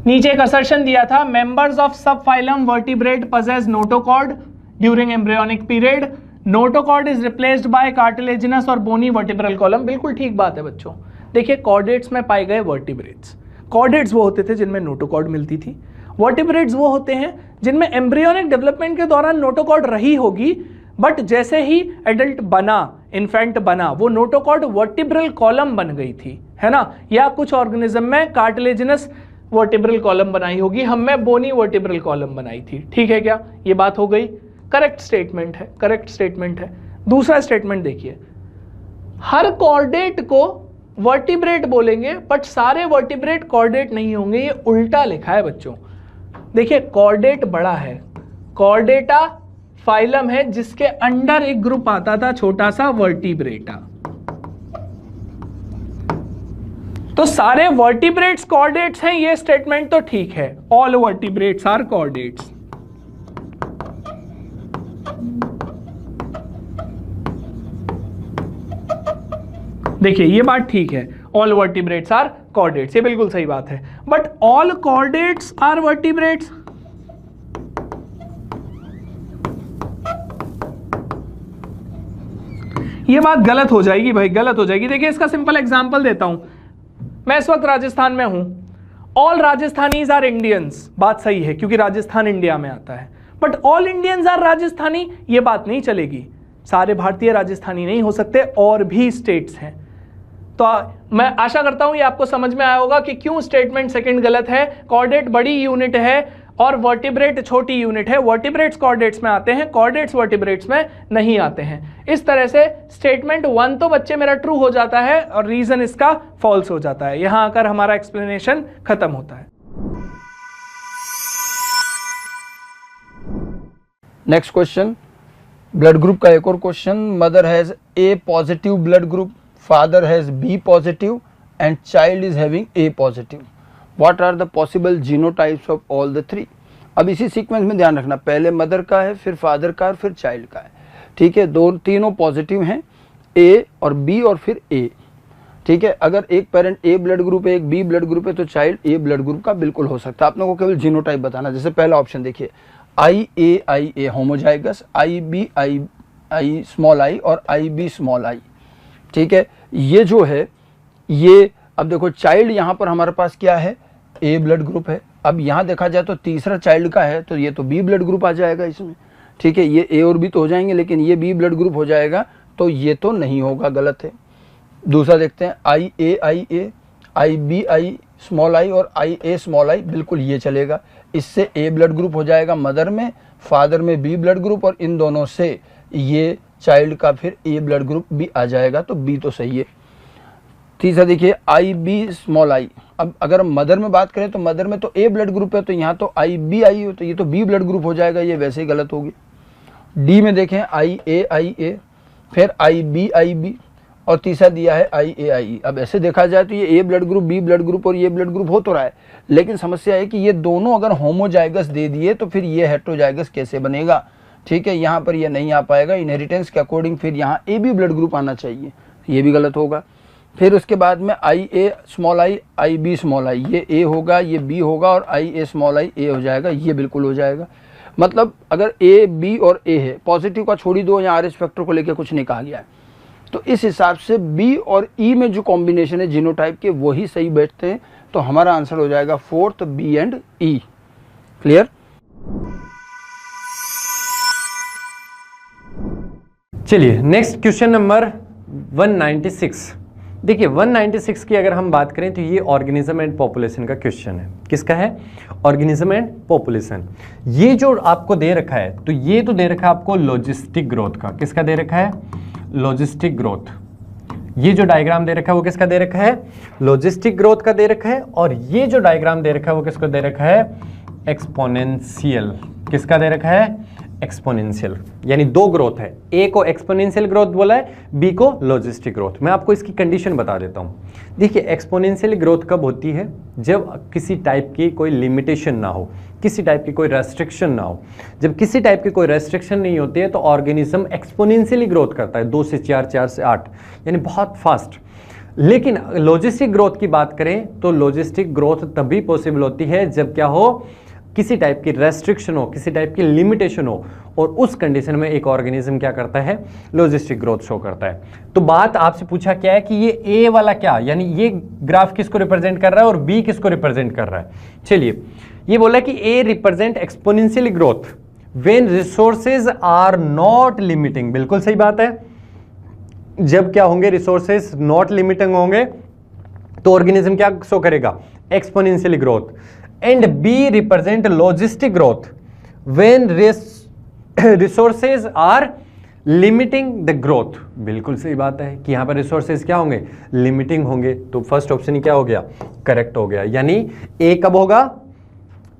नीचे एक असर्शन दिया था, मेंबर्स ऑफ सब phylum vertebrate possess notochord during embryonic period, notochord is replaced by cartilaginous और बोनी वर्टिब्रल कॉलम। बिल्कुल ठीक बात है बच्चों। देखिए कॉर्डेट्स में पाए गए वर्टिब्रेट्स, कॉर्डेट्स वो होते थे जिनमें नोटोकॉर्ड मिलती थी, वर्टिब्रेट्स वो होते हैं जिनमें एम्ब्रियोनिक डेवलपमेंट के दौरान नोटोकॉर्ड रही होगी, बट जैसे ही एडल्ट बना, इन्फेंट बना, वो नोटोकॉर्ड वर्टिब्रल कॉलम बन गई थी, है ना। या कुछ ऑर्गेनिज्म में कार्टिलेजिनस वर्टिब्रल कॉलम बनाई होगी, हम में बोनी वर्टिब्रल कॉलम बनाई थी। ठीक है क्या? ये बात हो गई। करेक्ट स्टेटमेंट है, करेक्ट स्टेटमेंट है। दूसरा स्टेटमेंट देखिए, हर कॉर्डेट को वर्टिब्रेट बोलेंगे बट सारे वर्टिब्रेट कॉर्डेट नहीं होंगे, ये उल्टा लिखा है बच्चों। देखिए कॉर्डेट बड़ा है, कॉर्डेटा फाइलम है जिसके अंडर एक ग्रुप आता था छोटा सा वर्टिब्रेटा। तो सारे वर्टिब्रेट्स कॉर्डेट्स हैं, ये स्टेटमेंट तो ठीक है, ऑल वर्टिब्रेट्स आर कॉर्डेट्स। देखिए ये बात ठीक है, ऑल वर्टिब्रेट्स आर कॉर्डेट्स, ये बिल्कुल सही बात है, but all chordates are vertebrates, ये बात गलत हो जाएगी भाई, गलत हो जाएगी। देखिए इसका सिंपल एग्जांपल देता हूं, मैं इस वक्त राजस्थान में हूं, ऑल राजस्थानीज आर इंडियंस, बात सही है क्योंकि राजस्थान इंडिया में आता है, but all Indians are Rajasthani, ये बात नहीं चलेगी। सारे भारतीय राजस्थानी नहीं हो सकते, और भी स्टेट्स हैं। तो मैं आशा करता हूं ये आपको समझ में आया होगा कि क्यों स्टेटमेंट सेकंड गलत है। कॉर्डेट बड़ी यूनिट है और वर्टिब्रेट छोटी यूनिट है, वर्टिब्रेट्स कॉर्डेट्स में आते हैं, कॉर्डेट्स वर्टिब्रेट्स में नहीं आते हैं। इस तरह से स्टेटमेंट 1 तो बच्चे मेरा ट्रू हो जाता है और रीजन इसका फॉल्स हो जाता है। यहां आकर हमारा एक्सप्लेनेशन खत्म होता है। नेक्स्ट क्वेश्चन, ब्लड ग्रुप का एक और question. Mother has A positive blood group, father has B positive and child is having A positive. What are the possible genotypes of all the three? अब इसी सीक्वेंस में ध्यान रखना, पहले मदर का है, फिर फादर का और फिर चाइल्ड का है। ठीक है, तीनों पॉजिटिव हैं, A और B और फिर A। ठीक है, अगर एक पेरेंट A ब्लड ग्रुप है, एक B ब्लड ग्रुप है, तो चाइल्ड A ब्लड ग्रुप का बिल्कुल हो सकता है। आप लोगों को केवल जीनोटाइप बताना। जैसे पहला ऑप्शन देखिए, IA homozygous, IB I small i और IB स्मॉल i। ठीक है, ये जो है ये, अब देखो चाइल्ड यहाँ पर हमारे पास क्या है, A ब्लड ग्रुप है। अब यहाँ देखा जाए तो तीसरा चाइल्ड का है, तो ये तो B ब्लड ग्रुप आ जाएगा इसमें। ठीक है, ये A और B तो हो जाएंगे, लेकिन ये B ब्लड ग्रुप हो जाएगा, तो ये तो नहीं होगा, गलत है। दूसरा देखते हैं, IA IB I small i और IA स्मॉल i, बिल्कुल ये चलेगा। इससे A ब्लड ग्रुप हो जाएगा मदर में, फादर में बी ब्लड ग्रुप और इन दोनों से ये चाइल्ड का फिर ए ब्लड ग्रुप भी आ जाएगा, तो बी तो सही है। तीसरा देखिए आई बी स्मॉल आई। अब अगर हम मदर में बात करें तो मदर में तो ए ब्लड ग्रुप है, तो यहाँ तो आई बी आई हो, तो ये तो बी ब्लड ग्रुप हो जाएगा, ये वैसे ही गलत होगी। डी में देखें आई ए, फिर आई बी और तीसरा दिया है आई ए। अब ऐसे देखा जाए तो ये A blood group, B blood group और ये ब्लड ग्रुप हो तो रहा है, लेकिन समस्या है कि ये दोनों अगर होमोजाइगस दे दिए तो फिर ये हेटेरोजाइगस कैसे बनेगा। ठीक है, यहाँ पर ये नहीं आ पाएगा, इनहेरिटेंस के अकॉर्डिंग फिर यहाँ ए बी ब्लड ग्रुप आना चाहिए, ये भी गलत होगा। फिर उसके बाद में I A small I B small I, ये ए होगा, ये बी होगा और आई ए स्मॉल आई ए हो जाएगा, ये बिल्कुल हो जाएगा। मतलब अगर ए बी और ए है, पॉजिटिव का छोड़ी दो, यहाँ आर एस फैक्टर को लेकर कुछ नहीं कहा गया है, तो इस हिसाब से बी और ई में जो कॉम्बिनेशन है जीनोटाइप के वही सही बैठते हैं, तो हमारा आंसर हो जाएगा fourth B and E. Clear? चलिए नेक्स्ट क्वेश्चन नंबर 196। देखिए 196 की अगर हम बात करें तो ये ऑर्गेनिज्म एंड पॉपुलेशन का क्वेश्चन है। किसका है? Organism and population. ये जो आपको दे रखा है, तो ये तो दे रखा है आपको लॉजिस्टिक ग्रोथ का। किसका दे रखा है? Logistic growth. ये जो डायग्राम दे रखा है वो किसका दे रखा है? लॉजिस्टिक ग्रोथ का दे रखा है। और ये जो डायग्राम दे रखा है वो किसको दे रखा है? एक्सपोनेंशियल। किसका दे रखा है? एक्सपोनेंशियल। यानी दो ग्रोथ है, ए को एक्सपोनेंशियल ग्रोथ बोला है, बी को लॉजिस्टिक ग्रोथ। मैं आपको इसकी कंडीशन बता देता हूं। देखिए एक्सपोनेंशियल ग्रोथ कब होती है? जब किसी टाइप की कोई लिमिटेशन ना हो, किसी टाइप की कोई रेस्ट्रिक्शन ना हो। जब किसी टाइप की कोई रेस्ट्रिक्शन नहीं होती है तो ऑर्गेनिज्म एक्सपोनेंशियली ग्रोथ करता है, 2 से 4, 4 से 8, यानी बहुत फास्ट। लेकिन लॉजिस्टिक ग्रोथ की बात करें तो लॉजिस्टिक ग्रोथ तभी पॉसिबल होती है जब क्या हो? किसी टाइप की रेस्ट्रिक्शन हो, किसी टाइप की लिमिटेशन हो, और उस कंडीशन में एक ऑर्गेनिज्म क्या करता है? लॉजिस्टिक ग्रोथ शो करता है। तो बात आपसे पूछा क्या है कि ये ए वाला क्या, यानी ये ग्राफ किसको रिप्रेजेंट कर रहा है और बी किसको रिप्रेजेंट कर रहा है? चलिए ये बोला कि A represent exponential growth when resources are not limiting. बिल्कुल सही बात है। जब क्या होंगे? रिसोर्सेज नॉट लिमिटिंग होंगे तो ऑर्गेनिज्म क्या शो करेगा? Exponential growth. And B represent logistic growth when resources are limiting the growth. बिल्कुल सही बात है कि यहां पर रिसोर्सेज क्या होंगे? लिमिटिंग होंगे। तो फर्स्ट ऑप्शन ही क्या हो गया? करेक्ट हो गया। यानी ए कब होगा?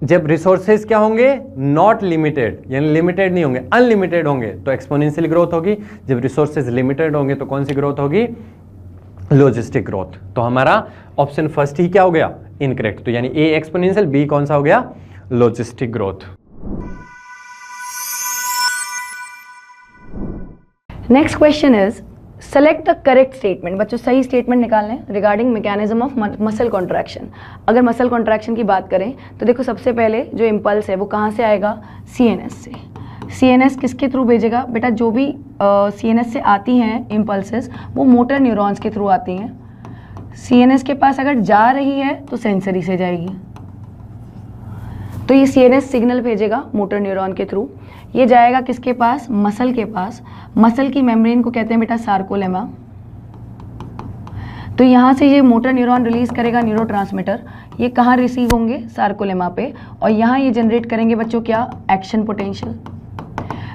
जब रिसोर्सेज क्या होंगे? नॉट लिमिटेड, यानी लिमिटेड नहीं होंगे, अनलिमिटेड होंगे तो एक्सपोनेंशियल ग्रोथ होगी। जब रिसोर्सेज लिमिटेड होंगे तो कौन सी ग्रोथ होगी? Logistic growth. तो हमारा ऑप्शन फर्स्ट ही क्या हो गया? इनकरेक्ट। तो यानी ए एक्सपोनेंशियल, बी कौन सा हो गया? Logistic growth. Next question is select the correct statement. बच्चों सही स्टेटमेंट निकालना है regarding mechanism of muscle contraction. अगर मसल कॉन्ट्रैक्शन की बात करें तो देखो सबसे पहले जो इम्पल्स है वो कहाँ से आएगा? सीएनएस से। सीएनएस किसके थ्रू भेजेगा? बेटा जो भी सीएनएस से आती हैं इम्पल्सेस वो मोटर न्यूरॉन्स के थ्रू आती हैं। सीएनएस के पास अगर जा रही है तो सेंसरी से जाएगी, तो ये सीएनएस सिग्नल भेजेगा मोटर न्यूरॉन के थ्रू। ये जाएगा किसके पास? मसल के पास। मसल की मेम्ब्रेन को कहते हैं बेटा सार्कोलेमा। तो यहाँ से ये मोटर न्यूरॉन रिलीज करेगा न्यूरोट्रांसमीटर। ये कहाँ रिसीव होंगे? सार्कोलेमा पे। और यहाँ ये जनरेट करेंगे बच्चों क्या? Action potential.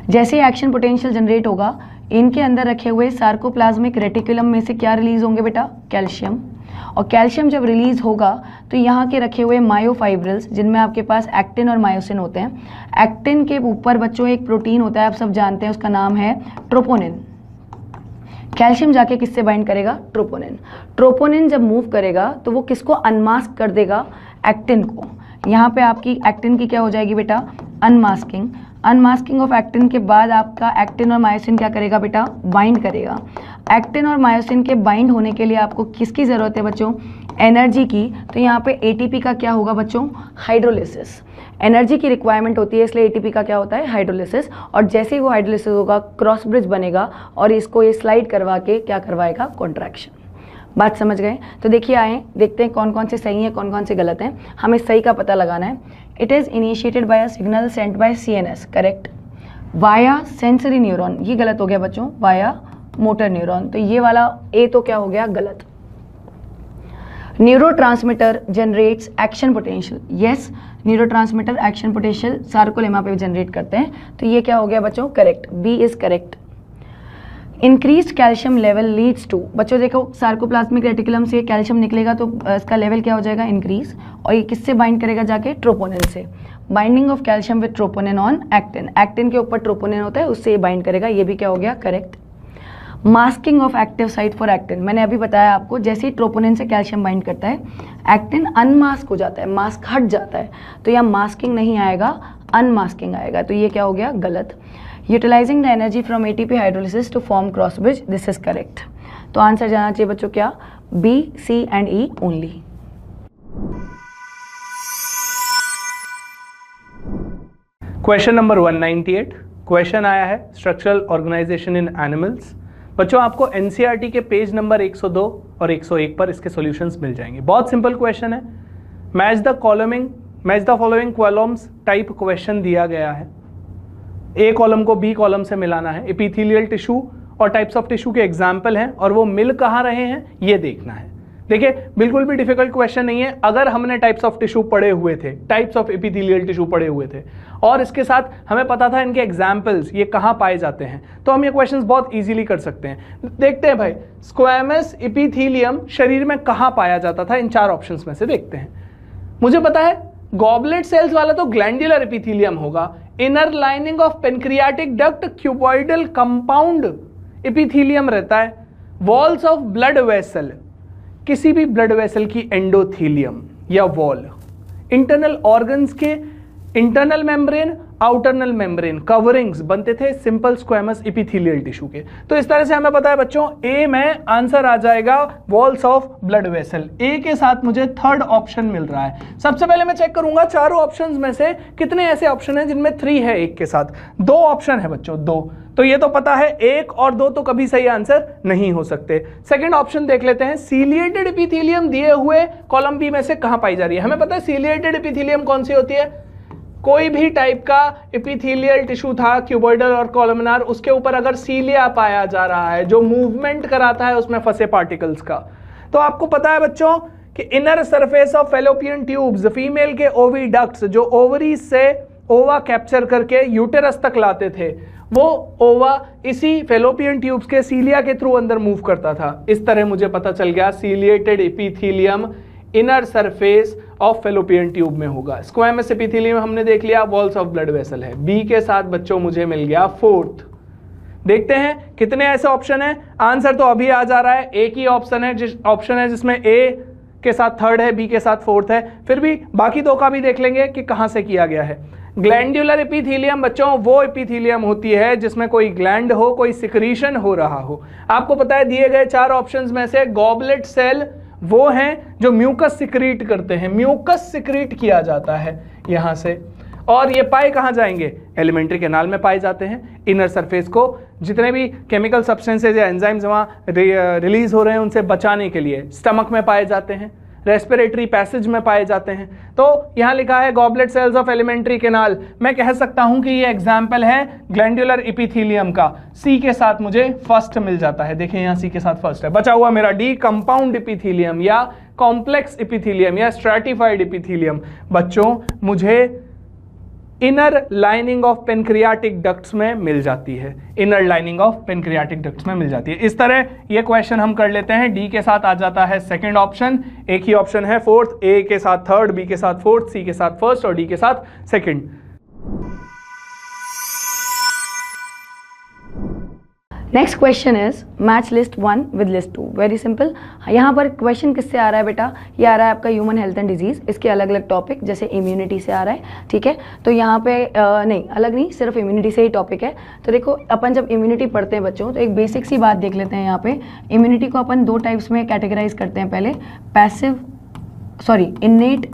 जैसे ही एक्शन पोटेंशियल जनरेट होगा इनके अंदर रखे हुए सार्कोप्लाज्मिक रेटिकुलम में से क्या रिलीज होंगे बेटा? कैल्शियम। और कैल्शियम जब रिलीज होगा तो यहाँ के रखे हुए मायोफाइब्रिल्स जिनमें आपके पास एक्टिन और मायोसिन होते हैं। एक्टिन के ऊपर बच्चों एक प्रोटीन होता है, आप सब जानते हैं, उसका नाम है ट्रोपोनिन। कैल्शियम जाके किससे बाइंड करेगा? ट्रोपोनिन। ट्रोपोनिन जब मूव करेगा तो वो किसको अनमास्क कर देगा? एक्टिन को। यहाँ पे आपकी एक्टिन की क्या हो जाएगी बेटा? अनमास्किंग। अनमास्किंग ऑफ एक्टिन के बाद आपका एक्टिन और मायोसिन क्या करेगा बेटा? बाइंड करेगा। एक्टिन और मायोसिन के बाइंड होने के लिए आपको किसकी ज़रूरत है बच्चों? एनर्जी की। तो यहाँ पे एटीपी का क्या होगा बच्चों? हाइड्रोलिसिस। एनर्जी की रिक्वायरमेंट होती है, इसलिए एटीपी का क्या होता है? हाइड्रोलिसिस। और जैसे ही वो हाइड्रोलिसिस होगा क्रॉस ब्रिज बनेगा और इसको ये स्लाइड करवा के क्या करवाएगा? कॉन्ट्रैक्शन। बात समझ गए? तो देखिए आए देखते हैं कौन कौन से सही हैं कौन कौन से गलत हैं। हमें सही का पता लगाना है। It is initiated by a signal sent by CNS, correct. Via sensory neuron, ये गलत हो गया बच्चों, वाया मोटर न्यूरॉन। तो ये वाला ए तो क्या हो गया? गलत। Neurotransmitter generates action potential, yes neurotransmitter action potential sarcolemma पे जनरेट करते हैं, तो ये क्या हो गया बच्चों, correct, B is correct. Increase calcium level leads to, बच्चों देखो सार्कोप्लाज्मिक रेटिकुलम से कैल्शियम निकलेगा तो इसका लेवल क्या हो जाएगा, इंक्रीज, और ये किससे बाइंड करेगा जाके, ट्रोपोनिन से। Binding of calcium with troponin on actin, actin के ऊपर ट्रोपोनिन होता है उससे ये बाइंड करेगा, ये भी क्या हो गया, correct. Masking of active site for actin, मैंने अभी बताया आपको, जैसे ही ट्रोपोनिन से कैल्शियम बाइंड करता है एक्टिन अनमास्क हो जाता है, मास्क हट जाता है, तो यहाँ मास्किंग नहीं आएगा, अनमास्किंग आएगा, तो ये क्या हो गया, गलत। Utilizing the energy from ATP hydrolysis to form cross bridge, this is correct. तो आंसर जाना चाहिए बच्चों क्या, B, C and E only. Question number 198, question आया है स्ट्रक्चरल ऑर्गेनाइजेशन इन एनिमल्स। बच्चों आपको एनसीईआरटी के पेज नंबर 102 और 101 पर इसके सॉल्यूशंस मिल जाएंगे। बहुत सिंपल क्वेश्चन है, match the following columns type question दिया गया है, ए कॉलम को बी कॉलम से मिलाना है, एपिथेलियल टिश्यू और टाइप्स ऑफ टिश्यू के एग्जाम्पल हैं और वो मिल कहाँ रहे हैं ये देखना है। देखिए बिल्कुल भी डिफिकल्ट क्वेश्चन नहीं है, अगर हमने टाइप्स ऑफ टिश्यू पढ़े हुए थे, टाइप्स ऑफ एपिथेलियल टिश्यू पढ़े हुए थे और इसके साथ हमें पता था इनके एग्जाम्पल्स ये कहाँ पाए जाते हैं, तो हम ये क्वेश्चंस बहुत इजीली कर सकते हैं। देखते हैं भाई, स्क्वैमस एपिथेलियम शरीर में कहाँ पाया जाता था, इन 4 ऑप्शंस में से देखते हैं। मुझे पता है गॉबलेट सेल्स वाला तो ग्लैंडुलर एपिथेलियम होगा, inner lining of pancreatic duct cuboidal compound epithelium रहता है, वॉल्स ऑफ ब्लड वेसल, किसी भी ब्लड वेसल की एंडोथेलियम या वॉल, इंटरनल ऑर्गन्स के इंटरनल मेम्ब्रेन, आउटरनल मेम्ब्रेन कवरिंग्स बनते थे सिंपल स्क्वैमस एपिथेलियल टिश्यू के। तो इस तरह से हमें पता है बच्चों, ए में आंसर आ जाएगा वॉल्स ऑफ ब्लड वेसल। ए के साथ मुझे थर्ड ऑप्शन मिल रहा है। सबसे पहले मैं चेक करूंगा चारों ऑप्शंस में से कितने ऐसे ऑप्शन हैं जिनमें 3 है, एक के साथ 2 ऑप्शन है बच्चों, 2, तो ये तो पता है 1 और 2 तो कभी सही आंसर नहीं हो सकते। सेकंड ऑप्शन देख लेते हैं, सीलिएटेड एपिथेलियम दिए हुए कॉलम बी में से कहां पाई जा रही है। हमें पता है सीलिएटेड एपिथेलियम कौन सी होती है, कोई भी टाइप का एपिथेलियल टिश्यू था क्यूबॉइडल और कॉलमनार, उसके ऊपर अगर सीलिया पाया जा रहा है जो मूवमेंट कराता है उसमें फंसे पार्टिकल्स का। तो आपको पता है बच्चों कि inner surface of fallopian tubes, female के ओविडक्ट्स जो ओवरी से ओवा कैप्चर करके यूटेरस तक लाते थे, वो ओवा इसी फैलोपियन ट्यूब्स के सीलिया के थ्रू अंदर मूव करता था। इस तरह मुझे पता चल गया ciliated epithelium inner surface of fallopian tube में होगा। स्क्वैमस एपिथेलियम हमने देख लिया, वॉल्स ऑफ ब्लड वेसल है। बी के साथ बच्चों मुझे मिल गया फोर्थ। देखते हैं कितने ऐसे ऑप्शन है, आंसर तो अभी आ जा रहा है, एक ही ऑप्शन है जिसमें ए के साथ थर्ड है, बी के साथ फोर्थ है, फिर भी बाकी 2 का भी देख लेंगे कि कहां से किया गया है। ग्लैंडुलर एपिथेलियम बच्चों वो एपिथेलियम होती है जिसमें कोई ग्लैंड हो, कोई सिक्रीशन हो रहा हो। आपको पता है दिए गए 4 ऑप्शंस में से गॉबलेट सेल वो हैं जो म्यूकस सिक्रीट करते हैं, म्यूकस सिक्रीट किया जाता है यहां से, और ये पाए कहां जाएंगे, एलिमेंट्री कैनाल में पाए जाते हैं। इनर सरफेस को जितने भी केमिकल सब्सटेंसेज या एंजाइम्स वहां रिलीज हो रहे हैं उनसे बचाने के लिए स्टमक में पाए जाते हैं, रेस्पिरेटरी पैसेज में पाए जाते हैं। तो यहां लिखा है goblet cells of alimentary canal, मैं कह सकता हूं कि ये एग्जाम्पल है ग्लैंडुलर एपिथेलियम का। सी के साथ मुझे फर्स्ट मिल जाता है, देखिए यहां सी के साथ फर्स्ट है, बचा हुआ मेरा डी, कंपाउंड एपिथेलियम या कॉम्प्लेक्स एपिथेलियम या स्ट्रैटिफाइड एपिथेलियम। बच्चों मुझे inner lining of pancreatic ducts में मिल जाती है, inner lining of pancreatic ducts में मिल जाती है। इस तरह ये क्वेश्चन हम कर लेते हैं। डी के साथ आ जाता है सेकंड ऑप्शन, एक ही ऑप्शन है फोर्थ, ए के साथ थर्ड, बी के साथ फोर्थ, सी के साथ फर्स्ट और डी के साथ second. Next question is match list 1 with list 2। Very simple, यहाँ पर क्वेश्चन किससे आ रहा है बेटा, ये आ रहा है आपका ह्यूमन हेल्थ एंड डिजीज, इसके अलग अलग टॉपिक जैसे इम्यूनिटी से आ रहा है, ठीक है। तो यहाँ पे नहीं अलग नहीं, सिर्फ इम्यूनिटी से ही टॉपिक है। तो देखो अपन जब इम्यूनिटी पढ़ते हैं बच्चों तो एक बेसिक सी बात देख लेते हैं। यहाँ पे इम्यूनिटी को अपन 2 टाइप्स में कैटेगराइज करते हैं, पहले इनेट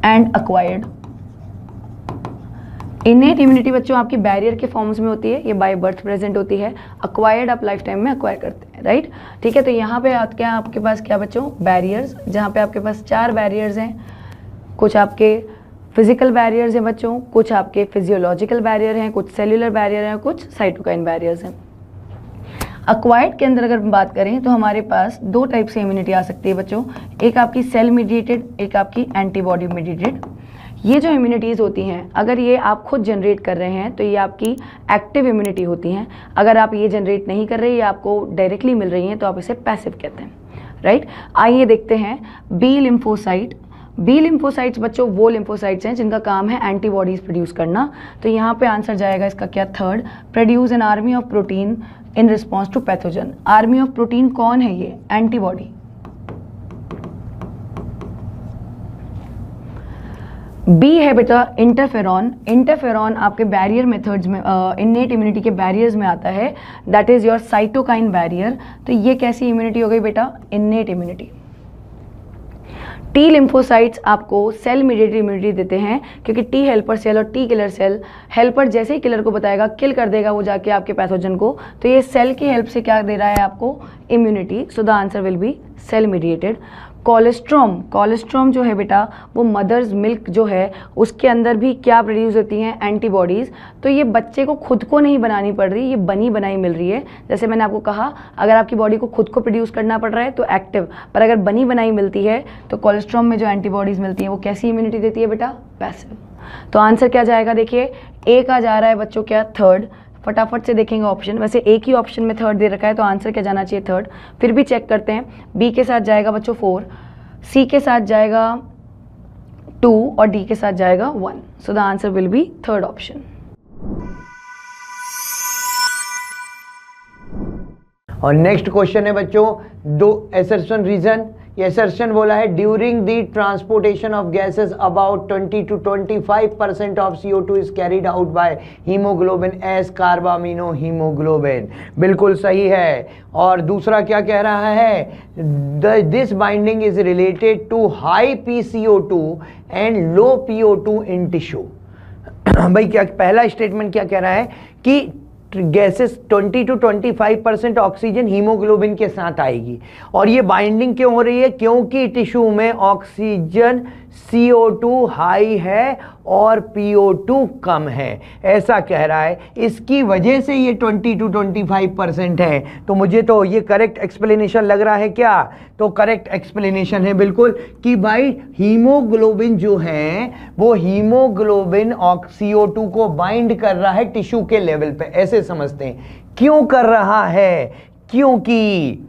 एंड अक्वायर्ड। इनेट इम्यूनिटी बच्चों आपकी बैरियर के फॉर्म्स में होती है, ये बाय बर्थ प्रेजेंट होती है। अक्वायर्ड आप लाइफ टाइम में अक्वायर करते हैं, राइट, ठीक है। तो यहाँ पे क्या आपके पास क्या बच्चों, बैरियर्स, जहाँ पे आपके पास 4 बैरियर्स हैं। कुछ आपके फिजिकल बैरियर्स हैं बच्चों, कुछ आपके फिजियोलॉजिकल बैरियर हैं, कुछ सेल्यूलर बैरियर हैं, कुछ साइटोकाइन बैरियर्स हैं। अक्वायर्ड के अंदर अगर हम बात करें तो हमारे पास दो टाइप से इम्यूनिटी आ सकती है बच्चों, एक आपकी सेल मीडिएटेड, एक आपकी एंटीबॉडी मीडिएटेड। ये जो इम्यूनिटीज़ होती हैं अगर ये आप खुद जनरेट कर रहे हैं तो ये आपकी एक्टिव इम्यूनिटी होती हैं। अगर आप ये जनरेट नहीं कर रहे, ये आपको डायरेक्टली मिल रही हैं तो आप इसे पैसिव कहते हैं, राइट। आइए देखते हैं बी लिम्फोसाइट। बी लिम्फोसाइट्स बच्चों वो लिम्फोसाइट्स हैं जिनका काम है एंटीबॉडीज प्रोड्यूस करना। तो यहाँ पे आंसर जाएगा इसका क्या, third, produce an army of protein in response to pathogen. Army of protein कौन है? ये एंटीबॉडी। बी है बेटा इंटरफेरॉन। इंटरफेरॉन आपके बैरियर मेथड्स में, इन्नेट इम्यूनिटी के बैरियर्स में आता है, that is your cytokine barrier. तो ये कैसी इम्यूनिटी हो गई बेटा? Innate immunity. टी लिम्फोसाइट्स आपको सेल मीडिएटेड इम्यूनिटी देते हैं क्योंकि टी हेल्पर सेल और टी किलर सेल, हेल्पर जैसे ही किलर को बताएगा किल कर देगा वो जाके आपके पैथोजन को, तो ये सेल की हेल्प से क्या दे रहा है आपको? Immunity. So the answer will be cell mediated. Colostrum, colostrum जो है बेटा वो मदर्स मिल्क जो है उसके अंदर भी क्या प्रोड्यूस होती हैं? एंटीबॉडीज़। तो ये बच्चे को खुद को नहीं बनानी पड़ रही, ये बनी बनाई मिल रही है। जैसे मैंने आपको कहा अगर आपकी बॉडी को खुद को प्रोड्यूस करना पड़ रहा है तो एक्टिव, पर अगर बनी बनाई मिलती है तो कोलेस्ट्रॉम में जो एंटीबॉडीज़ मिलती हैं वो कैसी इम्यूनिटी देती है बेटा? पैसिव। तो आंसर क्या जाएगा? देखिए ए का जा रहा है बच्चों क्या? थर्ड। फटाफट से देखेंगे ऑप्शन, वैसे एक ही ऑप्शन में थर्ड दे रखा है तो आंसर क्या जाना चाहिए? थर्ड। फिर भी चेक करते हैं, बी के साथ जाएगा बच्चों 4, सी के साथ जाएगा 2 और डी के साथ जाएगा 1। So the answer will be third option. और नेक्स्ट क्वेश्चन है बच्चों दो असर्शन रीजन। ये असर्शन बोला है during the transportation of gases about 20 to 25% of CO2 is carried out by haemoglobin as carbamino haemoglobin. बिल्कुल सही है। और दूसरा क्या कह रहा है? This binding is related to high PCO2 and low PO2 in tissue. भाई क्या पहला स्टेटमेंट क्या कह रहा है कि गैसेस 20 to 25% ऑक्सीजन हीमोग्लोबिन के साथ आएगी, और ये बाइंडिंग क्यों हो रही है? क्योंकि टिश्यू में ऑक्सीजन CO2 हाई है और PO2 कम है, ऐसा कह रहा है। इसकी वजह से ये 20 to 25% है। तो मुझे तो ये करेक्ट एक्सप्लेनेशन लग रहा है। क्या? तो करेक्ट एक्सप्लेनेशन है बिल्कुल कि भाई हीमोग्लोबिन जो है वो हीमोग्लोबिन CO2 को बाइंड कर रहा है टिश्यू के लेवल पे, ऐसे समझते हैं। क्यों कर रहा है? क्योंकि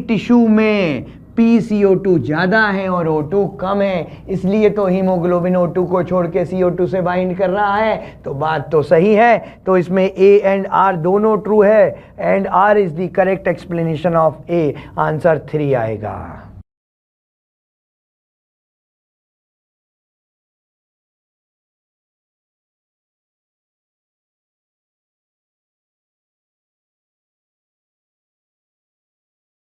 टिश्यू में PCO2 ज़्यादा है और O2 कम है, इसलिए तो हीमोग्लोबिन O2 को छोड़ के CO2 से बाइंड कर रहा है। तो बात तो सही है। तो इसमें A एंड R दोनों ट्रू है and R is the correct explanation of A। Answer 3 आएगा।